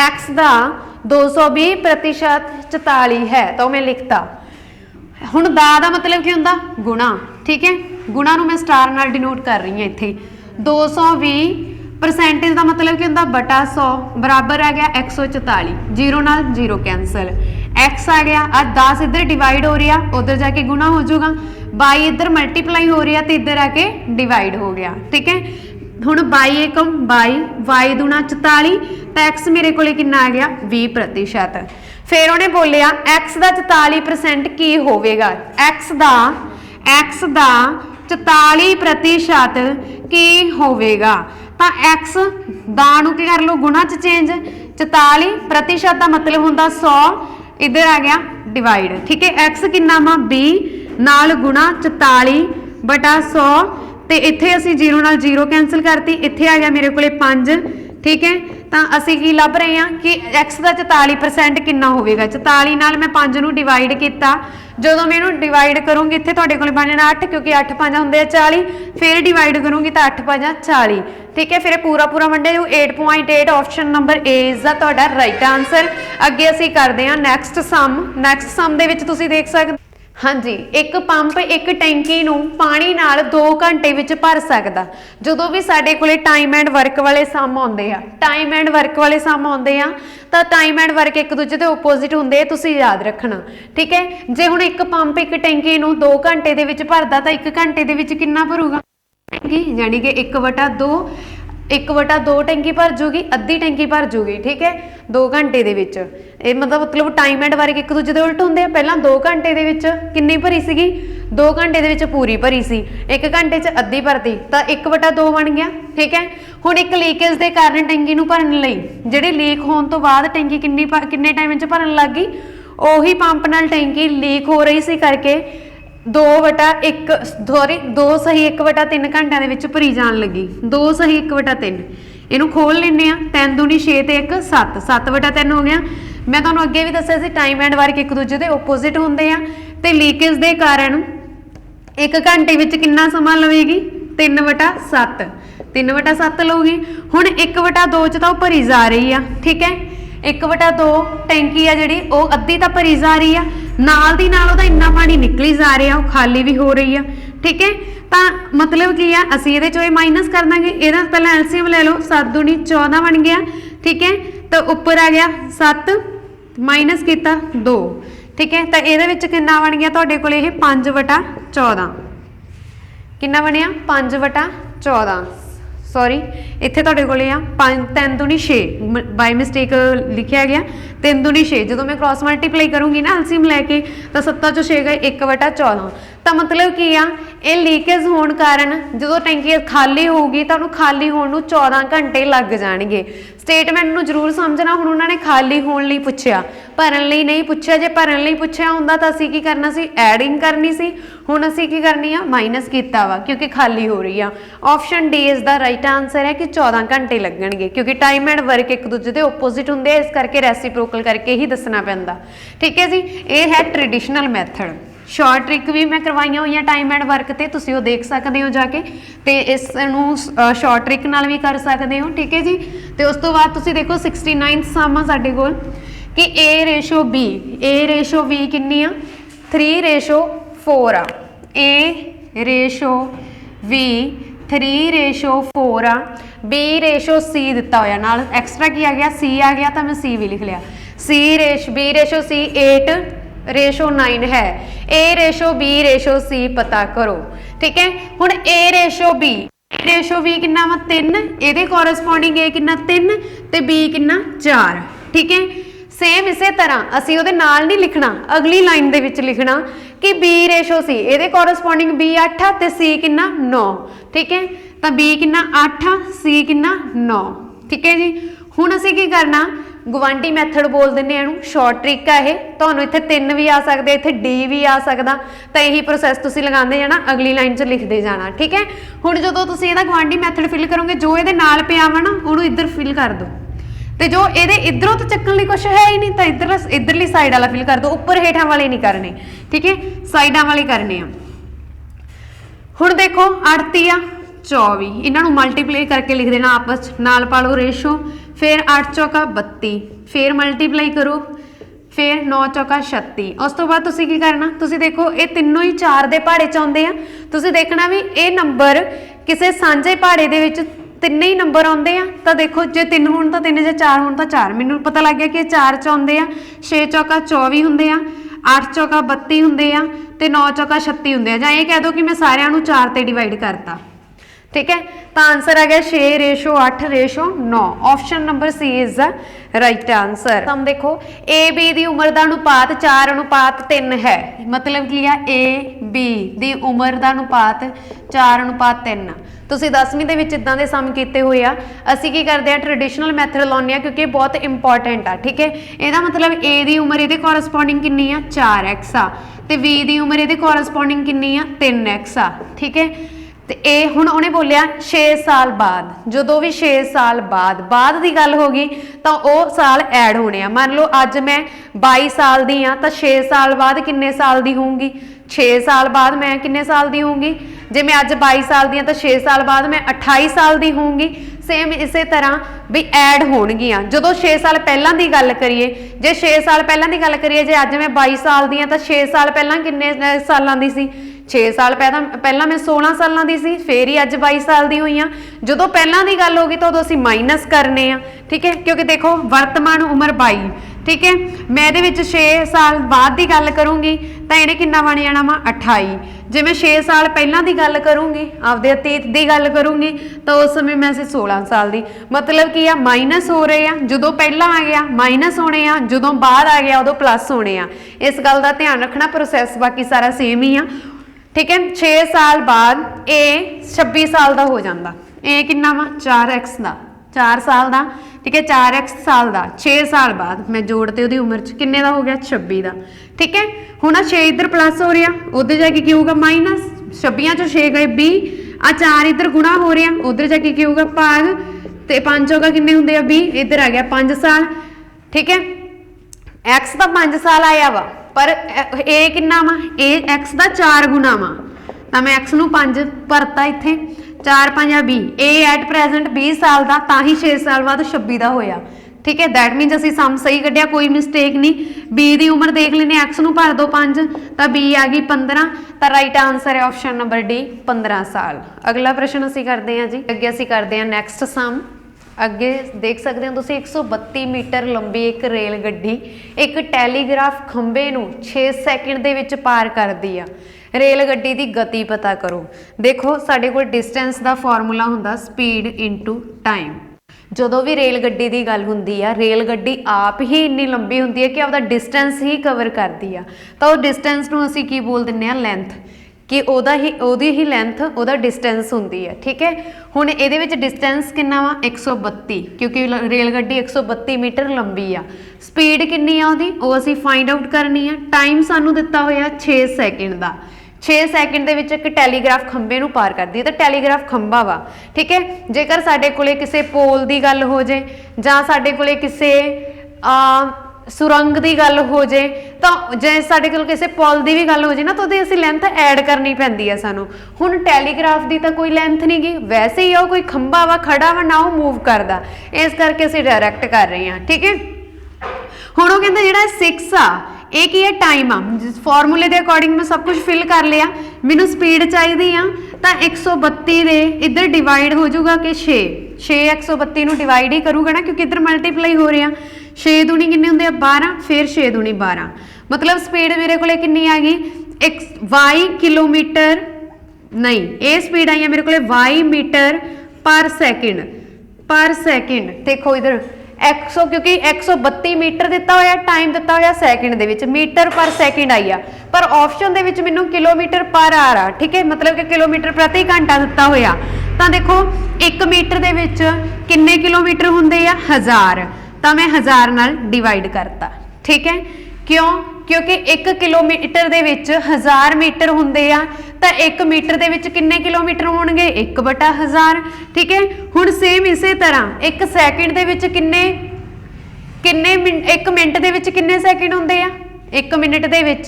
x का 220% 44 है तो मैं लिखता। हुण दा मतलब की हुंदा गुणा, ठीक है। गुणा नूं मैं स्टार नाल डिनोट कर रही हूँ इत्थे। 220% का मतलब की हुंदा बटा 100 बराबर आ गया 144, 0 नाल 0 कैंसल, x आ गया आ 10 इधर डिवाइड हो रहा उधर जाके गुणा हो जाऊगा, 22 इधर मल्टीप्लाई हो रहा तो इधर आके डिवाइड हो गया, ठीक है। हुण 22 एकम 22 y दूना 44 तो x मेरे को कितना आ गया 20%। फिर उन्हें बोलिया x का 44% की होवेगा, x का 44% की होवेगा तो x दा नूं की कर लो गुणा च चेंज, 44% का मतलब हुंदा 100 इधर आ गया डिवाइड, ठीक है। x कितना वा 20 नाल गुणा 44 बटा 100 तो इत्थे असी 0 नाल 0 कैंसल करती, इत्थे आ गया मेरे कोले 5, ठीक है। तो असी की लभ रहे हैं कि x का 44% कितना होगा, 44 नाल मैं 5 नूं डिवाइड किया, जो मैं इहनूं डिवाइड करूँगी इत्थे तुहाडे कोल बन जाना 8, क्योंकि 8 5 हुंदे 40, फिर डिवाइड करूँगी तो 8 5 40, ठीक है। फिर पूरा पूरा वंडे 8.8, option number A is the तुहाडा राइट आंसर। अगे असी करते हैं नैक्सट सम। नैक्सट सम दे विच तुसीं देख सकते, हाँ जी, एक पंप एक टैंकी नूं पानी नाल 2 घंटे विच भर सकदा। जदों भी साडे कोले टाइम एंड वर्क वाले सम आउंदे आ, टाइम एंड वर्क वाले सम आउंदे आ तां टाइम एंड वर्क एक दूजे दे ओपोजिट हुंदे, तुसीं याद रखना, ठीक है। जे हुण एक पंप एक टैंकी नूं 2 घंटे दे विच भरदा तां 1 घंटे दे विच किन्ना भरूगा, यानी कि 1/2, 1/2 टैंकी भर जूगी, अद्धी टैंकी भर जूगी, ठीक है, 2 घंटे दे विच। ये मतलब टाइम एंड वर्क एक दूजे दे उल्ट हुंदे आ। पहलां 2 घंटे दे विच किन्नी भरी सीगी, 2 घंटे दे विच पूरी भरी सी, 1 घंटे च अद्धी भरती तां 1/2 बन गया, ठीक है। हुण एक लीकेज दे कारण टैंकी नूं भरन लई, जिहड़ी लीक होण तो बाद टैंकी किन्ने टाइम च भरन लग गई, ओही पंप नाल टैंकी लीक हो रही सी करके 2/1 सॉरी 2 सही 1/3 घंटिਆਂ ਦੇ ਵਿੱਚ ਭਰੀ ਜਾਣ ਲੱਗੀ, 2 सही 1/3। ਇਹਨੂੰ ਖੋਲ ਲੈਂਦੇ ਆ, 3 दूनी 6 ਤੇ 1 7, 7/3 ਹੋ ਗਿਆ। मैं ਤੁਹਾਨੂੰ ਅੱਗੇ ਵੀ ਦੱਸਿਆ ਸੀ टाइम एंड वर्क एक दूजे ਦੇ ओपोजिट ਹੁੰਦੇ ਆ, ਤੇ ਲੀਕੇਜ ਦੇ ਕਾਰਨ 1 ਘੰਟੇ ਵਿੱਚ ਕਿੰਨਾ ਸਮਾਂ ਲਵੇਗੀ, 3/7, 3/7 ਲਊਗੀ। ਹੁਣ 1/2 ਚ ਤਾਂ ਉਹ ਭਰੀ ਜਾ ਰਹੀ ਆ, ठीक है। 1/2 टैंकी आ जिहड़ी ਉਹ ਅੱਧੀ ਤਾਂ ਭਰੀ ਜਾ ਰਹੀ ਆ, नाल दी नाल ਉਹਦਾ ਇੰਨਾ पानी निकली जा रहा, वो खाली भी हो रही है, ठीक है। तो मतलब की है असीं इहदे चों माइनस कर देंगे, इहदा पहला एलसीएम ले लो, 7 दूनी 14 बन गया, ठीक है। तो उपर आ गया 7 माइनस किया 2, ठीक है। तो इहदे विच किन्ना बन गया तुहाडे कोल, ये 5/14, किन्ना बनिया 5/14, सॉरी इत्थे तुहाडे कोले आ 5 3 दूनी 6, बाय मिस्टेक लिखिया गया 3 दूनी 6। जो मैं क्रॉस मल्टीप्लाई करूँगी ना एलसीएम लैके, तो 7 चों 6 गए 1/14। तो मतलब की आ, ये लीकेज होने कारण जो टैंकी खाली होगी तो उन्होंने खाली होने नूं 14 घंटे लग जाएंगे। स्टेटमेंट नूं जरूर समझना। हुण उन्होंने खाली होने लई पुछया, भरन लई नहीं पुछया। जे भरन लई पुछया हुंदा तां असीं की करना सी, एडिंग करनी सी। हुण असीं की करनी आ, माइनस कीता वा क्योंकि खाली हो रही आ। Option D is the right answer है कि 14 घंटे लगणगे, क्योंकि टाइम एंड वर्क एक दूजे के ओपोजिट हुंदे, इस करके रेसिप्रोकल करके ही दसना पैंदा, ठीक है जी। ये है ट्रेडिशनल मैथड। शॉर्ट ट्रिक भी मैं करवाइया हुई टाइम एंड वर्क ते, तुसीं वो देख सकते हो जाके, तो इसनूं शॉर्ट ट्रिक नाल भी कर सकते हो, ठीक है जी। तो उस तो बाद तुसीं देखो 69 सम आ साडे कोल कि A/B, A/B किन्नी आ 3/4 आ, A/B 3/4 आ, B/C दिता होया, नाल एक्सट्रा की आ गया C आ गया, तो मैं C भी लिख लिया, B/C 8/9 है। A/B/C पता करो, ठीक है। हुण A/B किन्ना वा 3, इहदे कोरसपोंडिंग A किन्ना 3 ते B किन्ना 4, ठीक है। सेम इसे तरह असीं उहदे नाल नहीं लिखना, अगली लाइन दे विच लिखना कि B/C, इहदे कोरसपोंडिंग B 8 ते C किन्ना 9, ठीक है। तो B किन्ना 8, C किन्ना 9, ठीक है जी। हुण असीं की करना, गवांढी मैथड बोल देंगे इहनूं, शॉर्ट ट्रिक है। तुहानूं इत्थे 3 भी आ सकते, इत्थे D भी आ सकता, तो यही प्रोसैस तुसीं लगांदे जाना, अगली लाइन च लिखते जाना, ठीक है। हुण जदों तुसीं इहदा गवांढी मैथड फिल करोगे, जो इहदे नाल पिया वा ना उहनूं इधर फिल कर दो, तो जो इहदे इधरों तो चक्कण लई कुछ है ही नहीं, तो इधरली साइड वाला फिल कर दो, उपर हेठां वाले नहीं करने, ठीक है, साइडां वाले करने आ। हुण देखो 8 × 24, इन्हों मल्टीप्लाई करके लिख देना आपस नाल पा लो रेशो, फिर 8 चौका 32, फिर मल्टीप्लाई करो, फिर 9 चौका 36। उस तो बाद तुसीं की करना, तुसीं देखो ये तीनों ही 4 दे पहाड़े च आउंदे आ, तुसीं देखना भी ये नंबर किसी सांझे पहाड़े दे विच तिन्ने ही नंबर आउंदे आ, तो देखो जे 3 होण तां 3, जे 4 होण तां 4, मैनूं पता लग गया कि 4 च आउंदे आ, 6 चौका 24 हुंदे आ, 8 चौका 32 हुंदे आ, ते 9 चौका 36 हुंदे आ। जां ये कह दो कि मैं सारिਆਂ ਨੂੰ 4 ते डिवाइड करता, ठीक है। तो आंसर आ गया 6/8/9, option number C is the right answer. हम देखो A/B की उम्र का अनुपात 4:3 है, मतलब की है A/B की उम्र का अनुपात 4:3। तुसीं 10वीं दे विच इदां दे सम कीते हुए आ, असीं की करते हैं ट्रेडिशनल मैथड लाउने आ, क्योंकि बहुत इंपॉर्टेंट आ, ठीक है। ਇਹਦਾ मतलब A की उम्र ये कोरसपोंडिंग कितनी आ 4x आ, ते B की उम्र ये कोरसपोंडिंग कितनी आ 3x आ, ठीक है। ਤੇ ਇਹ ਹੁਣ ਉਹਨੇ ਬੋਲਿਆ 6 ਸਾਲ ਬਾਅਦ, ਜਦੋਂ ਵੀ 6 ਸਾਲ ਬਾਅਦ ਦੀ ਗੱਲ ਹੋ ਗਈ ਤਾਂ ਉਹ ਸਾਲ ਐਡ ਹੋਣੇ ਆ। ਮੰਨ ਲਓ ਅੱਜ ਮੈਂ 22 ਸਾਲ ਦੀ ਆ ਤਾਂ 6 ਸਾਲ ਬਾਅਦ ਕਿੰਨੇ ਸਾਲ ਦੀ ਹੋਊਂਗੀ? 6 ਸਾਲ ਬਾਅਦ ਮੈਂ ਕਿੰਨੇ ਸਾਲ ਦੀ ਹੋਊਂਗੀ? ਜੇ मैं अज 22 साल दी हाँ तो 6 साल बाद मैं 28 साल की होऊंगी। सेम इस तरह भी ऐड होणगियां। जदों 6 साल पहलां दी गल करिए, जे 6 साल पहलां दी गल करिए, जे अज मैं 22 साल दी हाँ तो 6 साल पहलां किन्ने सालां दी सी? 6 साल पहलां मैं 16 सालां दी सी, फिर ही अज 22 साल दी हुई हाँ। जदों पहलां दी गल होगी तो उदों असीं माइनस करने आ, ठीक है, क्योंकि देखो वर्तमान उम्र 22, ठीक है, मैं ये 6 साल बाद की गल करूँगी तो इन्हें कितना बन जाना वा 28। जे मैं 6 साल पहलां की गल करूँगी, आपदे अतीत की गल करूँगी तो उस समय मैं 16 साल की, मतलब कि माइनस हो रहे हैं। जदों पहला आ गया माइनस होने आ, जदों बाद आ गया उदों प्लस होने आ। इस गल का ध्यान रखना, प्रोसैस बाकी सारा सेम ही आ, ठीक है। 6 साल बाद ए 26 साल का हो जाता, ए कितना वा 4x का, 4 साल का, ठीक है, 4x साल का। 6 साल बाद मैं जोड़ते उहदी उम्र च किन्ने दा हो गया 26 का, ठीक है। हुण 6 इधर प्लस हो रहा, उधर जाके की होगा माइनस, 26 चो 6 गए 20, आ 4 इधर गुणा हो रहा, उधर जाके की होगा भाग, तो 5 होगा किन्ने हुंदे आ 20, इधर आ गया 5 साल, ठीक है। एक्स का 5 साल आया वा, पर ए किन्ना वा, ए एक्स का 4 गुणा वा, तो मैं एक्स नूं 5 भरता इत्थे, 4 5 20, ए एट प्रेजेंट 20 साल का, तां ही 6 साल बाद 26 का होया, ठीक है। दैट मीनस असीं सम सही कढ़िया, कोई मिसटेक नहीं। बी की उम्र देख लेने, एक्स नूं भर दो 5 तो बी आ गई 15, तो राइट आंसर है ऑप्शन नंबर डी 15 साल। अगला प्रश्न असीं करते हैं जी, अगे असीं करते हैं नैक्सट सम। अगे देख सकते हो तुसीं 132 मीटर लंबी एक रेल गड्डी एक टैलीग्राफ खंभे नूं 6 सैकेंड दे विच पार करदी आ। रेल गड्डी की गति पता करो। देखो साडे कोल डिस्टेंस का फॉर्मूला हुंदा स्पीड इंटू टाइम। जदों भी रेल गड्डी की गल हुंदी आ, रेल गड्डी आप ही इन्नी लंबी हुंदी है कि आपदा डिस्टेंस ही कवर करती है, तो डिस्टेंस नूं असीं की बोल दिंदे आ लेंथ, कि ओदी ही लेंथ ओदा डिस्टेंस हुंदी है, ठीक है। हुण इहदे विच डिस्टेंस किन्ना वा 132, क्योंकि रेल गड्डी 132 मीटर लंबी आ। स्पीड किन्नी आ ओदी, ओह असीं फाइंड आउट करनी है। टाइम सानूं दित्ता होया 6 सैकेंड का, 6 सैकेंड दे विच एक टैलीग्राफ खंभे नूं पार करदी है, तो टैलीग्राफ खंभा वा, ठीक है। जेकर साडे कोले किसी पोल की गल हो जाए जां साडे कोले किसी सुरंग की गल हो जाए, तो जे साडे कोल किसी पुल की भी गल हो जाए ना, तो उहदी असीं लेंथ ऐड करनी पैंदी है सानूं। हुण टैलीग्राफ की तो कोई लेंथ नहीं गी, वैसे ही कोई खंभा वा खड़ा वा ना, वो मूव करदा, इस करके असीं डायरैक्ट कर रहे हैं, ठीक है। हुण वो कहंदे जिहड़ा 6 आ, ये की है टाइम आ, फॉर्मूले के अकॉर्डिंग मैं सब कुछ फिल कर लिया, मैनू स्पीड चाहिए आ, तो 132 दे इधर डिवाइड हो जाऊगा कि 6 132 नूं डिवाइड ही करूँगा ना, क्योंकि इधर मल्टीप्लाई हो रहा। 6 दूनी किन्ने हुंदे आ 12, फिर 6 दूनी 12, मतलब स्पीड मेरे को किन्नी आ गई वाई किलोमीटर, नहीं ये स्पीड आई है मेरे को वाई मीटर पर सेकेंड। देखो इधर 100, क्योंकि 132 मीटर दिता होया, टाइम दिता होया सैकेंड दे विच, मीटर पर सेकेंड आई आ, पर ऑप्शन दे विच मैनूं किलोमीटर पर आ रहा, ठीक है, मतलब कि किलोमीटर प्रति घंटा दिता होया। तो देखो 1 मीटर दे विच किन्ने किलोमीटर हुंदे आ 1000, तो मैं 1000 नाल डिवाइड करता, ठीक है। क्यों? क्योंकि 1 किलोमीटर दे विच 1000 मीटर हुंदे आ, तो 1 मीटर दे विच किन्ने किलोमीटर होणगे 1/1000, ठीक है। हुण सेम इसे तरह 1 सैकेंड दे विच किन्ने 1 मिनट दे विच किन्ने सैकेंड हुंदे आ, 1 मिनट दे विच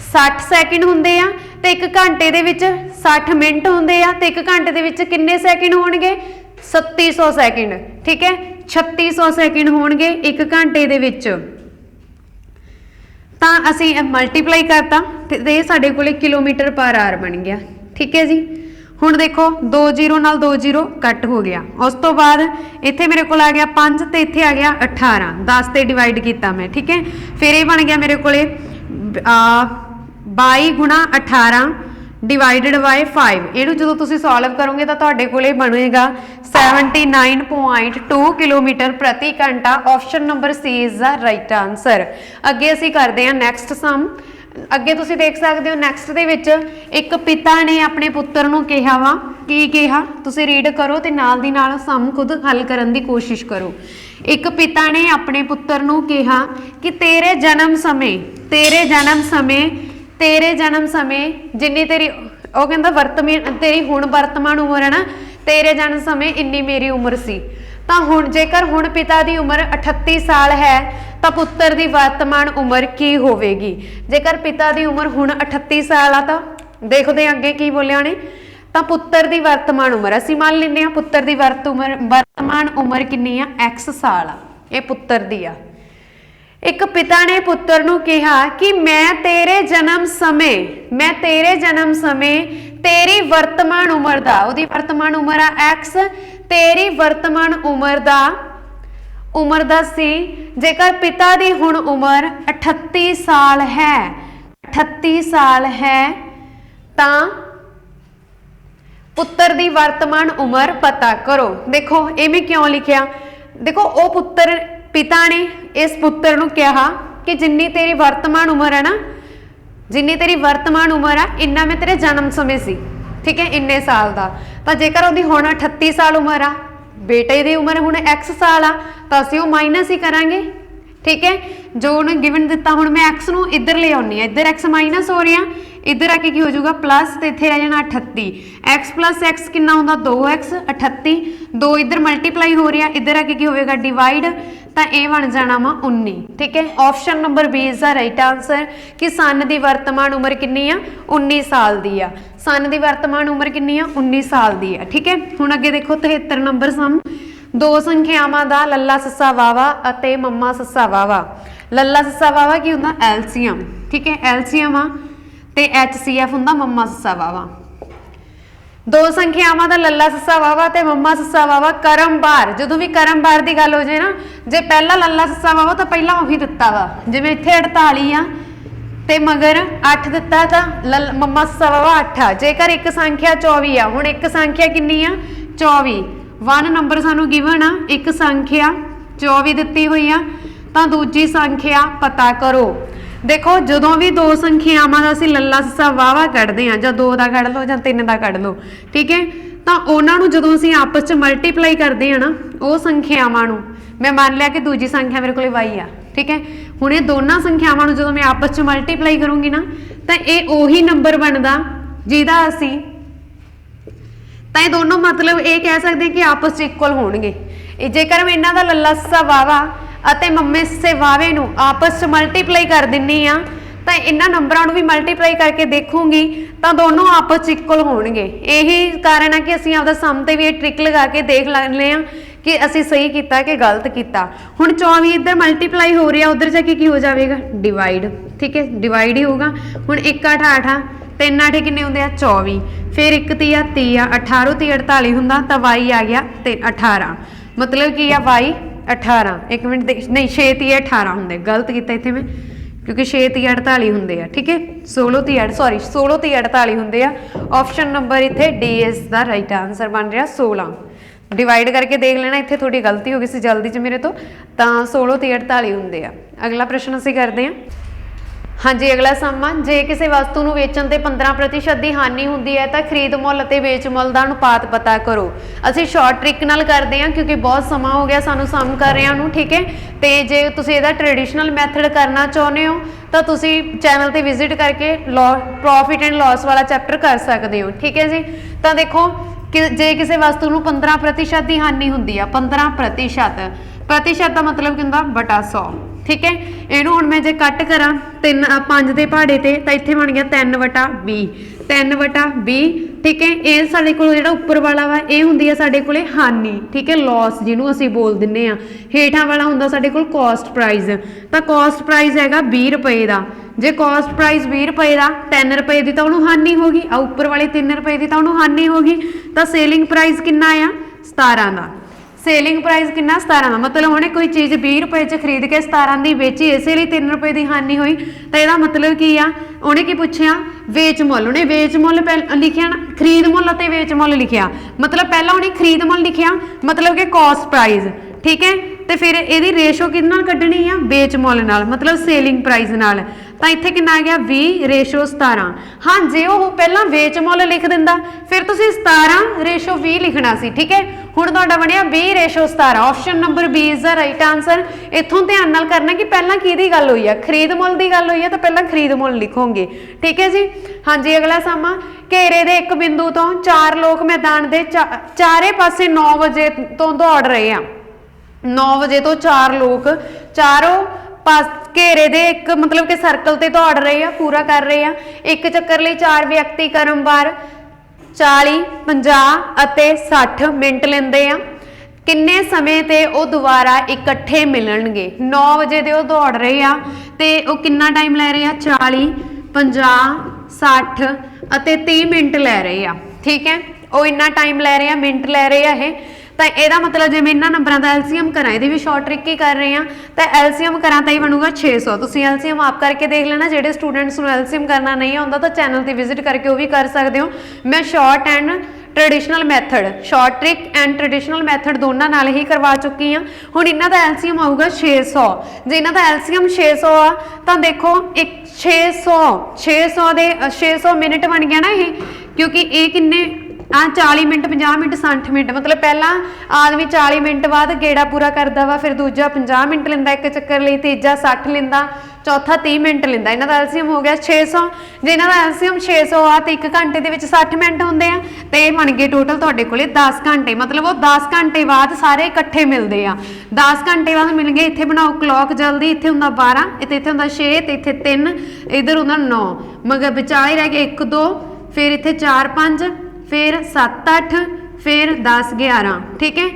60 सैकेंड हुंदे आ, तो 1 घंटे दे विच 60 मिनट हुंदे आ, तो 1 घंटे दे विच किन्ने सैकेंड होणगे 3700 सैकेंड, ठीक है। 3600 सैकेंड होणगे 1 घंटे दे विच, तो असी मल्टीप्लाई करता तो ये साढ़े को किलोमीटर पर आवर बन गया, ठीक है जी। हुण देखो 2 0 नाल 2 0 कट हो गया, उस तो बाद इत्थे मेरे को आ गया 5 तो इत्थे आ गया 18, 10 से डिवाइड किया मैं, ठीक है। फिर ये बन गया मेरे को 22 गुणा 18 डिवाइडेड बाय 5। इहनूं जदों तुसीं सॉल्व करोगे तो तुहाडे कोले बनेगा 79.2 किलोमीटर प्रति घंटा। Option number C is the right answer. अगे असीं करदे हां नैक्सट सम। अगे तुसीं देख सकदे हो नैक्सट दे विच एक पिता ने अपने पुत्तर नूं कहा वा, की कहा तुसीं रीड करो ते नाल दी नाल सम खुद हल करन दी कोशिश करो। एक पिता ने अपने पुत्तर नूं कहा कि तेरे जन्म समय जिन्नी तेरी ਉਹ ਕਹਿੰਦਾ ਵਰਤਮਾਨ ਤੇਰੀ ਹੁਣ ਵਰਤਮਾਨ ਉਮਰ ਹੈ ਨਾ, ਤੇਰੇ ਜਨਮ ਸਮੇਂ ਇੰਨੀ ਮੇਰੀ ਉਮਰ ਸੀ। ਤਾਂ ਹੁਣ ਜੇਕਰ ਹੁਣ ਪਿਤਾ ਦੀ ਉਮਰ 38 ਸਾਲ ਹੈ ਤਾਂ ਪੁੱਤਰ ਦੀ ਵਰਤਮਾਨ ਉਮਰ ਕੀ ਹੋਵੇਗੀ। ਜੇਕਰ ਪਿਤਾ ਦੀ ਉਮਰ ਹੁਣ 38 ਸਾਲ ਆ ਤਾਂ ਦੇਖਦੇ ਹਾਂ ਅੱਗੇ ਕੀ ਬੋਲਿਆ ਨੇ। ਤਾਂ ਪੁੱਤਰ ਦੀ ਵਰਤਮਾਨ ਉਮਰ ਅਸੀਂ ਮੰਨ ਲੈਂਦੇ ਹਾਂ ਪੁੱਤਰ ਦੀ ਵਰਤਮਾਨ ਉਮਰ ਕਿੰਨੀ ਆ, x ਸਾਲ ਆ। ਇਹ ਪੁੱਤਰ ਦੀ ਆ। ਇੱਕ ਪਿਤਾ ਨੇ ਪੁੱਤਰ ਨੂੰ ਕਿਹਾ ਕਿ ਮੈਂ ਤੇਰੇ ਜਨਮ ਸਮੇਂ ਤੇਰੀ ਵਰਤਮਾਨ ਉਮਰ ਦਾ, ਉਹਦੀ ਵਰਤਮਾਨ ਉਮਰ ਆ x, ਤੇਰੀ ਵਰਤਮਾਨ ਉਮਰ ਦਾ ਸੀ। ਜੇਕਰ ਪਿਤਾ ਦੀ ਹੁਣ ਉਮਰ 38 ਸਾਲ ਹੈ ਤਾਂ ਪੁੱਤਰ ਦੀ ਵਰਤਮਾਨ ਉਮਰ ਪਤਾ ਕਰੋ। ਦੇਖੋ ਇਵੇਂ ਕਿਉਂ ਲਿਖਿਆ, ਦੇਖੋ ਉਹ ਪਿਤਾ ਨੇ ਇਸ ਪੁੱਤਰ ਨੂੰ ਕਿਹਾ ਕਿ ਜਿੰਨੀ ਤੇਰੀ ਵਰਤਮਾਨ ਉਮਰ ਹੈ ਨਾ, ਜਿੰਨੀ ਤੇਰੀ ਵਰਤਮਾਨ ਉਮਰ ਆ ਇੰਨਾ ਮੈਂ ਤੇਰੇ ਜਨਮ ਸਮੇਂ ਸੀ, ਠੀਕ ਹੈ, ਇੰਨੇ ਸਾਲ ਦਾ। ਤਾਂ ਜੇਕਰ ਉਹਦੀ ਹੁਣ 38 ਸਾਲ ਉਮਰ ਆ, ਬੇਟੇ ਦੀ ਉਮਰ ਹੁਣ x ਸਾਲ ਆ, ਤਾਂ ਅਸੀਂ ਉਹ ਮਾਈਨਸ ਹੀ ਕਰਾਂਗੇ, ਠੀਕ ਹੈ। ਜੋ ਉਹਨੇ ਗਿਵਨ ਦਿੱਤਾ ਹੁਣ ਮੈਂ x ਨੂੰ ਇੱਧਰ ਲੈ ਆਉਣੀ ਆ, ਇੱਧਰ x ਮਾਈਨਸ ਹੋ ਰਿਹਾ, ਇੱਧਰ ਆ ਕੇ ਕੀ ਹੋ ਜਾਊਗਾ ਪਲੱਸ, ਤੇ ਇੱਥੇ ਰਹਿ ਜਾਣਾ 38। x ਪਲੱਸ x ਕਿੰਨਾ ਹੁੰਦਾ 2x, 38 2 ਇੱਧਰ ਮਲਟੀਪਲਾਈ ਹੋ ਰਿਹਾ, ਇੱਧਰ ਆ ਕੇ ਕੀ ਹੋਵੇਗਾ ਡਿਵਾਈਡ, ਤਾਂ ਇਹ ਬਣ ਜਾਣਾ ਵਾ 19, ਠੀਕ ਹੈ। Option number B is the right answer ਕਿ ਸਨ ਦੀ ਵਰਤਮਾਨ ਉਮਰ ਕਿੰਨੀ ਆ, 19 ਸਾਲ ਦੀ ਆ। ਸਨ ਦੀ ਵਰਤਮਾਨ ਉਮਰ ਕਿੰਨੀ ਆ, 19 ਸਾਲ ਦੀ ਆ, ਠੀਕ ਹੈ। ਹੁਣ ਅੱਗੇ ਦੇਖੋ 73 ਨੰਬਰ ਸਮ। ਦੋ ਸੰਖਿਆਵਾਂ ਦਾ ਲੱਲਾ ਸੱਸਾ ਵਾਵਾ ਅਤੇ ਮੰਮਾ ਸੱਸਾ ਵਾਵਾ। ਲੱਲਾ ਸੱਸਾ ਵਾਵਾ ਕੀ ਹੁੰਦਾ, ਐਲਸੀਅਮ, ਠੀਕ ਹੈ, ਐਲਸੀਅਮ ਆ, ਤੇ HCF ਹੁੰਦਾ ਮੰਮਾ ਸੱਸਾ ਵਾਵਾ। ਦੋ ਸੰਖਿਆਵਾਂ ਦਾ ਲੱਲਾ ਸੱਸਾ ਵਾਵਾ ਤੇ ਮੰਮਾ ਸੱਸਾ ਵਾਵਾ ਕਰਮਵਾਰ। ਜਦੋਂ ਵੀ ਕਰਮਵਾਰ ਦੀ ਗੱਲ ਹੋ ਜਾਏ ਨਾ, ਜੇ ਪਹਿਲਾ ਲੱਲਾ ਸੱਸਾ ਵਾਵਾ ਤਾਂ ਪਹਿਲਾਂ ਉਹੀ ਦਿੱਤਾ ਵਾ, ਜਿਵੇਂ ਇੱਥੇ 48 ਆ ਤੇ ਮਗਰ 8 ਦਿੱਤਾ ਤਾਂ ਮੰਮਾ ਸੱਸਾ ਵਾਵਾ 8 ਆ। ਜੇਕਰ ਇੱਕ ਸੰਖਿਆ 24 ਆ, ਹੁਣ ਇੱਕ ਸੰਖਿਆ ਕਿੰਨੀ ਆ 24, 1 ਨੰਬਰ ਸਾਨੂੰ ਗਿਵਨ ਆ, ਇੱਕ ਸੰਖਿਆ 24 ਦਿੱਤੀ ਹੋਈ ਆ, ਤਾਂ ਦੂਜੀ ਸੰਖਿਆ ਪਤਾ ਕਰੋ। ਦੇਖੋ ਜਦੋਂ ਵੀ ਦੋ ਸੰਖਿਆਵਾਂ ਦਾ ਅਸੀਂ ਲੱਲਾ ਸੱਸਾ ਵਾਵਾ ਕੱਢਦੇ ਆ, ਜਾਂ 2 ਦਾ ਕੱਢ ਲਓ ਜਾਂ 3 ਦਾ ਕੱਢ ਲਓ, ਠੀਕ ਹੈ, ਤਾਂ ਉਹਨਾਂ ਨੂੰ ਜਦੋਂ ਅਸੀਂ ਆਪਸ 'ਚ ਮਲਟੀਪਲਾਈ ਕਰਦੇ ਆ ਨਾ, ਉਹ ਸੰਖਿਆਵਾਂ ਨੂੰ ਮੈਂ ਮੰਨ ਲਿਆ ਕਿ ਦੂਜੀ ਸੰਖਿਆ ਮੇਰੇ ਕੋਲ y ਆ, ਠੀਕ ਹੈ। ਹੁਣ ਇਹ ਦੋਨਾਂ ਸੰਖਿਆਵਾਂ ਨੂੰ ਜਦੋਂ ਮੈਂ ਆਪਸ 'ਚ ਮਲਟੀਪਲਾਈ ਕਰੂੰਗੀ ਨਾ, ਤਾਂ ਇਹ ਉਹੀ ਨੰਬਰ ਬਣਦਾ ਜਿਹਦਾ ਅਸੀਂ, ਤਾਂ ਇਹ ਦੋਨੋਂ ਮਤਲਬ ਇਹ ਕਹਿ ਸਕਦੇ ਕਿ ਆਪਸ 'ਚ ਇਕੁਅਲ ਹੋਣਗੇ। ਜੇਕਰ ਮੈਂ ਇਹਨਾਂ ਦਾ ਲੱਲਾ ਸੱਸਾ ਵਾਵਾ ਅਤੇ ਮੰਮੇ ਸੱਸੇ ਵਾਵੇ ਨੂੰ ਆਪਸ 'ਚ ਮਲਟੀਪਲਾਈ ਕਰ ਦਿੰਨੀ ਆ, ਤਾਂ ਇਹਨਾਂ ਨੰਬਰਾਂ ਨੂੰ ਵੀ ਮਲਟੀਪਲਾਈ ਕਰਕੇ ਦੇਖੂੰਗੀ ਤਾਂ ਦੋਨੋਂ ਆਪਸ 'ਚ ਇਕੁਅਲ ਹੋਣਗੇ। ਇਹੀ ਕਾਰਨ ਹੈ ਕਿ ਅਸੀਂ ਆਪਦਾ ਸਮ ਤੇ ਵੀ ਇਹ ਟ੍ਰਿਕ ਲਗਾ ਕੇ ਦੇਖ ਲੈਂਦੇ ਆ ਕਿ ਅਸੀਂ ਸਹੀ ਕੀਤਾ ਕਿ ਗਲਤ ਕੀਤਾ। ਹੁਣ 24 ਇੱਧਰ ਮਲਟੀਪਲਾਈ ਹੋ ਰਿਹਾ, ਉਧਰ ਜਾ ਕੇ ਕੀ ਹੋ ਜਾਵੇਗਾ ਡਿਵਾਈਡ, ਠੀਕ ਹੈ, ਡਿਵਾਈਡ ਹੀ ਹੋਊਗਾ। ਹੁਣ 1 8 8 3 8 ਕਿੰਨੇ ਹੁੰਦੇ ਆ 24, ਫਿਰ 1 30 30 ਆ, 18 30 48 ਹੁੰਦਾ, ਤਾਂ y ਆ ਗਿਆ ਤੇ 18, ਮਤਲਬ ਕੀ ਆ y 18। ਇੱਕ ਮਿੰਟ ਨਹੀਂ 6 30 18 ਹੁੰਦੇ, ਗਲਤ ਕੀਤਾ ਇੱਥੇ ਮੈਂ, ਕਿਉਂਕਿ 6 30 48 ਹੁੰਦੇ ਆ, ਠੀਕ ਹੈ, 16 30 48 ਹੁੰਦੇ ਆ। ਆਪਸ਼ਨ ਨੰਬਰ ਇੱਥੇ D ਇਸ ਦਾ ਰਾਈਟ ਆਂਸਰ ਬਣ ਰਿਹਾ 16। ਡਿਵਾਈਡ ਕਰਕੇ ਦੇਖ ਲੈਣਾ, ਇੱਥੇ ਥੋੜੀ ਗਲਤੀ ਹੋ ਗਈ ਸੀ ਜਲਦੀ 'ਚ ਮੇਰੇ ਤੋਂ, ਤਾਂ 16 30 48 ਹੁੰਦੇ ਆ। ਅਗਲਾ ਪ੍ਰਸ਼ਨ ਅਸੀਂ ਕਰਦੇ ਹਾਂ। ਹਾਂਜੀ ਅਗਲਾ ਸਮਾਂ, ਜੇ ਕਿਸੇ ਵਸਤੂ ਨੂੰ ਵੇਚਣ ਤੇ 15% ਦੀ ਹਾਨੀ ਹੁੰਦੀ ਹੈ ਤਾਂ ਖਰੀਦ ਮੁੱਲ ਅਤੇ ਵੇਚ ਮੁੱਲ ਦਾ ਅਨੁਪਾਤ ਪਤਾ ਕਰੋ। ਅਸੀਂ ਸ਼ਾਰਟ ਟ੍ਰਿਕ ਨਾਲ ਕਰਦੇ ਹਾਂ ਕਿਉਂਕਿ ਬਹੁਤ ਸਮਾਂ ਹੋ ਗਿਆ ਸਾਨੂੰ ਸਮ ਕਰ ਰਿਆਂ ਨੂੰ, ਠੀਕ ਹੈ। ਤੇ ਜੇ ਤੁਸੀਂ ਇਹਦਾ ਟ੍ਰੈਡੀਸ਼ਨਲ ਮੈਥਡ ਕਰਨਾ ਚਾਹੁੰਦੇ ਹੋ ਤਾਂ ਤੁਸੀਂ ਚੈਨਲ ਤੇ ਵਿਜ਼ਿਟ ਕਰਕੇ ਪ੍ਰੋਫਿਟ ਐਂਡ ਲਾਸ ਵਾਲਾ ਚੈਪਟਰ ਕਰ ਸਕਦੇ ਹੋ, ਠੀਕ ਹੈ ਜੀ। ਤਾਂ ਦੇਖੋ ਕਿ ਜੇ ਕਿਸੇ ਵਸਤੂ ਨੂੰ 15% ਦੀ ਹਾਨੀ ਹੁੰਦੀ ਆ, 15% ਦਾ ਮਤਲਬ ਕੀ ਹੁੰਦਾ ਬਟਾ 100, ਠੀਕ ਹੈ। ਇਹਨੂੰ ਹੁਣ ਮੈਂ ਜੇ ਕੱਟ ਕਰਾਂ 5 ਦੇ ਪਹਾੜੇ ਤੇ ਤਾਂ ਇੱਥੇ ਬਣ ਗਿਆ 3/20, 3/20, ਠੀਕ ਹੈ। ਇਹ ਸਾਡੇ ਕੋਲ ਜਿਹੜਾ ਉੱਪਰ ਵਾਲਾ ਵਾ ਇਹ ਹੁੰਦੀ ਆ ਸਾਡੇ ਕੋਲੇ ਹਾਨੀ, ਠੀਕ ਹੈ, ਲਾਸ ਜਿਹਨੂੰ ਅਸੀਂ ਬੋਲ ਦਿੰਦੇ ਆ। ਹੇਠਾਂ ਵਾਲਾ ਹੁੰਦਾ ਸਾਡੇ ਕੋਲ ਕੋਸਟ ਪ੍ਰਾਈਸ, ਤਾਂ ਕੋਸਟ ਪ੍ਰਾਈਸ ਹੈਗਾ 20 ਰੁਪਏ ਦਾ। ਜੇ ਕੋਸਟ ਪ੍ਰਾਈਸ 20 ਰੁਪਏ ਦਾ, 3 ਰੁਪਏ ਦੀ ਤਾਂ ਉਹਨੂੰ ਹਾਨੀ ਹੋ ਗਈ, ਆ ਉੱਪਰ ਵਾਲੇ 3 ਰੁਪਏ ਦੀ ਤਾਂ ਉਹਨੂੰ ਹਾਨੀ ਹੋ ਗਈ। ਤਾਂ ਸੇਲਿੰਗ ਪ੍ਰਾਈਸ ਕਿੰਨਾ ਆ 17 ਦਾ, ਸੇਲਿੰਗ ਪ੍ਰਾਈਸ ਕਿੰਨਾ 17 ਦਾ, ਮਤਲਬ ਉਹਨੇ ਕੋਈ ਚੀਜ਼ 20 ਰੁਪਏ 'ਚ ਖਰੀਦ ਕੇ 17 ਦੀ ਵੇਚੀ, ਇਸੇ ਲਈ 3 ਰੁਪਏ ਦੀ ਹਾਨੀ ਹੋਈ। ਤਾਂ ਇਹਦਾ ਮਤਲਬ ਕੀ ਆ, ਉਹਨੇ ਕੀ ਪੁੱਛਿਆ ਵੇਚ ਮੁੱਲ, ਉਹਨੇ ਵੇਚ ਮੁੱਲ ਲਿਖਿਆ ਨਾ, ਖਰੀਦ ਮੁੱਲ ਅਤੇ ਵੇਚ ਮੁੱਲ ਲਿਖਿਆ, ਮਤਲਬ ਪਹਿਲਾਂ ਉਹਨੇ ਖਰੀਦ ਮੁੱਲ ਲਿਖਿਆ ਮਤਲਬ ਕਿ ਕੋਸਟ ਪ੍ਰਾਈਸ, ਠੀਕ ਹੈ। ਤੇ ਫਿਰ ਇਹਦੀ ਰੇਸ਼ੋ ਕਿਹਦੇ ਨਾਲ ਕੱਢਣੀ ਆ, ਵੇਚ ਮੁੱਲ ਨਾਲ, ਮਤਲਬ ਸੇਲਿੰਗ ਪ੍ਰਾਈਸ ਨਾਲ। ਤਾਂ ਇੱਥੇ ਕਿੰਨਾ ਆ ਗਿਆ 20:17। ਹਾਂ ਜੇ ਉਹ ਪਹਿਲਾਂ ਵੇਚ ਮੁੱਲ ਲਿਖ ਦਿੰਦਾ ਫਿਰ ਤੁਸੀਂ 17:20 ਲਿਖਣਾ ਸੀ। ਠੀਕ ਹੈ, ਹੁਣ ਤੁਹਾਡਾ ਬਣਿਆ 20:17। Option number B is the right answer. ਇੱਥੋਂ ਧਿਆਨ ਨਾਲ ਕਰਨਾ ਕਿ ਪਹਿਲਾਂ ਕਿਹਦੀ ਗੱਲ ਹੋਈ ਆ, ਖਰੀਦ ਮੁੱਲ ਦੀ ਗੱਲ ਹੋਈ ਆ ਤਾਂ ਪਹਿਲਾਂ ਖਰੀਦ ਮੁੱਲ ਲਿਖੋਗੇ। ਠੀਕ ਹੈ ਜੀ। ਹਾਂਜੀ ਅਗਲਾ ਸਮਾਂ, ਘੇਰੇ ਦੇ ਇੱਕ ਬਿੰਦੂ ਤੋਂ 4 ਲੋਕ ਮੈਦਾਨ ਦੇ ਚਾਰੇ ਪਾਸੇ 9 ਵਜੇ ਤੋਂ ਦੌੜ ਰਹੇ ਆ। 9 ਵਜੇ ਤੋਂ 4 ਲੋਕ ਚਾਰੋਂ ਪਾਸ ਘੇਰੇ ਦੇ ਇੱਕ ਮਤਲਬ ਕਿ ਸਰਕਲ ਤੇ ਦੌੜ ਰਹੇ ਆ, ਪੂਰਾ ਕਰ ਰਹੇ ਆ। ਇੱਕ ਚੱਕਰ ਲਈ 4 ਵਿਅਕਤੀ ਕ੍ਰਮਵਾਰ 40, 50 ਅਤੇ 60 ਮਿੰਟ ਲੈਂਦੇ ਆ। ਕਿੰਨੇ ਸਮੇਂ ਤੇ ਉਹ ਦੁਬਾਰਾ ਇਕੱਠੇ ਮਿਲਣਗੇ? 9 ਵਜੇ ਦੇ ਉਹ ਦੌੜ ਰਹੇ ਆ ਤੇ ਉਹ ਕਿੰਨਾ ਟਾਈਮ ਲੈ ਰਹੇ ਆ? 40, 50, 60 ਅਤੇ 30 ਮਿੰਟ ਲੈ ਰਹੇ ਆ। ਠੀਕ ਹੈ, ਉਹ ਇੰਨਾ ਟਾਈਮ ਲੈ ਰਹੇ ਆ, ਮਿੰਟ ਲੈ ਰਹੇ ਆ ਇਹ। ਤਾਂ ਇਹਦਾ ਮਤਲਬ ਜਿਵੇਂ ਇਹਨਾਂ ਨੰਬਰਾਂ ਦਾ ਐਲਸੀਐਮ ਕਰਾਂ, ਇਹਦੀ ਵੀ ਸ਼ਾਰਟ ਟ੍ਰਿਕ ਹੀ ਕਰ ਰਹੇ ਆ, ਤਾਂ ਐਲਸੀਐਮ ਕਰਾਂ ਤਾਂ ਹੀ ਬਣੂਗਾ 600। ਤੁਸੀਂ ਐਲਸੀਐਮ ਆਪ ਕਰਕੇ ਦੇਖ ਲੈਣਾ। ਜਿਹੜੇ ਸਟੂਡੈਂਟਸ ਨੂੰ ਐਲਸੀਐਮ ਕਰਨਾ ਨਹੀਂ ਆਉਂਦਾ ਤਾਂ ਚੈਨਲ ਤੇ ਵਿਜ਼ਿਟ ਕਰਕੇ ਉਹ ਵੀ ਕਰ ਸਕਦੇ ਹੋ। ਮੈਂ short and traditional method, short trick and traditional method ਦੋਨਾਂ ਨਾਲ ਹੀ ਕਰਵਾ ਚੁੱਕੀ ਹਾਂ। ਹੁਣ ਇਹਨਾਂ ਦਾ ਐਲਸੀਐਮ ਆਊਗਾ 600। ਜੇ ਇਹਨਾਂ ਦਾ ਐਲਸੀਐਮ 600 ਆ ਤਾਂ ਦੇਖੋ ਇੱਕ 600 ਦੇ 600 ਮਿੰਟ ਬਣ ਗਿਆ ਨਾ ਇਹ, ਕਿਉਂਕਿ ਇਹ ਕਿੰਨੇ 40 ਮਿੰਟ, 50 ਮਿੰਟ, 60 ਮਿੰਟ, ਮਤਲਬ ਪਹਿਲਾਂ ਆਦਮੀ 40 ਮਿੰਟ ਬਾਅਦ ਗੇੜਾ ਪੂਰਾ ਕਰਦਾ ਵਾ, ਫਿਰ ਦੂਜਾ 50 ਮਿੰਟ ਲੈਂਦਾ ਇੱਕ ਚੱਕਰ ਲਈ, ਤੀਜਾ 60 ਲੈਂਦਾ, ਚੌਥਾ 30 ਮਿੰਟ ਲੈਂਦਾ। ਇਹਨਾਂ ਦਾ ਐਲਸੀਐਮ ਹੋ ਗਿਆ 600। ਜੇ ਇਹਨਾਂ ਦਾ ਐਲਸੀਐਮ 600 ਆ ਤੇ 1 ਘੰਟੇ ਦੇ ਵਿੱਚ 60 ਮਿੰਟ ਹੁੰਦੇ ਆ ਤੇ ਇਹ ਬਣ ਗਏ ਟੋਟਲ ਤੁਹਾਡੇ ਕੋਲੇ 10 ਘੰਟੇ। ਮਤਲਬ ਉਹ 10 ਘੰਟੇ ਬਾਅਦ ਸਾਰੇ ਇਕੱਠੇ ਮਿਲਦੇ ਆ। 10 ਘੰਟੇ ਬਾਅਦ ਮਿਲ ਗਏ। ਇੱਥੇ ਬਣਾਓ ਕਲੌਕ ਜਲਦੀ, ਇੱਥੇ ਹੁੰਦਾ 12, ਇੱਥੇ ਹੁੰਦਾ 6 ਤੇ ਇੱਥੇ 3, ਇੱਧਰ ਹੁੰਦਾ 9, ਮਗਰ ਵਿਚਾਲੇ ਰਹਿ ਗਏ 1 2, ਫਿਰ ਇੱਥੇ 4 5, ਫਿਰ 7 8, ਫਿਰ 10 11। ਠੀਕ ਹੈ,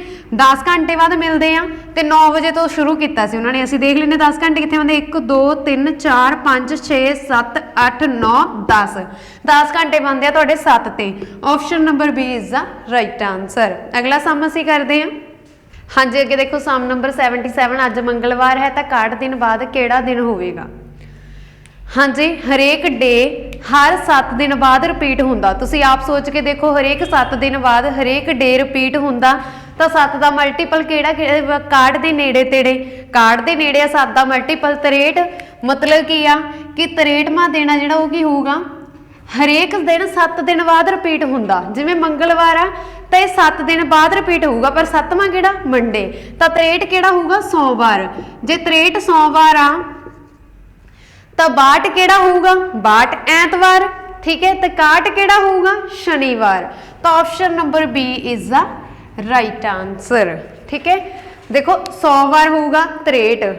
10 ਘੰਟੇ ਬਾਅਦ ਮਿਲਦੇ ਆ ਤੇ 9 ਵਜੇ ਤੋਂ ਸ਼ੁਰੂ ਕੀਤਾ ਸੀ ਉਹਨਾਂ ਨੇ। ਅਸੀਂ ਦੇਖ ਲੈਂਦੇ 10 ਘੰਟੇ ਕਿੱਥੇ ਹੁੰਦੇ, 1 2 3 4 5 6 7 8 9 10। 10 ਘੰਟੇ ਬਣਦੇ ਆ ਤੁਹਾਡੇ 7 ਤੇ। Option number B is the right answer. ਅਗਲਾ ਸਮ ਅਸੀਂ ਕਰਦੇ ਹਾਂ। ਹਾਂਜੀ ਅੱਗੇ ਦੇਖੋ ਸਮ ਨੰਬਰ 77। ਅੱਜ ਮੰਗਲਵਾਰ ਹੈ ਤਾਂ 61 ਦਿਨ ਬਾਅਦ ਕਿਹੜਾ ਦਿਨ ਹੋਵੇਗਾ? ਹਾਂਜੀ, ਹਰੇਕ ਡੇ ਹਰ 7 ਦਿਨ ਬਾਅਦ ਰਿਪੀਟ ਹੁੰਦਾ। ਤੁਸੀਂ ਆਪ ਸੋਚ ਕੇ ਦੇਖੋ, ਹਰੇਕ 7 ਦਿਨ ਬਾਅਦ ਹਰੇਕ ਡੇ ਰਿਪੀਟ ਹੁੰਦਾ ਤਾਂ 7 ਦਾ ਮਲਟੀਪਲ ਕਿਹੜਾ? 61 ਦੇ ਨੇੜੇ ਤੇੜੇ, 61 ਦੇ ਨੇੜੇ ਆ 7 ਦਾ ਮਲਟੀਪਲ 63। ਮਤਲਬ ਕੀ ਆ ਕਿ 63ਵਾਂ ਦਿਨ ਆ ਜਿਹੜਾ ਉਹ ਕੀ ਹੋਊਗਾ? ਹਰੇਕ ਦਿਨ 7 ਦਿਨ ਬਾਅਦ ਰਿਪੀਟ ਹੁੰਦਾ। ਜਿਵੇਂ ਮੰਗਲਵਾਰ ਆ ਤਾਂ ਇਹ 7 ਦਿਨ ਬਾਅਦ ਰਿਪੀਟ ਹੋਊਗਾ, ਪਰ 7ਵਾਂ ਕਿਹੜਾ? ਮੰਡੇ। ਤਾਂ 63 ਕਿਹੜਾ ਹੋਊਗਾ? ਸੋਮਵਾਰ। ਜੇ 63 ਸੋਮਵਾਰ ਆ ਤਾਂ 62 ਕਿਹੜਾ ਹੋਊਗਾ? 62 ਐਤਵਾਰ। ਠੀਕ ਹੈ, ਤੇ 61 ਕਿਹੜਾ ਹੋਊਗਾ? ਸ਼ਨੀਵਾਰ। ਤਾਂ option number B is the right answer. ਠੀਕ ਹੈ, ਦੇਖੋ ਸੋਮਵਾਰ ਹੋਊਗਾ 63।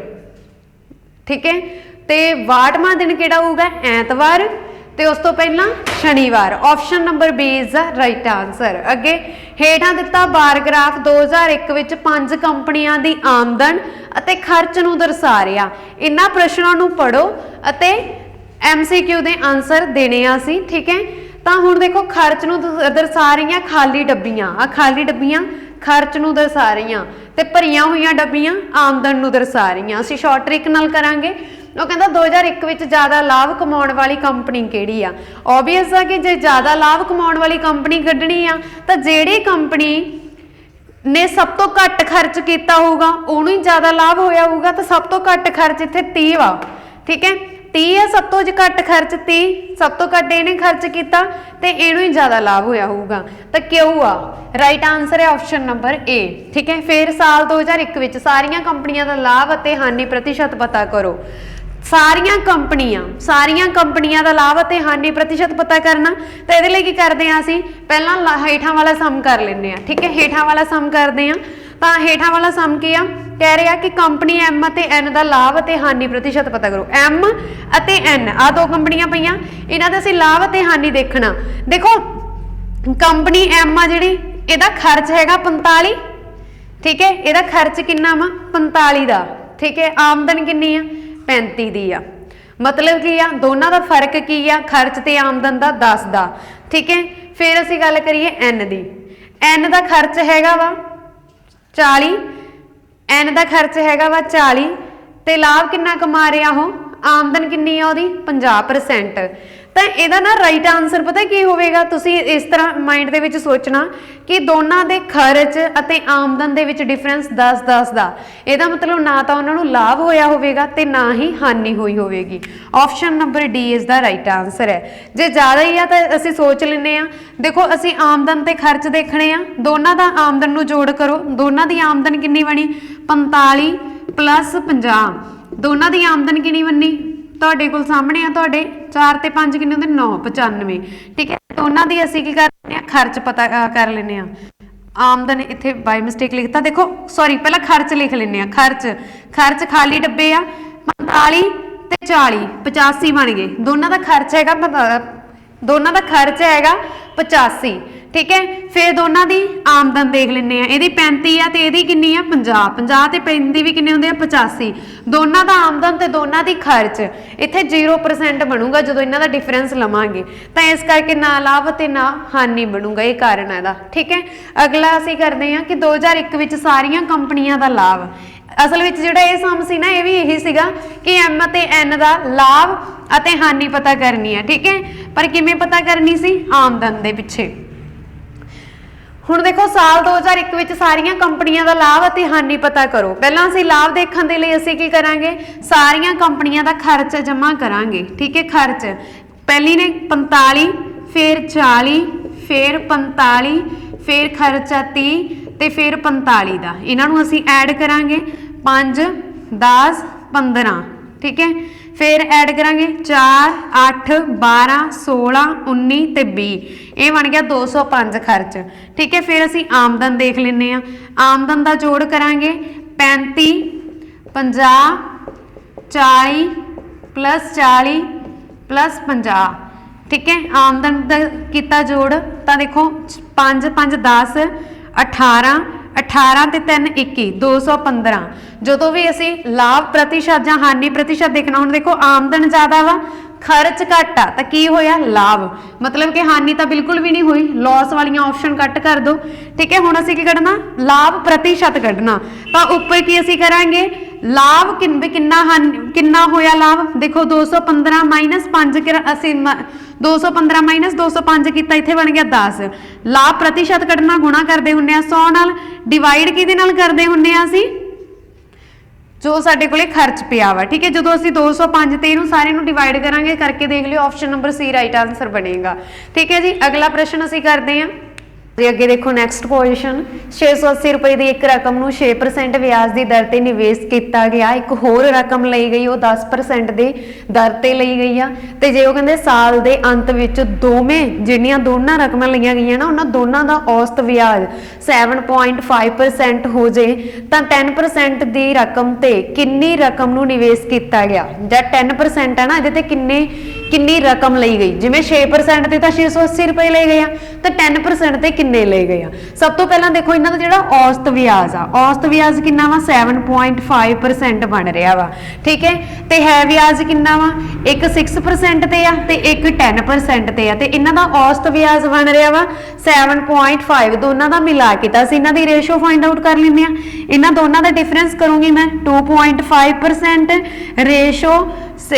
ਠੀਕ ਹੈ, ਤੇ 62ਵਾਂ ਦਿਨ ਕਿਹੜਾ ਹੋਊਗਾ? ਐਤਵਾਰ, ਤੇ ਉਸ ਤੋਂ ਪਹਿਲਾਂ ਸ਼ਨੀਵਾਰ। Option number B is the right answer. ਅੱਗੇ ਹੇਠਾਂ ਦਿੱਤਾ ਬਾਰ ਗ੍ਰਾਫ 2001 ਵਿੱਚ 5 ਕੰਪਨੀਆਂ ਦੀ ਆਮਦਨ ਅਤੇ ਖਰਚ ਨੂੰ ਦਰਸਾ ਰਿਹਾ। ਇਹਨਾਂ ਪ੍ਰਸ਼ਨਾਂ ਨੂੰ ਪੜ੍ਹੋ ਅਤੇ MCQ ਦੇ ਆਨਸਰ ਦੇਣੇ ਆ ਸੀ। ਠੀਕ ਹੈ, ਤਾਂ ਹੁਣ ਦੇਖੋ ਖਰਚ ਨੂੰ ਦਰਸਾ ਰਹੀਆਂ ਖਾਲੀ ਡੱਬੀਆਂ, ਆ ਖਾਲੀ ਡੱਬੀਆਂ ਖਰਚ ਨੂੰ ਦਰਸਾ ਰਹੀਆਂ ਤੇ ਭਰੀਆਂ ਹੋਈਆਂ ਡੱਬੀਆਂ ਆਮਦਨ ਨੂੰ ਦਰਸਾ ਰਹੀਆਂ। ਅਸੀਂ ਸ਼ਾਰਟ ਟ੍ਰਿਕ ਨਾਲ ਕਰਾਂਗੇ। ਉਹ ਕਹਿੰਦਾ 2001 ਵਿੱਚ ਜ਼ਿਆਦਾ ਲਾਭ ਕਮਾਉਣ ਵਾਲੀ ਕੰਪਨੀ ਕਿਹੜੀ ਆ? ਓਬਵੀਅਸ ਆ ਕਿ ਜੇ ਜ਼ਿਆਦਾ ਲਾਭ ਕਮਾਉਣ ਵਾਲੀ ਕੰਪਨੀ ਕੱਢਣੀ ਆ ਤਾਂ ਜਿਹੜੀ ਕੰਪਨੀ ਨੇ ਸਭ ਤੋਂ ਘੱਟ ਖਰਚ ਕੀਤਾ ਹੋਊਗਾ ਉਹਨੂੰ ਹੀ ਜ਼ਿਆਦਾ ਲਾਭ ਹੋਇਆ ਹੋਊਗਾ। ਤਾਂ ਸਭ ਤੋਂ ਘੱਟ ਖਰਚ ਇੱਥੇ 30 ਵਾ। ਠੀਕ ਹੈ, 30 ਆ ਸਭ ਤੋਂ ਘੱਟ ਖਰਚ, 30 ਸਭ ਤੋਂ ਘੱਟ ਇਹਨੇ ਖਰਚ ਕੀਤਾ ਤੇ ਇਹਨੂੰ ਹੀ ਜ਼ਿਆਦਾ ਲਾਭ ਹੋਇਆ ਹੋਊਗਾ। ਤਾਂ ਕਿਉਂ ਆ? ਰਾਈਟ ਆਂਸਰ ਹੈ ਆਪਸ਼ਨ ਨੰਬਰ ਏ। ਠੀਕ ਹੈ, ਫਿਰ ਸਾਲ 2001 ਵਿੱਚ ਸਾਰੀਆਂ ਕੰਪਨੀਆਂ ਦਾ ਲਾਭ ਅਤੇ ਹਾਨੀ ਪ੍ਰਤੀਸ਼ਤ ਪਤਾ ਕਰੋ। ਸਾਰੀਆਂ ਕੰਪਨੀਆਂ ਦਾ ਲਾਭ ਅਤੇ ਹਾਨੀ ਪ੍ਰਤੀਸ਼ਤ ਪਤਾ ਕਰਨਾ। ਤਾਂ ਇਹਦੇ ਲਈ ਕੀ ਕਰਦੇ ਆ? ਅਸੀਂ ਪਹਿਲਾਂ ਹੇਠਾਂ ਵਾਲਾ ਸਮ ਕਰ ਲੈਂਦੇ ਆ। ਠੀਕ ਹੈ, ਹੇਠਾਂ ਵਾਲਾ ਸਮ ਕਰਦੇ ਆ। ਤਾਂ ਹੇਠਾਂ ਵਾਲਾ ਸਮ ਕੀ ਆ? ਕਹਿ ਰਿਹਾ ਕਿ ਕੰਪਨੀ M ਅਤੇ N ਦਾ ਲਾਭ ਅਤੇ ਹਾਨੀ ਪ੍ਰਤੀਸ਼ਤ ਪਤਾ ਕਰੋ। M ਅਤੇ N ਆ ਦੋ ਕੰਪਨੀਆਂ ਪਈਆਂ, ਇਹਨਾਂ ਦਾ ਅਸੀਂ ਲਾਭ ਅਤੇ ਹਾਨੀ ਦੇਖਣਾ। ਦੇਖੋ ਕੰਪਨੀ M ਆ ਜਿਹੜੀ, ਇਹਦਾ ਖਰਚ ਹੈਗਾ 45। ਠੀਕ ਹੈ, ਇਹਦਾ ਖਰਚ ਕਿੰਨਾ ਵਾ? 45 ਦਾ। ਠੀਕ ਹੈ, ਆਮਦਨ ਕਿੰਨੀ ਆ? 35 ਦੀ ਆ। ਮਤਲਬ ਕੀ ਆ? ਦੋਨਾਂ ਦਾ ਫਰਕ ਕੀ ਆ? ਖਰਚ ਤੇ ਆਮਦਨ ਦਾ 10 ਦਾ। ਠੀਕ ਹੈ, ਫਿਰ ਅਸੀਂ ਗੱਲ ਕਰੀਏ N ਦੀ। N ਦਾ ਖਰਚ ਹੈਗਾ ਵਾ 40, N ਦਾ ਖਰਚ ਹੈਗਾ ਵਾ 40 ਤੇ ਲਾਭ ਕਿੰਨਾ ਕਮਾ ਰਿਹਾ ਉਹ? ਆਮਦਨ ਕਿੰਨੀ ਆ ਉਹਦੀ? 50%। ਤਾਂ ਇਹਦਾ ਨਾ ਰਾਈਟ ਆਨਸਰ ਪਤਾ ਕੀ ਹੋਵੇਗਾ, ਤੁਸੀਂ ਇਸ ਤਰ੍ਹਾਂ ਮਾਈਂਡ ਦੇ ਵਿੱਚ ਸੋਚਣਾ ਕਿ ਦੋਨਾਂ ਦੇ ਖਰਚ ਅਤੇ ਆਮਦਨ ਦੇ ਵਿੱਚ ਡਿਫਰੈਂਸ 10-10 ਦਾ, ਇਹਦਾ ਮਤਲਬ ਨਾ ਤਾਂ ਉਹਨਾਂ ਨੂੰ ਲਾਭ ਹੋਇਆ ਹੋਵੇਗਾ ਤੇ ਨਾ ਹੀ ਹਾਨੀ ਹੋਈ ਹੋਵੇਗੀ। ਆਪਸ਼ਨ ਨੰਬਰ ਡੀ ਇਸ ਦਾ ਰਾਈਟ ਆਨਸਰ ਹੈ। ਜੇ ਜ਼ਿਆਦਾ ਹੀ ਆ ਤਾਂ ਅਸੀਂ ਸੋਚ ਲੈਂਦੇ ਆ, ਦੇਖੋ ਅਸੀਂ ਆਮਦਨ ਤੇ ਖਰਚ ਦੇਖਣੇ ਆ, ਦੋਨਾਂ ਦਾ ਆਮਦਨ ਨੂੰ ਜੋੜ ਕਰੋ, ਦੋਨਾਂ ਦੀ ਆਮਦਨ ਕਿੰਨੀ ਬਣੀ 45 + 50, ਦੋਨਾਂ ਦੀ ਆਮਦਨ ਕਿੰਨੀ ਬਣੀ ਤੁਹਾਡੇ ਕੋਲ ਸਾਹਮਣੇ ਆ, ਤੁਹਾਡੇ 4 ਤੇ 5 ਕਿੰਨੇ ਹੁੰਦੇ 9, 95। ਠੀਕ ਹੈ, ਦੋਨਾਂ ਦੀ ਅਸੀਂ ਕੀ ਕਰ ਲੈਂਦੇ ਆ ਖਰਚ ਪਤਾ ਕਰ ਲੈਂਦੇ ਆ। ਆਮਦਨ ਇੱਥੇ ਬਾਈ ਮਿਸਟੇਕ ਲਿਖਤਾ, ਦੇਖੋ ਸੌਰੀ ਪਹਿਲਾਂ ਖਰਚ ਲਿਖ ਲੈਂਦੇ ਆ। ਖਰਚ ਖਾਲੀ ਡੱਬੇ ਆ 45 ਤੇ 40 85 ਬਣ ਗਏ। ਦੋਨਾਂ ਦਾ ਖਰਚ ਹੈਗਾ 85। ठीक है, फिर दोनों की आमदन देख लें, यदि 35 आ तो यदि कितनी आ 50, 50 ते 35 भी कितने होंगे 85। दोनों का आमदन तो दोनों की खर्च इत्थे 0% बनूगा जो इन्हों का डिफरेंस लवांगे, तो इस करके ना लाभ तो ना हानि बनूगा, ये कारण है। ठीक है, अगला असीं करते हैं कि 2001 विच सारियां कंपनियां का लाभ, असल में जिहड़ा ये सम सी ना ये भी यही सीगा कि एम ते एन का लाभ अते हानि पता करनी है। ठीक है, पर किवें पता करनी सी आमदन दे पिछे। हुण देखो साल 2001 विच सारियां कंपनियां का लाभ अते हानि पता करो। पहलां असीं लाभ देखण दे लई असीं की करांगे, सारियां कंपनियां का खर्च जमा करांगे। ठीक है, खर्च पहली ने 45, फिर 40, फिर 45, फिर खर्चा 30 ते फिर 45 का, इन्हां नूं असीं ऐड करांगे 5, 10, 15। ठीक है, फिर ऐड करांगे 4, 8, 12, 16, 19 ते 20, ये बन गया 205 खर्च। ठीक है, फिर असीं आमदन देख लें, आमदन का जोड़ करांगे 35, 50, 40 + 40 + 50। ठीक है, आमदन का किता जोड़ तो देखो 5, 5, 10, 18, 18 ते 3, 21, 215। जो भी असी लाभ प्रतिशत या हानि प्रतिशत देखना, हम देखो आमदन ज़्यादा वा खर्च घट आ तो की होया लाभ, मतलब कि हानि तो बिल्कुल भी नहीं हुई, लॉस वाली ऑप्शन कट कर दो। ठीक है, हुण असीं की कढ़ना लाभ प्रतिशत कढ़ना, तो उपर की असीं करांगे लाभ किन्ना होया लाभ, देखो 215 - 5 असीं 215 - 205 किया, इत्थे बन गया 10। लाभ प्रतिशत कढ़ना गुणा करते हुंदे 100 नाल, डिवाइड किहदे नाल करते हुंदे असीं जो साडे कोले खर्च पिया वा। ठीक है, जो असीं 205 ते इहनूं सारे नूं डिवाइड करांगे, करके देख लियो, option number C right answer बनेगा। ठीक है जी, अगला प्रश्न असीं करते हैं जी। अगे देखो नैक्सट क्वेश्चन, 680 रुपए की एक रकम नूं 6% ब्याज की दर से निवेश किया गया, एक होर रकम ली गई वो 10% की दर से ली गई आ, ते जे वो कहते साल के अंत विच दोवें जिहड़ियां दोनों रकम लिया गई ना उन्होंने दोनों का औसत ब्याज 7.5% हो जाए, तो 10% की रकम ते किन्नी रकम नूं निवेश किया गया, जां 10% है ना ये किन्नी रकम ली गई, जिवें 6% ते 680 रुपए ले गए, तो 10% ते किन्ने ले गए। सब तो पहला देखो इन्हां दा जिहड़ा औसत ब्याज आ, औसत ब्याज किन्ना वा 7.5% बन रहा वा। ठीक है, ते है ब्याज किन्ना वा, एक 6% ते आ ते एक 10% ते आ, ते इन्हां दा औसत ब्याज बन रहा वा 7.5, दोनों का मिला के तो असीं इन्हां दी रेशो फाइंड आउट कर लैंदे आ। इन्हां दोनों का डिफरेंस करूँगी मैं 2.5% रेशो,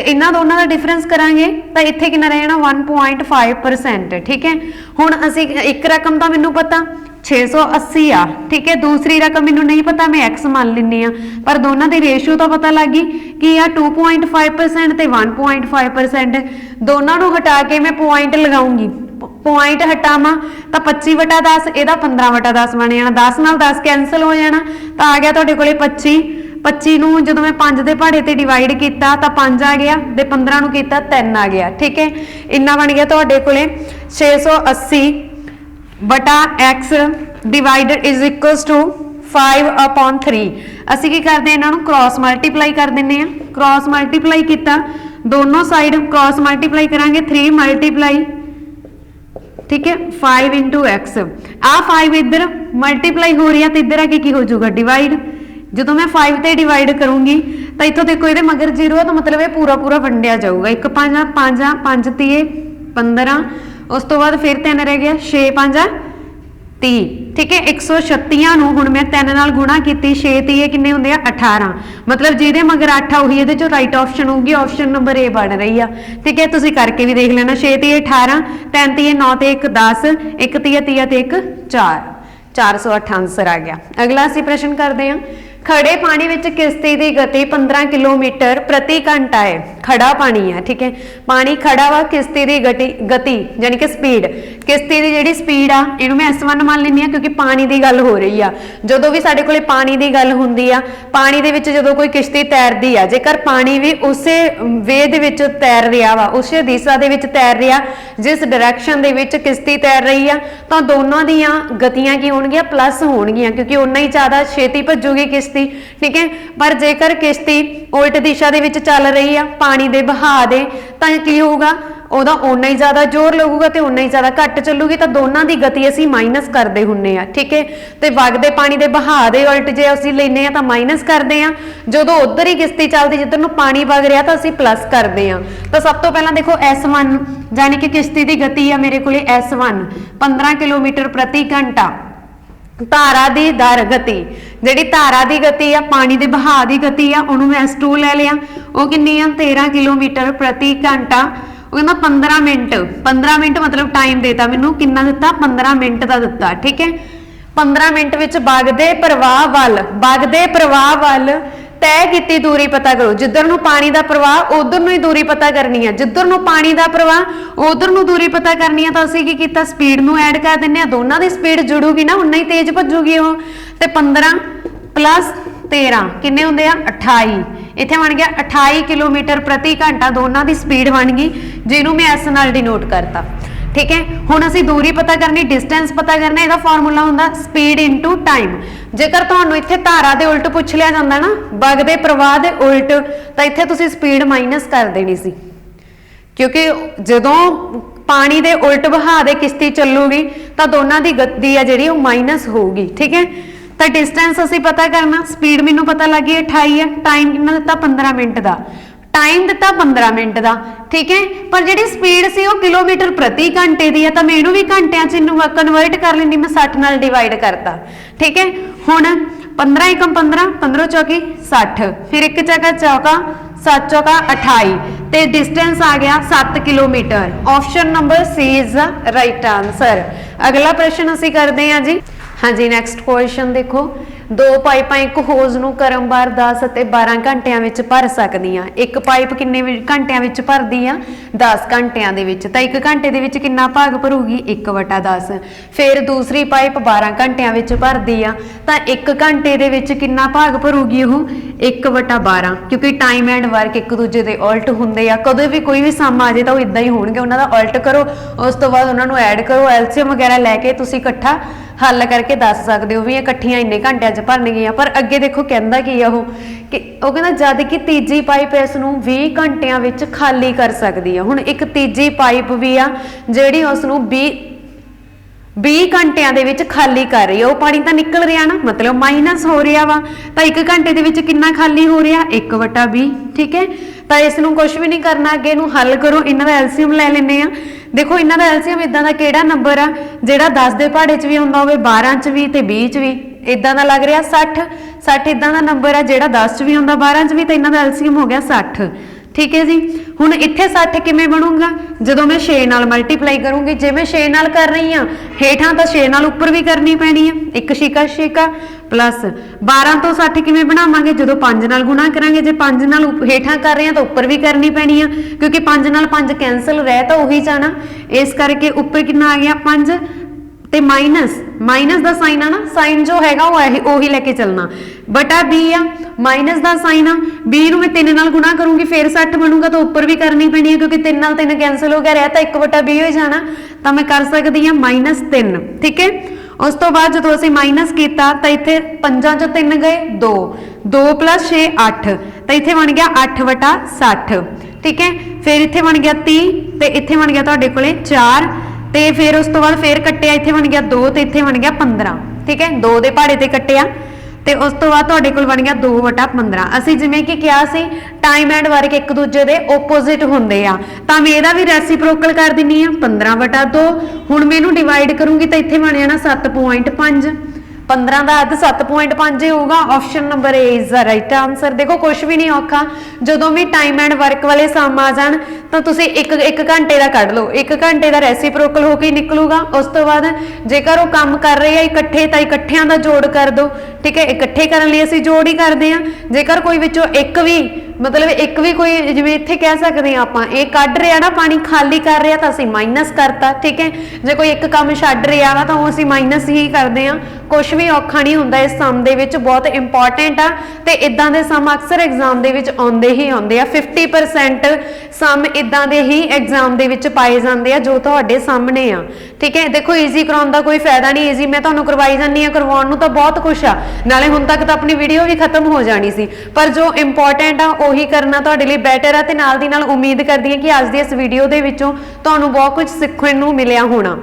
इन्हां दोनों का डिफरेंस करांगे तो इत्थे कितना रह जाना 1.5%। ठीक है, हुण असीं एक रकम का मैनूं पता 680 आ, ठीक है, दूसरी रकम मैनूं नहीं पता, मैं एक्स मान लैंदी आ, पर दोनों की रेशो तो पता लग गई कि आ 2.5% ते 1.5%, दोनों नूं हटा के मैं पॉइंट लगाऊंगी, पॉइंट हटावा तो 25/10, यदा 15/10 बन जाना, 10 नाल 10 कैंसल हो जाना, तो आ गया तुहाडे कोले 25 नूं जो मैं 5 के पहाड़े ते डिवाइड किया तो 5 आ गया, ते 15 नूं किया 3 आ गया। ठीक है, इन्ना बन गया तुहाडे कोले 680/x divided is equals to 5/3। असीं की करते हैं, इन्हां नूं क्रॉस मल्टीप्लाई कर दिंदे आ, क्रॉस मल्टीप्लाई किया दोनों साइड क्रॉस मल्टीप्लाई करांगे 3 मल्टीप्लाई, ठीक है 5 × x, आ 5 इधर मल्टीप्लाई हो रही है तो इधर आके की हो जाऊगा डिवाइड, जो मैं 5 से डिवाइड करूँगी तो इतों देखो ये मगर 0 है, तो मतलब ये पूरा पूरा वंडिया जाऊगा, 1 5 5 5 3 15, उस तो बाद फिर 3 रह गया 6 5 30, ठीक है। 136 ਨੂੰ ਹੁਣ मैं 3 ਨਾਲ ਗੁਣਾ ਕੀਤੀ, 6 30 ਕਿੰਨੇ ਹੁੰਦੇ ਆ 18, मतलब ਜਿਹਦੇ ਮਗਰ 8 ਉਹੀ ਇਹਦੇ ਚੋਂ ਰਾਈਟ ਆਪਸ਼ਨ ਹੋਊਗੀ, ਆਪਸ਼ਨ ਨੰਬਰ A ਬਣ ਰਹੀ ਆ, ठीक है। ਤੁਸੀਂ ਕਰਕੇ ਵੀ ਦੇਖ ਲੈਣਾ, 6 30 18, 3 30 9 ਤੇ 1 10, 1 30 30 ਤੇ 1 4, 408 आंसर आ गया। अगला ਅਸੀਂ ਪ੍ਰਸ਼ਨ ਕਰਦੇ ਹਾਂ, खड़े पानी विच किश्ती की गति 15 किलोमीटर प्रति घंटा है, खड़ा पानी है, ठीक है। पानी खड़ा वा, किश्ती की गति यानी कि स्पीड, किश्ती की जिहड़ी स्पीड आ इहनूं मैं S1 मान लैंदी आ क्योंकि पानी की गल हो रही आ। जदों भी साडे कोले पानी की गल हुंदी आ, पानी दे विच जदों कोई किश्ती तैरदी आ, जेकर पानी भी उसे वे दे विच तैर रिहा वा, उसे दिशा दे विच तैर रिहा जिस डायरैक्शन दे विच किश्ती तैर रही आ, तां दोनों दीयां गतियां की होणगीਆਂ प्लस होणगीਆਂ क्योंकि उन्ना ही ज़्यादा छेती भज्जूगी किश्ती, ठीक है। पर जेकर किश्ती उल्ट दिशा दे विच चल रही है पानी दे बहाव दे, तां की होगा ਉਹਦਾ उन्ना ही ज़्यादा जोर लगूगा तो उन्ना ही ज़्यादा घट चलूगी, तो दोनों की गति असी माइनस करते हुन्ने आ, ठीक है। तो वगदे पानी के बहाव दे उल्ट जे असी लैने आ तो माइनस करते हैं, जो उधर ही किश्ती चलती जिधर नूं पानी वग रहा तो असी प्लस करते हैं। तो सब तो पहला देखो S1 यानी कि किश्ती की गति है मेरे को S1 15 किलोमीटर प्रति घंटा, धारा की दर गति जिहड़ी धारा की गति आ पानी के बहाव की गति आ उहनूं मैं S2 ले लिया, वो कितनी आ 13 किलोमीटर प्रति घंटा, वो कहना 15 मिनट, 15 मिनट मतलब टाइम देता मैनू कितना दिता 15 मिनट का दिता, ठीक है। 15 मिनट विच वगदे प्रवाह वल तय की दूरी पता करो, जिधर नूं पानी का प्रवाह उधर नूं ही दूरी पता करनी है, जिधर नूं पानी का प्रवाह उधर नूं दूरी पता करनी है। तो असीं की कीता स्पीड नूं ऐड कर दिंदे आ, दोनों की स्पीड जुड़ूगी ना उन्ना ही तेज भज्जूगी वो, तो 15 प्लस 13 किन्ने हुंदे आ 28, इत्थे बन गया 28 किलोमीटर प्रति घंटा, दोनों की स्पीड बन गई जिन्हों मैं S नाल डिनोट करता, ठीक है। हुण असीं दूरी पता करनी, डिस्टेंस पता करना, इहदा फार्मूला हुंदा स्पीड इनटू टाइम। जेकर तुहानूं इत्थे धारा दे उल्ट पुछ लिया जांदा ना, वगदे प्रवाह दे उल्ट, तां इत्थे तुसीं स्पीड माइनस कर देनी सी, क्योंकि जदों पानी दे उल्ट बहा दे किश्ती चलूगी तां दोनों की गति आ जिहड़ी ओह माइनस होगी, ठीक है। तो डिस्टेंस असीं पता करना, स्पीड मैनूं पता लग गई 28 है, टाइम कितना दिता 15 मिनट का, टाइम दिता 15 मिनट का, ठीक है। पर जिहड़ी स्पीड सी वह किलोमीटर प्रति घंटे की है, तो मैं इहनूं भी घंटिਆਂ च इहनूं कन्वर्ट कर लैंदी, मैं 60 नाल डिवाइड करता, ठीक है। हुण 15 एकम 15, 15 चौकी 60, फिर एक चौका चौका 7 चौका 28, ते डिस्टेंस आ गया 7 kilometre. Option number C is the right answer. अगला प्रश्न असीं करदे हां जी। हाँ जी, नैक्सट क्वेश्चन देखो, दो पाइपां एक होज नूं क्रमवार 10 ਅਤੇ 12 ਘੰਟਿਆਂ ਵਿੱਚ ਭਰ ਸਕਦੀਆਂ। ਇੱਕ ਪਾਈਪ ਕਿੰਨੇ ਘੰਟਿਆਂ ਵਿੱਚ ਭਰਦੀ ਆ 10 ਘੰਟਿਆਂ ਦੇ ਵਿੱਚ, ਤਾਂ 1 ਘੰਟੇ ਦੇ ਵਿੱਚ ਕਿੰਨਾ ਭਾਗ ਭਰੂਗੀ 1/10। ਫਿਰ ਦੂਸਰੀ ਪਾਈਪ 12 ਘੰਟਿਆਂ ਵਿੱਚ ਭਰਦੀ ਆ, ਤਾਂ 1 ਘੰਟੇ ਦੇ ਵਿੱਚ ਕਿੰਨਾ ਭਾਗ ਭਰੂਗੀ ਉਹ 1/12, ਕਿਉਂਕਿ ਟਾਈਮ ਐਂਡ ਵਰਕ ਇੱਕ ਦੂਜੇ ਦੇ ਉਲਟ ਹੁੰਦੇ ਆ। ਕਦੇ ਵੀ ਕੋਈ ਵੀ ਸਮ ਆ ਜੇ ਤਾਂ ਉਹ ਇਦਾਂ ਹੀ ਹੋਣਗੇ, ਉਹਨਾਂ ਦਾ ਉਲਟ ਕਰੋ, ਉਸ ਤੋਂ ਬਾਅਦ ਉਹਨਾਂ ਨੂੰ ਐਡ ਕਰੋ, ਐਲਸੀਐਮ ਵਗੈਰਾ ਲੈ ਕੇ ਤੁਸੀਂ ਇਕੱਠਾ हल करके दस सकते हो भी ये इकट्ठियां इन्ने घंटिया च भरनगियां। पर अगे देखो कहता की है कि कहना जद कि तीजी पाइप इसनूं 20 घंटिया विच खाली कर सकती है। हुण एक तीजी पाइप भी आ जिहड़ी उसनूं 20 घंटिया दे विच खाली कर रही है, वो पानी तो निकल रहा ना, मतलब माइनस हो रहा वा, तो 1 घंटे दे विच कितना खाली हो रहा 1/20, ठीक है। तो इसनूं कुछ भी नहीं करना, अगे नूं हल करो, इन्हां दा एलसीएम ले लैंदे आ। देखो इन्हां दा एलसीएम इदां दा किहड़ा नंबर आ जिहड़ा 10 दे पहाड़े च भी हुंदा होवे, 12 च भी ते 20 च भी, इदां दा लग रहा 60 इदां दा नंबर आ जिहड़ा 10 च भी हुंदा 12 च भी, तो इन्हां दा एलसीएम हो गया 60, ठीक है जी। हुण इत्थे 60 किवें बनूगा जदों मैं 6 नाल मल्टीप्लाई करूँगी, जे मैं 6 नाल कर रही हाँ हेठां तो 6 नाल उपर भी करनी पैनी है, एक छिका प्लस 12 तो 60 किवें बनावांगे जदों 5 नाल गुणा करांगे, जे 5 नाल हेठां कर रहे हैं तो उपर भी करनी पैनी है, क्योंकि 5 नाल 5 कैंसल रह तो उही जाना, इस करके उपर कितना आ गया 5 ते माइनस का साइन है ना, साइन जो हैगा वो उही लेके चलना, बटा बी आ माइनस का साइन आ, बी नूं मैं 3 नाल गुणा करूँगी फिर 60 बनूगा, तो उपर भी करनी पैनी है क्योंकि 3 नाल 3 कैंसल हो गया, रहता 1/20 हो जाना, तो मैं कर सकती हाँ -3, ठीक है। उस तो बाद जो असीं माइनस किया तो इत्थे 5 चों 3 गए 2 + 6 8, तो इत्थे बन गया 8/60, ठीक है। फिर इत्थे बन गया 30 तो इत्थे बन गया तुहाडे कोले 4, तो फिर उस तो बाद फिर कट्टिया, इत्थे बन गया 2 तो इत्थे बन गया 15, ठीक है। 2 दे पहाड़े ते कट्टिया ਤੇ ਉਸ ਤੋਂ ਬਾਅਦ ਤੁਹਾਡੇ ਕੋਲ ਬਣ ਗਿਆ 2/15। ਅਸੀਂ ਜਿਵੇਂ ਕਿ ਕਿਹਾ ਸੀ ਟਾਈਮ ਐਂਡ ਵਰਕ ਇੱਕ ਦੂਜੇ ਦੇ ਆਪੋਜ਼ਿਟ ਹੁੰਦੇ ਆ, ਤਾਂ ਮੈਂ ਇਹਦਾ ਵੀ ਰੈਸੀਪ੍ਰੋਕਲ ਕਰ ਦਿੰਨੀ ਆ 15/2। ਹੁਣ ਮੈਂ ਇਹਨੂੰ ਡਿਵਾਈਡ ਕਰੂੰਗੀ ਤਾਂ ਇੱਥੇ ਬਣ ਜਾਣਾ 7.5। 15 ਦਾ ਅੱਧ 7.5 ਹੋਊਗਾ। Option number A is the right answer. ਦੇਖੋ ਕੁਝ ਵੀ ਨਹੀਂ ਔਖਾ, ਜਦੋਂ ਵੀ ਟਾਈਮ ਐਂਡ ਵਰਕ ਵਾਲੇ ਸਮ ਆ ਜਾਣ ਤਾਂ ਤੁਸੀਂ ਇੱਕ ਘੰਟੇ ਦਾ ਕੱਢ ਲਓ, 1 ਘੰਟੇ ਦਾ ਰੈਸੀਪ੍ਰੋਕਲ ਹੋ ਕੇ ਨਿਕਲੂਗਾ। ਉਸ ਤੋਂ ਬਾਅਦ ਜੇਕਰ ਉਹ ਕੰਮ ਕਰ ਰਹੇ ਆ ਇਕੱਠੇ ਤਾਂ ਇਕੱਠਿਆਂ ਦਾ ਜੋੜ ਕਰ ਦਿਓ, ਠੀਕ ਹੈ। ਇਕੱਠੇ ਕਰਨ ਲਈ ਅਸੀਂ ਜੋੜ ਹੀ ਕਰਦੇ ਆ। ਜੇਕਰ ਕੋਈ ਵਿੱਚੋਂ ਇੱਕ ਵੀ ਕੋਈ ਜਿਵੇਂ ਇੱਥੇ ਕਹਿ ਸਕਦੇ ਆ ਆਪਾਂ ਇਹ ਕੱਢ ਰਿਹਾ ਨਾ ਪਾਣੀ ਖਾਲੀ ਕਰ ਰਿਹਾ ਤਾਂ ਅਸੀਂ ਮਾਈਨਸ ਕਰਤਾ, ਠੀਕ ਹੈ। ਜੇ ਕੋਈ ਇੱਕ ਕੰਮ ਛੱਡ ਰਿਹਾ ਵਾ ਤਾਂ ਉਹ ਅਸੀਂ ਮਾਈਨਸ ਹੀ ਕਰਦੇ ਆ। ਕੁਝ ਵੀ ਔਖਾ ਨਹੀਂ ਹੁੰਦਾ ਇਸ ਸਮ ਦੇ ਵਿੱਚ, ਬਹੁਤ ਇੰਪੋਰਟੈਂਟ ਆ ਤੇ ਇਦਾਂ ਦੇ ਸਮ ਅਕਸਰ ਐਗਜ਼ਾਮ ਦੇ ਵਿੱਚ ਆਉਂਦੇ ਹੀ ਆਉਂਦੇ ਆ। 50% ਸਮ ਇਦਾਂ ਦੇ ਹੀ ਐਗਜ਼ਾਮ ਦੇ ਵਿੱਚ ਪਾਏ ਜਾਂਦੇ ਆ ਜੋ ਤੁਹਾਡੇ ਸਾਹਮਣੇ ਆ, ਠੀਕ ਹੈ। ਦੇਖੋ ਈਜ਼ੀ ਕਰਾਉਣ ਦਾ ਕੋਈ ਫਾਇਦਾ ਨਹੀਂ, ਈਜ਼ੀ ਮੈਂ ਤੁਹਾਨੂੰ ਕਰਵਾਈ ਜਾਂਦੀ ਆ, ਕਰਵਾਉਣ ਨੂੰ ਤਾਂ ਬਹੁਤ ਕੁਛ ਆ, ਨਾਲੇ ਹੁਣ ਤੱਕ ਤਾਂ ਆਪਣੀ ਵੀਡੀਓ ਵੀ ਖਤਮ ਹੋ ਜਾਣੀ ਸੀ, ਪਰ ਜੋ ਇੰਪੋਰਟੈਂਟ ਆ ਉਹੀ ਕਰਨਾ ਤੁਹਾਡੇ ਲਈ ਬੈਟਰ ਆ। ਤੇ ਨਾਲ ਦੀ ਨਾਲ ਉਮੀਦ ਕਰਦੀ ਹਾਂ ਕਿ ਅੱਜ ਦੀ ਇਸ ਵੀਡੀਓ ਦੇ ਵਿੱਚੋਂ ਤੁਹਾਨੂੰ ਬਹੁਤ ਕੁਝ ਸਿੱਖਣ ਨੂੰ ਮਿਲਿਆ ਹੋਣਾ।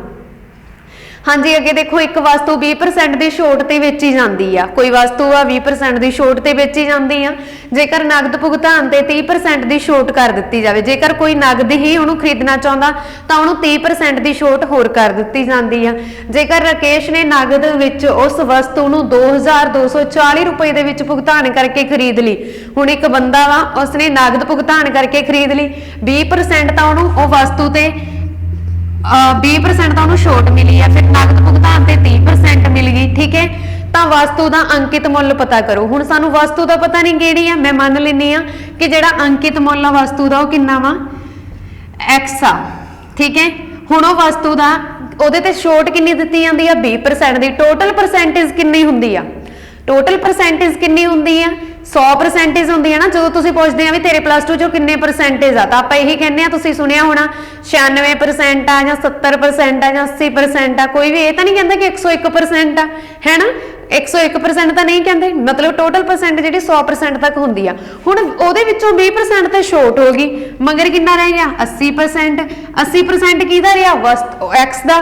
ਹਾਂਜੀ ਅੱਗੇ ਦੇਖੋ, ਇੱਕ ਵਸਤੂ 20% ਦੀ ਛੋਟ ਤੇ ਵੇਚੀ ਜਾਂਦੀ ਆ। ਕੋਈ ਵਸਤੂ ਆ 20% ਦੀ ਛੋਟ ਤੇ ਵੇਚੀ ਜਾਂਦੀ ਆ, ਜੇਕਰ ਨਗਦ ਭੁਗਤਾਨ ਤੇ 30% ਦੀ ਛੋਟ ਕਰ ਦਿੱਤੀ ਜਾਵੇ। ਜੇਕਰ ਕੋਈ ਨਗਦ ਹੀ ਉਹਨੂੰ ਖਰੀਦਣਾ ਚਾਹੁੰਦਾ ਤਾਂ ਉਹਨੂੰ 30% ਦੀ ਛੋਟ ਹੋਰ ਕਰ ਦਿੱਤੀ ਜਾਂਦੀ ਆ। ਜੇਕਰ ਰਾਕੇਸ਼ ਨੇ ਨਗਦ ਵਿੱਚ ਉਸ ਵਸਤੂ ਨੂੰ 2240 ਰੁਪਏ ਦੇ ਵਿੱਚ ਭੁਗਤਾਨ ਕਰਕੇ ਖਰੀਦ ਲਈ। ਹੁਣ ਇੱਕ ਬੰਦਾ ਵਾ ਉਸਨੇ ਨਗਦ ਭੁਗਤਾਨ ਕਰਕੇ ਖਰੀਦ ਲਈ, 20% ਤਾਂ ਉਹਨੂੰ ਉਹ ਵਸਤੂ ਤੇ 20% ਤਾਂ ਉਹਨੂੰ ਛੋਟ ਮਿਲੀ ਆ, ਫਿਰ ਨਗਦ ਭੁਗਤਾਨ ਤੇ 30% ਮਿਲ ਗਈ, ਠੀਕ ਹੈ। ਤਾਂ ਵਸਤੂ ਦਾ ਅੰਕਿਤ ਮੁੱਲ ਪਤਾ ਕਰੋ। ਹੁਣ ਸਾਨੂੰ ਵਸਤੂ ਦਾ ਪਤਾ ਨਹੀਂ ਕਿਹੜੀ ਆ, ਮੈਂ ਮੰਨ ਲੈਂਦੀ ਆ ਕਿ ਜਿਹੜਾ ਅੰਕਿਤ ਮੁੱਲ ਆ ਵਸਤੂ ਦਾ ਉਹ ਕਿੰਨਾ ਵਾ x ਆ, ਠੀਕ ਹੈ। ਹੁਣ ਉਹ ਵਸਤੂ ਦਾ ਉਹਦੇ ਤੇ ਛੋਟ ਕਿੰਨੀ ਦਿੱਤੀ ਜਾਂਦੀ ਆ 20% ਦੀ। ਟੋਟਲ ਪਰਸੈਂਟੇਜ ਕਿੰਨੀ ਹੁੰਦੀ ਆ? ਟੋਟਲ ਪਰਸੈਂਟੇਜ ਕਿੰਨੀ ਹੁੰਦੀ ਆ? 100% ਹੁੰਦੀ ਹੈ ਨਾ। ਜਦੋਂ ਤੁਸੀਂ ਪੁੱਛਦੇ ਆ ਵੀ ਤੇਰੇ +2 ਚੋਂ ਕਿੰਨੇ ਪਰਸੈਂਟੇਜ ਆ ਤਾਂ ਆਪਾਂ ਇਹੀ ਕਹਿੰਦੇ ਆ, ਤੁਸੀਂ ਸੁਣਿਆ ਹੋਣਾ 96% ਆ ਜਾਂ 70% ਆ ਜਾਂ 80% ਆ। ਕੋਈ ਵੀ ਇਹ ਤਾਂ ਨਹੀਂ ਕਹਿੰਦਾ ਕਿ 101% ਆ, ਹੈ ਨਾ। 101% ਤਾਂ ਨਹੀਂ ਕਹਿੰਦੇ, ਮਤਲਬ ਟੋਟਲ ਪਰਸੈਂਟ ਜਿਹੜੀ 100% ਤੱਕ ਹੁੰਦੀ ਆ। ਹੁਣ ਉਹਦੇ ਵਿੱਚੋਂ 20% ਤੇ ਛੋਟ ਹੋ ਗਈ, ਮਗਰ ਕਿੰਨਾ ਰਹਿ ਗਿਆ 80%। 80% ਕਿਹਦਾ ਰਿਹਾ? x ਦਾ,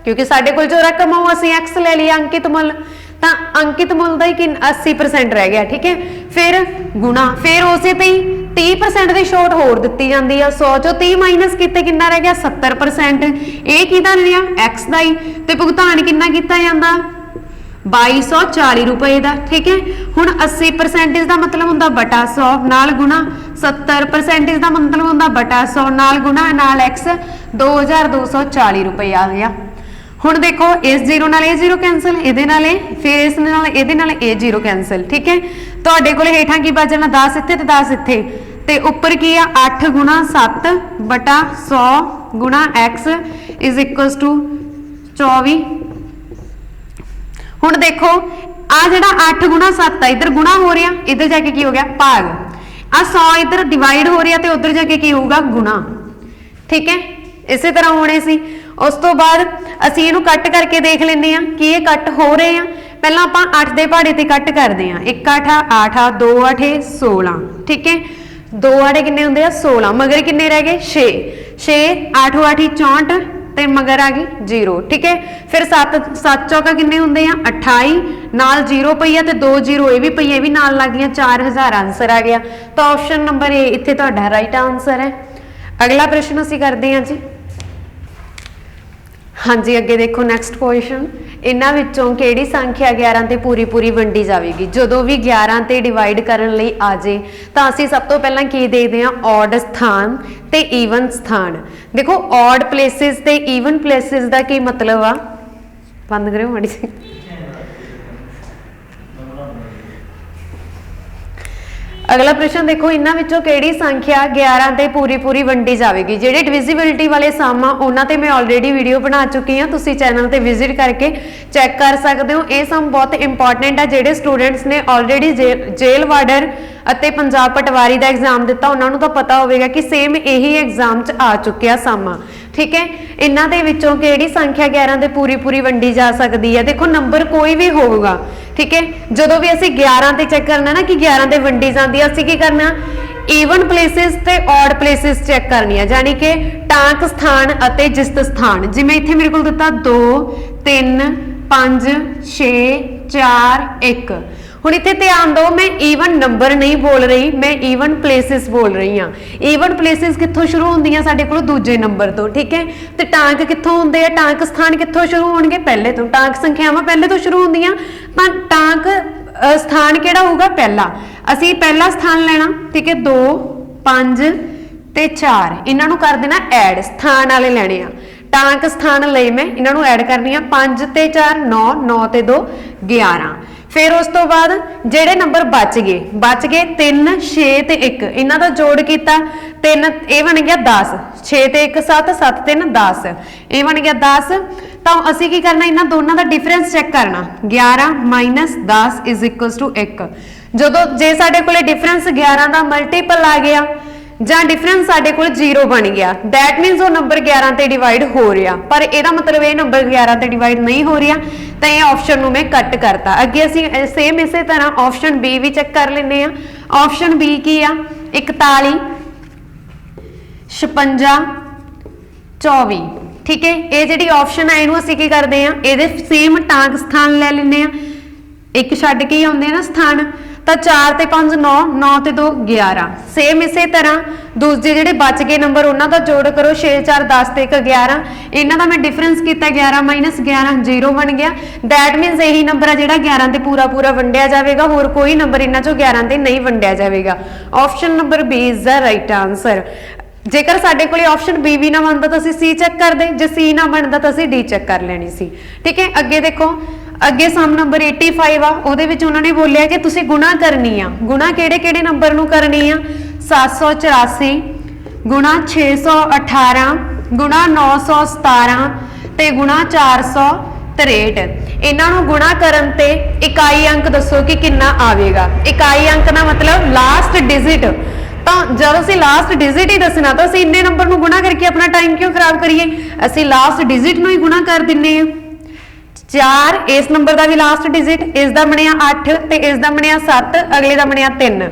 ਕਿਉਂਕਿ ਸਾਡੇ ਕੋਲ ਜੋ ਰਕਮ ਆ ਉਹ ਅਸੀਂ x ਲੈ ਲਿਆ ਅੰਕਿਤ ਮੁੱਲ, ਤਾਂ ਅੰਕਿਤ ਮੁੱਲ ਦਾ ਹੀ 80% ਰਹਿ ਗਿਆ, ਠੀਕ ਹੈ। ਫਿਰ ਗੁਣਾ, ਫਿਰ ਉਸੇ ਤੇ ਹੀ 30% ਦੀ ਛੋਟ ਹੋਰ ਦਿੱਤੀ ਜਾਂਦੀ ਆ। 100 ਚੋਂ 30 ਮਾਈਨਸ ਕੀਤੇ ਕਿੰਨਾ ਰਹਿ ਗਿਆ 70%। ਇਹ ਕਿਹਦਾ ਰਿਹਾ? x ਦਾ ਹੀ। ਤੇ ਭੁਗਤਾਨ ਕਿੰਨਾ ਕੀਤਾ ਜਾਂਦਾ 2240 ਰੁਪਏ ਦਾ, ਠੀਕ ਹੈ। ਹੁਣ 80% ਦਾ ਮਤਲਬ ਹੁੰਦਾ ਬਟਾ 100 ਨਾਲ ਗੁਣਾ, 70% ਦਾ ਮਤਲਬ ਹੁੰਦਾ ਬਟਾ 100 ਨਾਲ ਗੁਣਾ ਨਾਲ x, 2240 ਰੁਪਏ ਆ ਗਿਆ। ਹੁਣ ਦੇਖੋ ਇਸ 0 ਨਾਲ ਇਹ 0 ਕੈਂਸਲ, ਇਹਦੇ ਨਾਲ ਇਹ, ਫਿਰ ਇਸ ਨਾਲ ਇਹਦੇ ਨਾਲ ਇਹ 0 ਕੈਂਸਲ, ਠੀਕ ਹੈ। ਤੁਹਾਡੇ ਕੋਲ ਹੇਠਾਂ ਕੀ ਬਚ ਜਾਣਾ 10 ਇੱਥੇ ਤੇ 10 ਇੱਥੇ, ਤੇ ਉੱਪਰ ਕੀ ਆ 8 ਗੁਣਾ 7 ਬਟਾ 100 ਗੁਣਾ x ਇਜ਼ ਇਕੁਅਲਸ ਟੂ 24। ਹੁਣ ਦੇਖੋ ਆ ਜਿਹੜਾ 8 ਗੁਣਾ 7 ਆ ਇੱਧਰ ਗੁਣਾ ਹੋ ਰਿਹਾ, ਇੱਧਰ ਜਾ ਕੇ ਕੀ ਹੋ ਗਿਆ ਭਾਗ। ਆ 100 ਇੱਧਰ ਡਿਵਾਈਡ ਹੋ ਰਿਹਾ ਤੇ ਉੱਧਰ ਜਾ ਕੇ ਕੀ ਹੋਊਗਾ ਗੁਣਾ, ਠੀਕ ਹੈ। ਇਸੇ ਤਰ੍ਹਾਂ ਹੋਣੇ ਸੀ। ਉਸ ਤੋਂ ਬਾਅਦ ਅਸੀਂ ਇਹਨੂੰ ਕੱਟ ਕਰਕੇ ਦੇਖ ਲੈਂਦੇ ਆ ਕਿ ਇਹ ਕੱਟ ਹੋ ਰਹੇ ਆ। ਪਹਿਲਾਂ ਆਪਾਂ 8 ਦੇ ਪਹਾੜੇ ਤੇ ਕੱਟ ਕਰਦੇ ਆ। 1 8 8 2 8 16, ਠੀਕ ਹੈ। 2 8 ਕਿੰਨੇ ਹੁੰਦੇ ਆ 16, ਮਗਰ ਕਿੰਨੇ ਰਹਿ ਗਏ 6 6 8 8 64 ਤੇ ਮਗਰ ਆ ਗਈ 0, ਠੀਕ ਹੈ। ਫਿਰ 7 ਚੌਕਾ ਕਿੰਨੇ ਹੁੰਦੇ ਆ 28 ਨਾਲ 0 ਪਈ ਆ ਤੇ 2 0 ਇਹ ਵੀ ਪਈ, ਇਹ ਵੀ ਨਾਲ ਲੱਗ ਗਈਆਂ, 4000 ਆਨਸਰ ਆ ਗਿਆ। ਤਾਂ ਆਪਸ਼ਨ ਨੰਬਰ ਏ ਇੱਥੇ ਤੁਹਾਡਾ ਰਾਈਟ ਆਨਸਰ ਹੈ। ਅਗਲਾ ਪ੍ਰਸ਼ਨ ਅਸੀਂ ਕਰਦੇ ਹਾਂ ਜੀ। ਹਾਂਜੀ ਅੱਗੇ ਦੇਖੋ ਨੈਕਸਟ ਕੁਐਸਚਨ, ਇਹਨਾਂ ਵਿੱਚੋਂ ਕਿਹੜੀ ਸੰਖਿਆ 11 ਤੇ ਪੂਰੀ ਵੰਡੀ ਜਾਵੇਗੀ? ਜਦੋਂ ਵੀ 11 ਤੇ ਡਿਵਾਈਡ ਕਰਨ ਲਈ ਆ ਜੇ ਤਾਂ ਅਸੀਂ ਸਭ ਤੋਂ ਪਹਿਲਾਂ ਕੀ ਦੇਖਦੇ ਹਾਂ ਔਡ ਸਥਾਨ ਤੇ ਈਵਨ ਸਥਾਨ। ਦੇਖੋ ਔਡ ਪਲੇਸਿਸ ਤੇ ਈਵਨ ਪਲੇਸਿਸ ਦਾ ਕੀ ਮਤਲਬ ਆ? ਬੰਦ ਕਰਿਓ ਮਾੜੀ ਜੀ। ਅਗਲਾ ਪ੍ਰਸ਼ਨ ਦੇਖੋ, ਇਹਨਾਂ ਵਿੱਚੋਂ ਕਿਹੜੀ ਸੰਖਿਆ 11 ਤੇ ਪੂਰੀ ਵੰਡੀ ਜਾਵੇਗੀ? ਜਿਹੜੇ ਡਿਵੀਜ਼ਿਬਿਲਟੀ ਵਾਲੇ ਸਮ ਆ ਉਹਨਾਂ ਤੇ ਮੈਂ ਆਲਰੇਡੀ ਵੀਡੀਓ ਬਣਾ ਚੁੱਕੀ ਹਾਂ, ਤੁਸੀਂ ਚੈਨਲ ਤੇ ਵਿਜ਼ਿਟ ਕਰਕੇ ਚੈੱਕ ਕਰ ਸਕਦੇ ਹੋ। ਇਹ ਸਮ ਬਹੁਤ ਇੰਪੋਰਟੈਂਟ ਆ। ਜਿਹੜੇ ਸਟੂਡੈਂਟਸ ਨੇ ਆਲਰੇਡੀ ਜੇਲ੍ਹ ਵਾਰਡਰ ਅਤੇ ਪੰਜਾਬ ਪਟਵਾਰੀ ਦਾ ਐਗਜ਼ਾਮ ਦਿੱਤਾ ਉਹਨਾਂ ਨੂੰ ਤਾਂ ਪਤਾ ਹੋਵੇਗਾ ਕਿ ਸੇਮ ਇਹੀ ਐਗਜ਼ਾਮ 'ਚ ਆ ਚੁੱਕਿਆ ਸਮ ਆ, ਠੀਕ ਹੈ। ਇਹਨਾਂ ਦੇ ਵਿੱਚੋਂ ਕਿਹੜੀ ਸੰਖਿਆ 11 ਤੇ ਪੂਰੀ ਵੰਡੀ ਜਾ ਸਕਦੀ ਹੈ? ਦੇਖੋ ਨੰਬਰ ਕੋਈ ਵੀ ਹੋਊਗਾ, ਠੀਕ ਹੈ। ਜਦੋਂ ਵੀ ਅਸੀਂ 11 ਤੇ ਚੈੱਕ ਕਰਨਾ ਨਾ ਕਿ 11 ਤੇ ਵੰਡੀ ਜਾਂਦੀ ਆ, ਅਸੀਂ ਕੀ ਕਰਨਾ ਈਵਨ ਪਲੇਸਿਸ ਤੇ ਔਡ ਪਲੇਸਿਸ ਚੈੱਕ ਕਰਨੀ ਆ, ਯਾਨੀ ਕਿ ਟਾਂਕ ਸਥਾਨ ਅਤੇ ਜਿਸਤ ਸਥਾਨ। ਜਿਵੇਂ ਇੱਥੇ ਮੇਰੇ ਕੋਲ ਦਿੱਤਾ 2 3 5 6 4 1। ਹੁਣ ਇੱਥੇ ਧਿਆਨ ਦਿਓ, ਮੈਂ ਈਵਨ ਨੰਬਰ ਨਹੀਂ ਬੋਲ ਰਹੀ, ਮੈਂ ਈਵਨ ਪਲੇਸਿਸ ਬੋਲ ਰਹੀ ਹਾਂ। ਈਵਨ ਪਲੇਸਿਸ ਕਿੱਥੋਂ ਸ਼ੁਰੂ ਹੁੰਦੀਆਂ ਸਾਡੇ ਕੋਲ? ਦੂਜੇ ਨੰਬਰ ਤੋਂ, ਠੀਕ ਹੈ। ਤੇ ਟਾਂਕ ਕਿੱਥੋਂ ਹੁੰਦੇ ਆ? ਟਾਂਕ ਸਥਾਨ ਕਿੱਥੋਂ ਸ਼ੁਰੂ ਹੋਣਗੇ? ਪਹਿਲੇ ਤੋਂ। ਟਾਂਕ ਸੰਖਿਆਵਾਂ ਪਹਿਲੇ ਤੋਂ ਸ਼ੁਰੂ ਹੁੰਦੀਆਂ, ਤਾਂ ਟਾਂਕ ਸਥਾਨ ਕਿਹੜਾ ਹੋਊਗਾ? ਪਹਿਲਾ। ਅਸੀਂ ਪਹਿਲਾ ਸਥਾਨ ਲੈਣਾ, ਠੀਕ ਹੈ। 2 5 ਤੇ 4 ਇਹਨਾਂ ਨੂੰ ਕਰ ਦੇਣਾ ਐਡ, ਸਥਾਨ ਵਾਲੇ ਲੈਣੇ ਆ। ਟਾਂਕ ਸਥਾਨ ਲਈ ਮੈਂ ਇਹਨਾਂ ਨੂੰ ਐਡ ਕਰਨੀ ਆ। 5 ਤੇ 4 9, 9 ਤੇ 2 11। फिर उस तो बाद जेडे नंबर बच गए 3 6 ते 1 इन्हां दा जोड़ किया 3 ये बन गया 10, 6 ते 1 7, 7 3 10 ये बन गया 10। तो असी की करना, इन्हां दोनों का डिफरेंस चेक करना। 11 माइनस 10 इज इक्वल टू 1। जो जे साडे कोले डिफरेंस 11 का मल्टीपल आ गया ਜਾਂ डिफरेंस साडे कोल 0 बन गया, दैट मीनस वो नंबर 11 ते डिवाइड हो रहा, पर ਇਹਦਾ मतलब ये नंबर 11 ते डिवाइड नहीं हो रहा, तो ये ऑप्शन ਨੂੰ मैं कट करता। अगे असी सेम इसे तरह ऑप्शन बी भी चेक कर लेने आ। ऑप्शन बी की आ 41 56 24, ठीक है। ये जी ऑप्शन है इनू असी की करते हैं, ये सेम टांक स्थान ले लेने आ, एक छड्ड के आउंदे ना स्थान। तो 4 ते 5 9, 9 ते 2 11। सेम इसे तरह दूसरे ਜਿਹੜੇ बच गए नंबर ਉਹਨਾਂ ਦਾ जोड़ करो। 6 4 10 ਤੇ 1 11 ਇਹਨਾਂ ਦਾ मैं डिफरेंस किया 11 माइनस 11 0 बन गया। दैट मीनस यही नंबर है ਜਿਹੜਾ 11 ਤੇ पूरा पूरा वंडिया जाएगा, होर कोई नंबर इन्हां चों 11 ਤੇ नहीं वंडिया जाएगा। Option number B is the right answer. जेकर साडे कोले ऑप्शन बी भी ना बनता तो असीं सी चेक करदे, जे सी ना बनता तो असीं डी चेक कर लेनी सी, ठीक है। अगे देखो, अगे सम नंबर 85 आ, ਉਹਦੇ ਵਿੱਚ ਉਹਨਾਂ ਨੇ ਬੋਲਿਆ ਕਿ ਤੁਸੀਂ ਗੁਣਾ ਕਰਨੀ ਆ। ਗੁਣਾ ਕਿਹੜੇ ਨੰਬਰ ਨੂੰ ਕਰਨੀ ਆ? 784 ਗੁਣਾ 618 ਗੁਣਾ 917 ਤੇ ਗੁਣਾ 463। ਇਹਨਾਂ ਨੂੰ ਗੁਣਾ ਕਰਨ ਤੇ ਇਕਾਈ ਅੰਕ ਦੱਸੋ ਕਿ ਕਿੰਨਾ ਆਵੇਗਾ। ਇਕਾਈ ਅੰਕ ਦਾ मतलब ਲਾਸਟ ਡਿਜਿਟ। ਤਾਂ ਜਦੋਂ ਅਸੀਂ ਲਾਸਟ ਡਿਜਿਟ ਹੀ ਦੱਸਣਾ ਤਾਂ ਅਸੀਂ ਇੰਨੇ ਨੰਬਰ ਨੂੰ ਗੁਣਾ ਕਰਕੇ ਆਪਣਾ ਟਾਈਮ ਕਿਉਂ ਖਰਾਬ ਕਰੀਏ? ਅਸੀਂ ਲਾਸਟ ਡਿਜਿਟ ਨੂੰ ਹੀ ਗੁਣਾ ਕਰ ਦਿੰਨੇ ਆ। 4 इस नंबर का भी लास्ट डिजिट, इसका बनया 8 ते इसका बनया 7, अगले का बनया 3।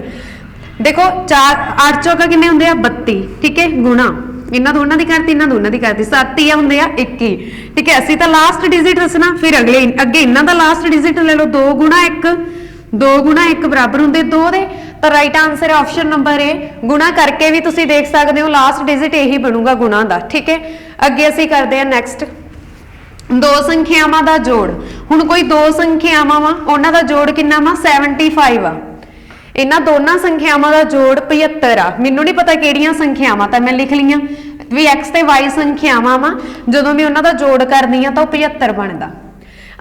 देखो 4 8 चौका किन्ने होंदे आ 32, ठीक है। गुणा इन्हां दोनों की करती, इन्हां दोनों की करती 7 ही होंदे आ 21, ठीक है। असीं तां लास्ट डिजिट दसना, फिर अगले अगे इन्हां दा लास्ट डिजिट ले लो। 2 गुणा 1 2 गुणा 1 बराबर होंदे 2 दे। तो राइट आंसर है ऑप्शन नंबर ए। गुणा करके भी तुसीं देख सकते हो लास्ट डिजिट यही बनूगा गुणा का, ठीक है। अगे असीं करदे आ नैक्सट दो संख्यावां दा जोड़। हुण कोई दो संख्यावां वा, उन्हां दा जोड़ किन्ना वा? 75 आ। इन्हां दोनों संख्यावां दा जोड़ 75 आ। मैनूं नहीं पता किहड़ियां संख्यावां, तां मैं लिख लईआं भी एक्स ते वाई संख्यावां वा, जदों मैं उन्हां दा जोड़ करदी आ तां 75 बनदा।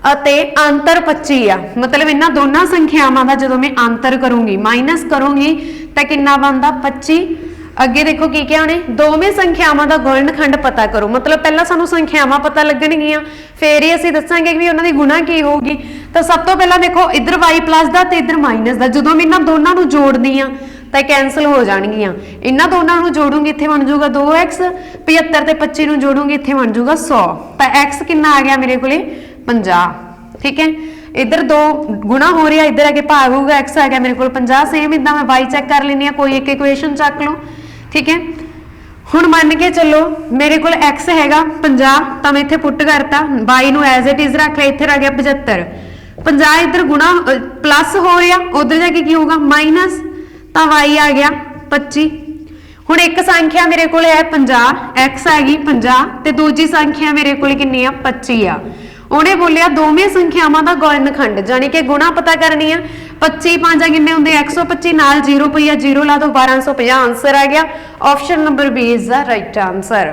अते अंतर 25 आ, मतलब इन्हां दोनों संख्यावां दा जदों मैं अंतर करूंगी, माइनस करूंगी तां किन्ना बनदा? 25। अगे देखो की क्या ने, दोवें संख्यावां दा गुणनखंड पता करो। मतलब पहला सानू संख्यावां पता लगणगियां, फिर ही असीं दसांगे कि उन्हां दी गुणा की होगी। तो सब तो पहला देखो इधर y प्लस दा ते इधर माइनस दा, जदों मैं इन्हां दोनां नूं जोड़दी आ तां कैंसल हो जाणगियां। इन्हां दोनां नूं जोड़ूंगी, इत्थे बन जाऊगा 2x, 75 ते 25 नूं जोड़ूंगी, इत्थे बन जाऊगा 100। तां x किन्ना आ गया मेरे कोले? 50, ठीक है। इधर 2 गुणा हो रहा, इधर आके भाग होगा, x आ गया मेरे को 50। सेम इदा मैं y चेक कर लेनी, कोई एक इक्वेशन चक लो, ठीक है। हुण मान के चलो मेरे को x हैगा 50, तो मैं इत्थे पुट करता, y नूं एज इट इज रख लिया, इत्थे रह गया 75। 50 इधर गुणा प्लस हो रहा, उधर जाके की होगा माइनस, तो y आ गया 25। हुण एक संख्या मेरे को है 50, x आ गई 50, ते दूजी संख्या मेरे को कितनी आ? 25 आ। उन्हें बोलिया दोवें संख्यावां दा गुणनखंड, जानी कि गुणा पता करनी है। 25 5 किन्ने होंदे? 125, नाल 0 पई आ, 0 ला दो 1250। आंसर आ गया option number B is the right answer.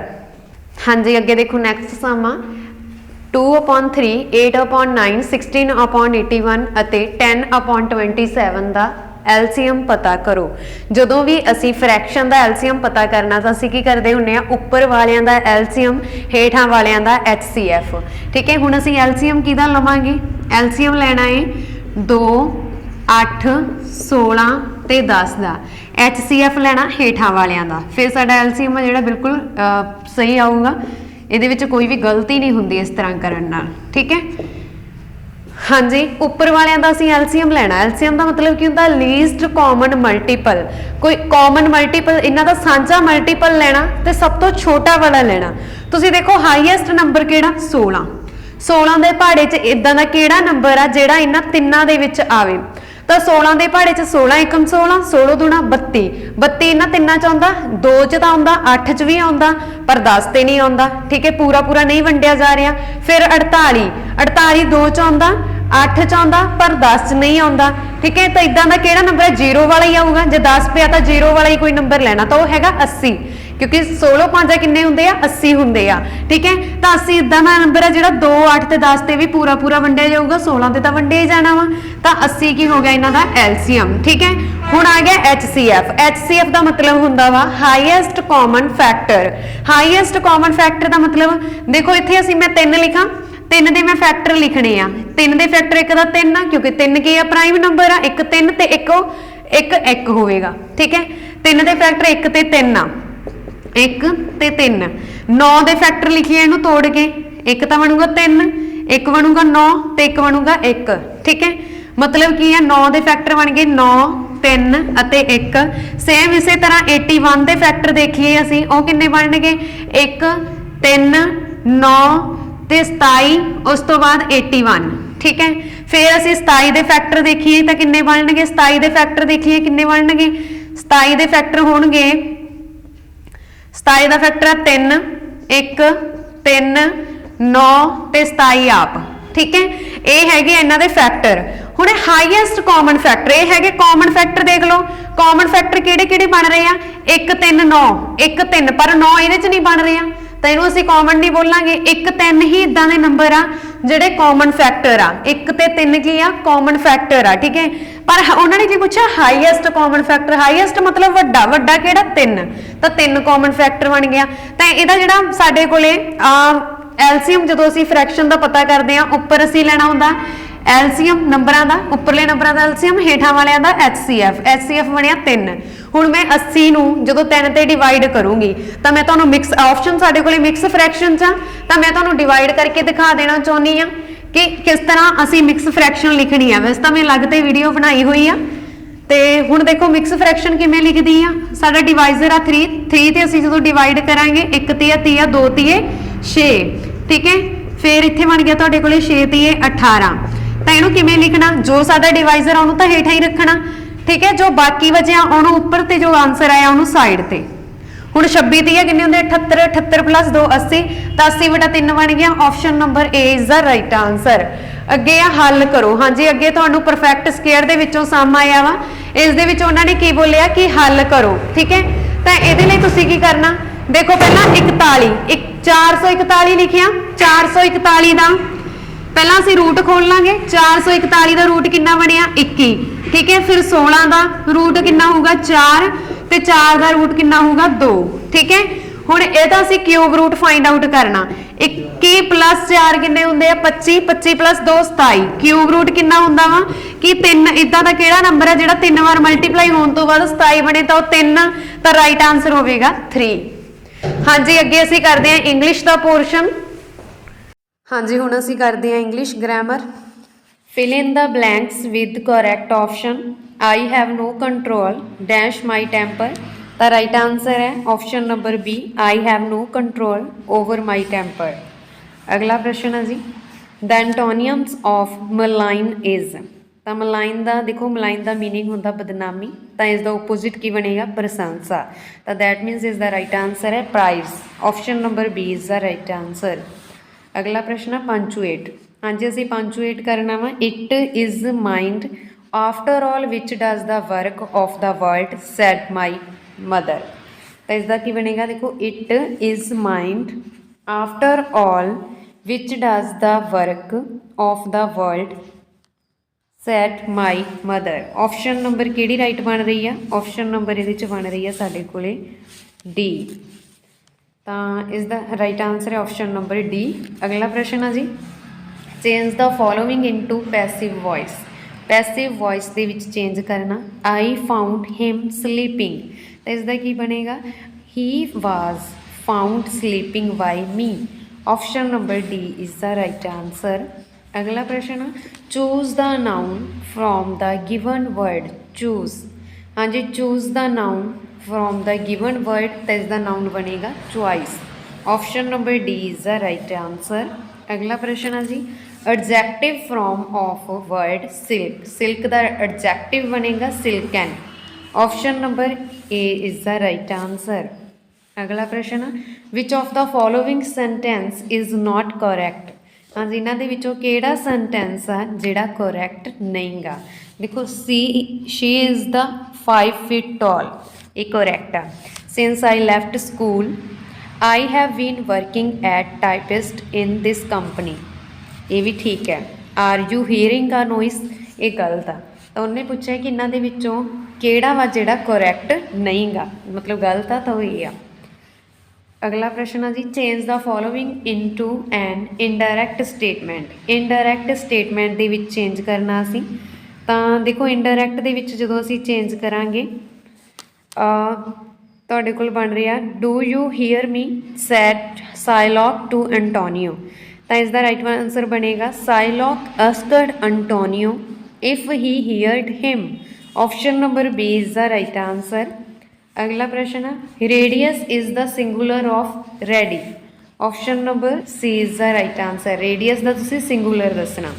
हाँ जी, अगे देखो नैक्सट सम आ 2/3, 8/9, 16/81 ਅਤੇ 10/27 ਦਾ एलसीएम पता करो। जदों भी असी फ्रैक्शन का एलसीएम पता करना तो असी की करते होंगे उपर वालियां दा एलसीएम, हेठां वालियां दा HCF, ठीक है। हुण असी एलसीएम किहदा लवांगे? एलसीएम लेना है 2 8 16 ते 10 का। HCF लेना हेठां वालियां दा, फिर साडा एलसीएम है जिहड़ा बिल्कुल सही आऊगा। इहदे विच कोई भी गलती नहीं हुंदी इस तरह करन नाल, ठीक है। हाँ जी, उपर वालियां दा असीं एलसीएम लेना। एलसीएम का मतलब की हुंदा? Least common multiple. कोई कॉमन मल्टीपल, इन्हां दा सांझा मल्टीपल लेना ते सब तो छोटा वाला लेना। तुसीं देखो हाईएस्ट नंबर किहड़ा? 16। 16 दे पहाड़े च इदां दा किहड़ा नंबर आ जिहड़ा इन्हां तिन्नां दे विच आवे? ਤਾਂ 16 ਦੇ ਪਹਾੜੇ 'ਚ 16 ਏਕਮ 16 16 ਦੂਣਾ 32 32 ਇਹਨਾਂ ਤਿੰਨਾਂ 'ਚ ਆਉਂਦਾ 2 'ਚ ਤਾਂ ਆਉਂਦਾ 8 'ਚ ਵੀ ਆਉਂਦਾ ਪਰ 10 ਤੇ ਨਹੀਂ ਆਉਂਦਾ। ਠੀਕ ਹੈ, ਪੂਰਾ ਪੂਰਾ ਨਹੀਂ ਵੰਡਿਆ ਜਾ ਰਿਹਾ। ਫਿਰ 48 48 2 'ਚ ਆਉਂਦਾ 8 'ਚ ਆਉਂਦਾ ਪਰ 10 'ਚ ਨਹੀਂ ਆਉਂਦਾ। ਠੀਕ ਹੈ, ਤਾਂ ਇਦਾਂ ਦਾ ਕਿਹੜਾ ਨੰਬਰ ਹੈ, 0 ਵਾਲਾ ਹੀ ਆਊਗਾ। ਜੇ 10 ਪਿਆ ਤਾਂ 0 ਵਾਲਾ ਹੀ ਕੋਈ ਨੰਬਰ ਲੈਣਾ, ਤਾਂ ਉਹ ਹੈਗਾ 80, क्योंकि 16 5 किन्ने हुंदे आ 80 हुंदे आ। ठीक है, तो 80 इदां दा नंबर है जिहड़ा 2 8 ते 10 ते भी पूरा पूरा वंडिया जाऊगा, 16 ते तां वंडिया ही जाना वा। तो 80 की हो गया इन्हां दा एलसीएम। ठीक है, हुण आ गया एचसीएफ। एचसीएफ दा मतलब हुंदा वा highest common factor. Highest common factor दा मतलब देखो इत्थे असीं मैं 3 लिखां, 3 दे मैं फैक्टर लिखने आ। 3 दे फैक्टर 1 दा 3 आ, क्योंकि 3 की आ प्राइम नंबर आ। 1 3 ते 1 1 होवेगा। ठीक है, 3 दे फैक्टर 1 ते 3 आ, 1 ते 3। 9 ਦੇ फैक्टर लिखिए इनू तोड़ के, 1 तो बनूगा 3, 1 बनूगा 9 ते 1 बनूगा 1। ठीक है, मतलब की है 9 ਦੇ फैक्टर बन गए 9 3 ਅਤੇ 1। सेम इसे तरह 81 ਦੇ फैक्टर देखिए असी ਉਹ किन्ने बन गए 1 3 9 ਤੇ 27, उस तो बाद 81। ठीक है, फिर असी 27 ਦੇ फैक्टर देखिए तो किन्ने बनणगे, 27 ਦੇ फैक्टर देखिए किन्ने बनणगे, 27 ਦੇ फैक्टर होणगे 27 ਦਾ फैक्टर है 3 1 3 9 ਤੇ 27 आप। ठीक है, ये है इन्हां दे फैक्टर। हुण हाईएस्ट कॉमन फैक्टर ये है कॉमन फैक्टर देख लो, कॉमन फैक्टर किहड़े किहड़े बन रहे हैं 1 3 9 1 3, पर 9 ਇਹਦੇ ਚ नहीं बन रहे हैं तो इनू असीं कॉमन नहीं बोलांगे। 1 3 ही इदां दे नंबर आ ਜਿਹੜੇ कॉमन फैक्टर आ, 1 ਤੇ 3 की आ कॉमन फैक्टर आ। ठीक है, पर उन्होंने की पूछा हाईएस्ट कॉमन फैक्टर, हाईएस्ट मतलब वड्डा, वड्डा किहड़ा 3, तो 3 कॉमन फैक्टर बन गया। तो इहदा जिहड़ा साडे कोले एलसीएम जदों असीं फ्रैक्शन दा पता करदे आ, उपर असीं लेना हुंदा एलसीएम नंबरां दा, उपरले नंबरां दा एलसीएम, हेठां वालियां दा एचसीएफ। एचसीएफ बनिया 3। हुण मैं 80 नूं जदों 3 ते डिवाइड करूंगी तो मैं तुहानूं मिक्स ऑप्शन साडे कोले मिक्स फ्रैक्शन च आ, तो मैं तुहानूं डिवाइड करके दिखा देना चाहुंदी आ कि किस तरह असीं मिक्स फ्रैक्शन लिखनी है। वैसे तो मैं अलग ते वीडियो बनाई हुई आ। तो हुण देखो मिक्स फ्रैक्शन किवें लिखदी आ, साडा डिवाइजर आ 3 3 ते असीं जदों डिवाइड करांगे 1 तीया 30 2 तीए 6। ठीक है, फिर इत्थे बन गया तुहाडे कोले 6 तीए 18। तो इहनूं किवें लिखना, जो साडा डिवाइजर आ उहनूं तां हेठां ही रखना। ठीक है, जो बाकी बचे उन्होंने उपर ते जो आंसर आया उन्होंने साइड ते। हुण 26 तीया किन्ने हुंदे 78, 78 प्लस 2 80, तो 80/3 बन गया। Option number A is the right answer. अगे आ हल करो। हाँ जी, अगे तुहानूं परफेक्ट स्क्वायर दे विचों सम आया वा, इस दे विच उन्होंने की बोलिया कि हल करो। ठीक है, तो इहदे लई तुसीं की करना, देखो पहला 41 441 लिखिया, 441 दा पहला असीं रूट खोल लांगे। 441 का रूट कितना बनिया 21। ठीक है, फिर 16 का रूट कितना होगा 4 ते 4 का रूट कितना होगा 2। ठीक है, हुण इहदा असीं क्यूब रूट फाइंड आउट करना। 21 प्लस 4 किन्ने हुंदे आ 25, 25 प्लस 2 27। क्यूब रूट कितना हुंदा वा कि 3, इदां दा किहड़ा नंबर है जिहड़ा 3 बार मल्टीप्लाई होण तो बाद 27 बने, तो 3, तो राइट आंसर होवेगा 3। हाँ जी, अगे असीं करदे हां इंग्लिश दा पोर्शन। हाँ जी, हुण असीं करदे हां English grammar. Fill in the blanks with correct option. I have no control dash my temper. The right answer है option number B, I have no control over my temper. अगला प्रश्न है जी, the antonyms of malign is. तो malign का देखो, malign का meaning होंदा बदनामी, तो इसका ओपोजिट की बनेगा प्रशंसा। तो that means is the right answer है prize. Option number B is the right answer. अगला प्रश्न है पंचुएट। हाँ जी, असीं पंचुएट करना वा। It is mind after all which does the work of the world said my mother. तो इसका की बनेगा, देखो it is mind after all which does the work of the world said my mother. Option number किहड़ी right बन रही है, option number ये बन रही है साडे कोले डी। तो इसका राइट आंसर है ऑप्शन नंबर डी। अगला प्रश्न है जी, change the following into passive voice. Passive voice के विच चेंज करना। आई फाउंड हिम स्लीपिंग, तो इसका की बनेगा he was found sleeping by me. Option number D is the right answer. अगला प्रश्न, choose the noun from the given word choose. हाँ जी, choose the noun from the given word, तो इसका नाउन बनेगा choice. Option number D is the right answer. अगला प्रश्न है जी, adjective from of word silk, silk का एडजैक्टिव बनेगा silken. Option number A is the right answer. अगला प्रश्न, which of the following sentence is not correct. हाँ जी, इन्हों के किहड़ा सेंटेंस आ जिहड़ा करैक्ट नहीं गा। देखो, she is the 5 feet tall, ये करैक्ट आ। Since I left school I have been working at typist in this company, ये भी ठीक है। Are you hearing a noise, ये गलत आ। तो उन्हें पूछा कि इन्हों के किहड़ा वा जिहड़ा करैक्ट नहीं गा, मतलब गलत आ, तो ये आ। अगला प्रश्न है जी, change the following into an indirect statement. Indirect statement दे विच चेंज करना असी तां देखो, इनडायरैक्ट दे विच जदों असी चेंज करांगे तुहाडे कोल बन रहा do you hear me said Shylock to Antonio, तो इसका राइट आंसर बनेगा Shylock asked Antonio if he heard him. Option number B is the right answer. अगला प्रश्न है, radius is the singular of radii. Option number C is the right answer. Radius का तुसीं singular दसना।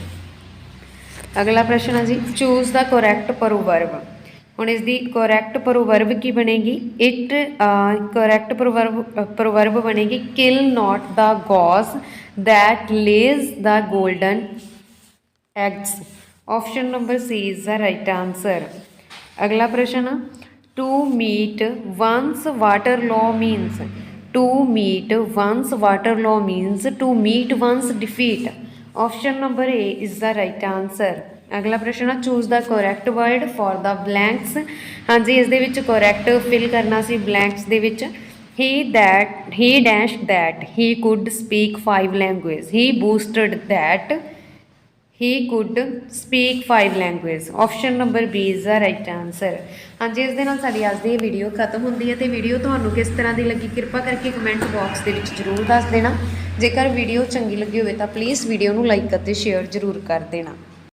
अगला प्रश्न है जी, चूज द करैक्ट प्रोवर्ब। हुण इसकी करैक्ट प्रोवर्ब की बनेगी, इट करैक्ट प्रोवर्ब बनेगी kill not the goose that lays the golden eggs. Option number C is the right answer. अगला प्रश्न, to meet one's Waterloo means. To meet one's Waterloo means to meet one's defeat. Option number A is the right answer. अगला प्रश्न है, choose the correct word for the blanks. हाँ जी, इस दे विच करैक्ट फिल करना सी ब्लैंक्स दे विच। He dash that he could speak 5 language. He boasted that he could speak 5 language. Option number B is the right answer. हाँ जी, इस दे नाल साडी अज दी वीडियो खत्म होंदी है। तो वीडियो तुहानूं किस तरह की लगी कृपा करके कमेंट बॉक्स के जरूर दस देना। जेकर वीडियो चंगी लगी हो तो प्लीज़ वीडियो नूं लाइक और शेयर जरूर कर देना।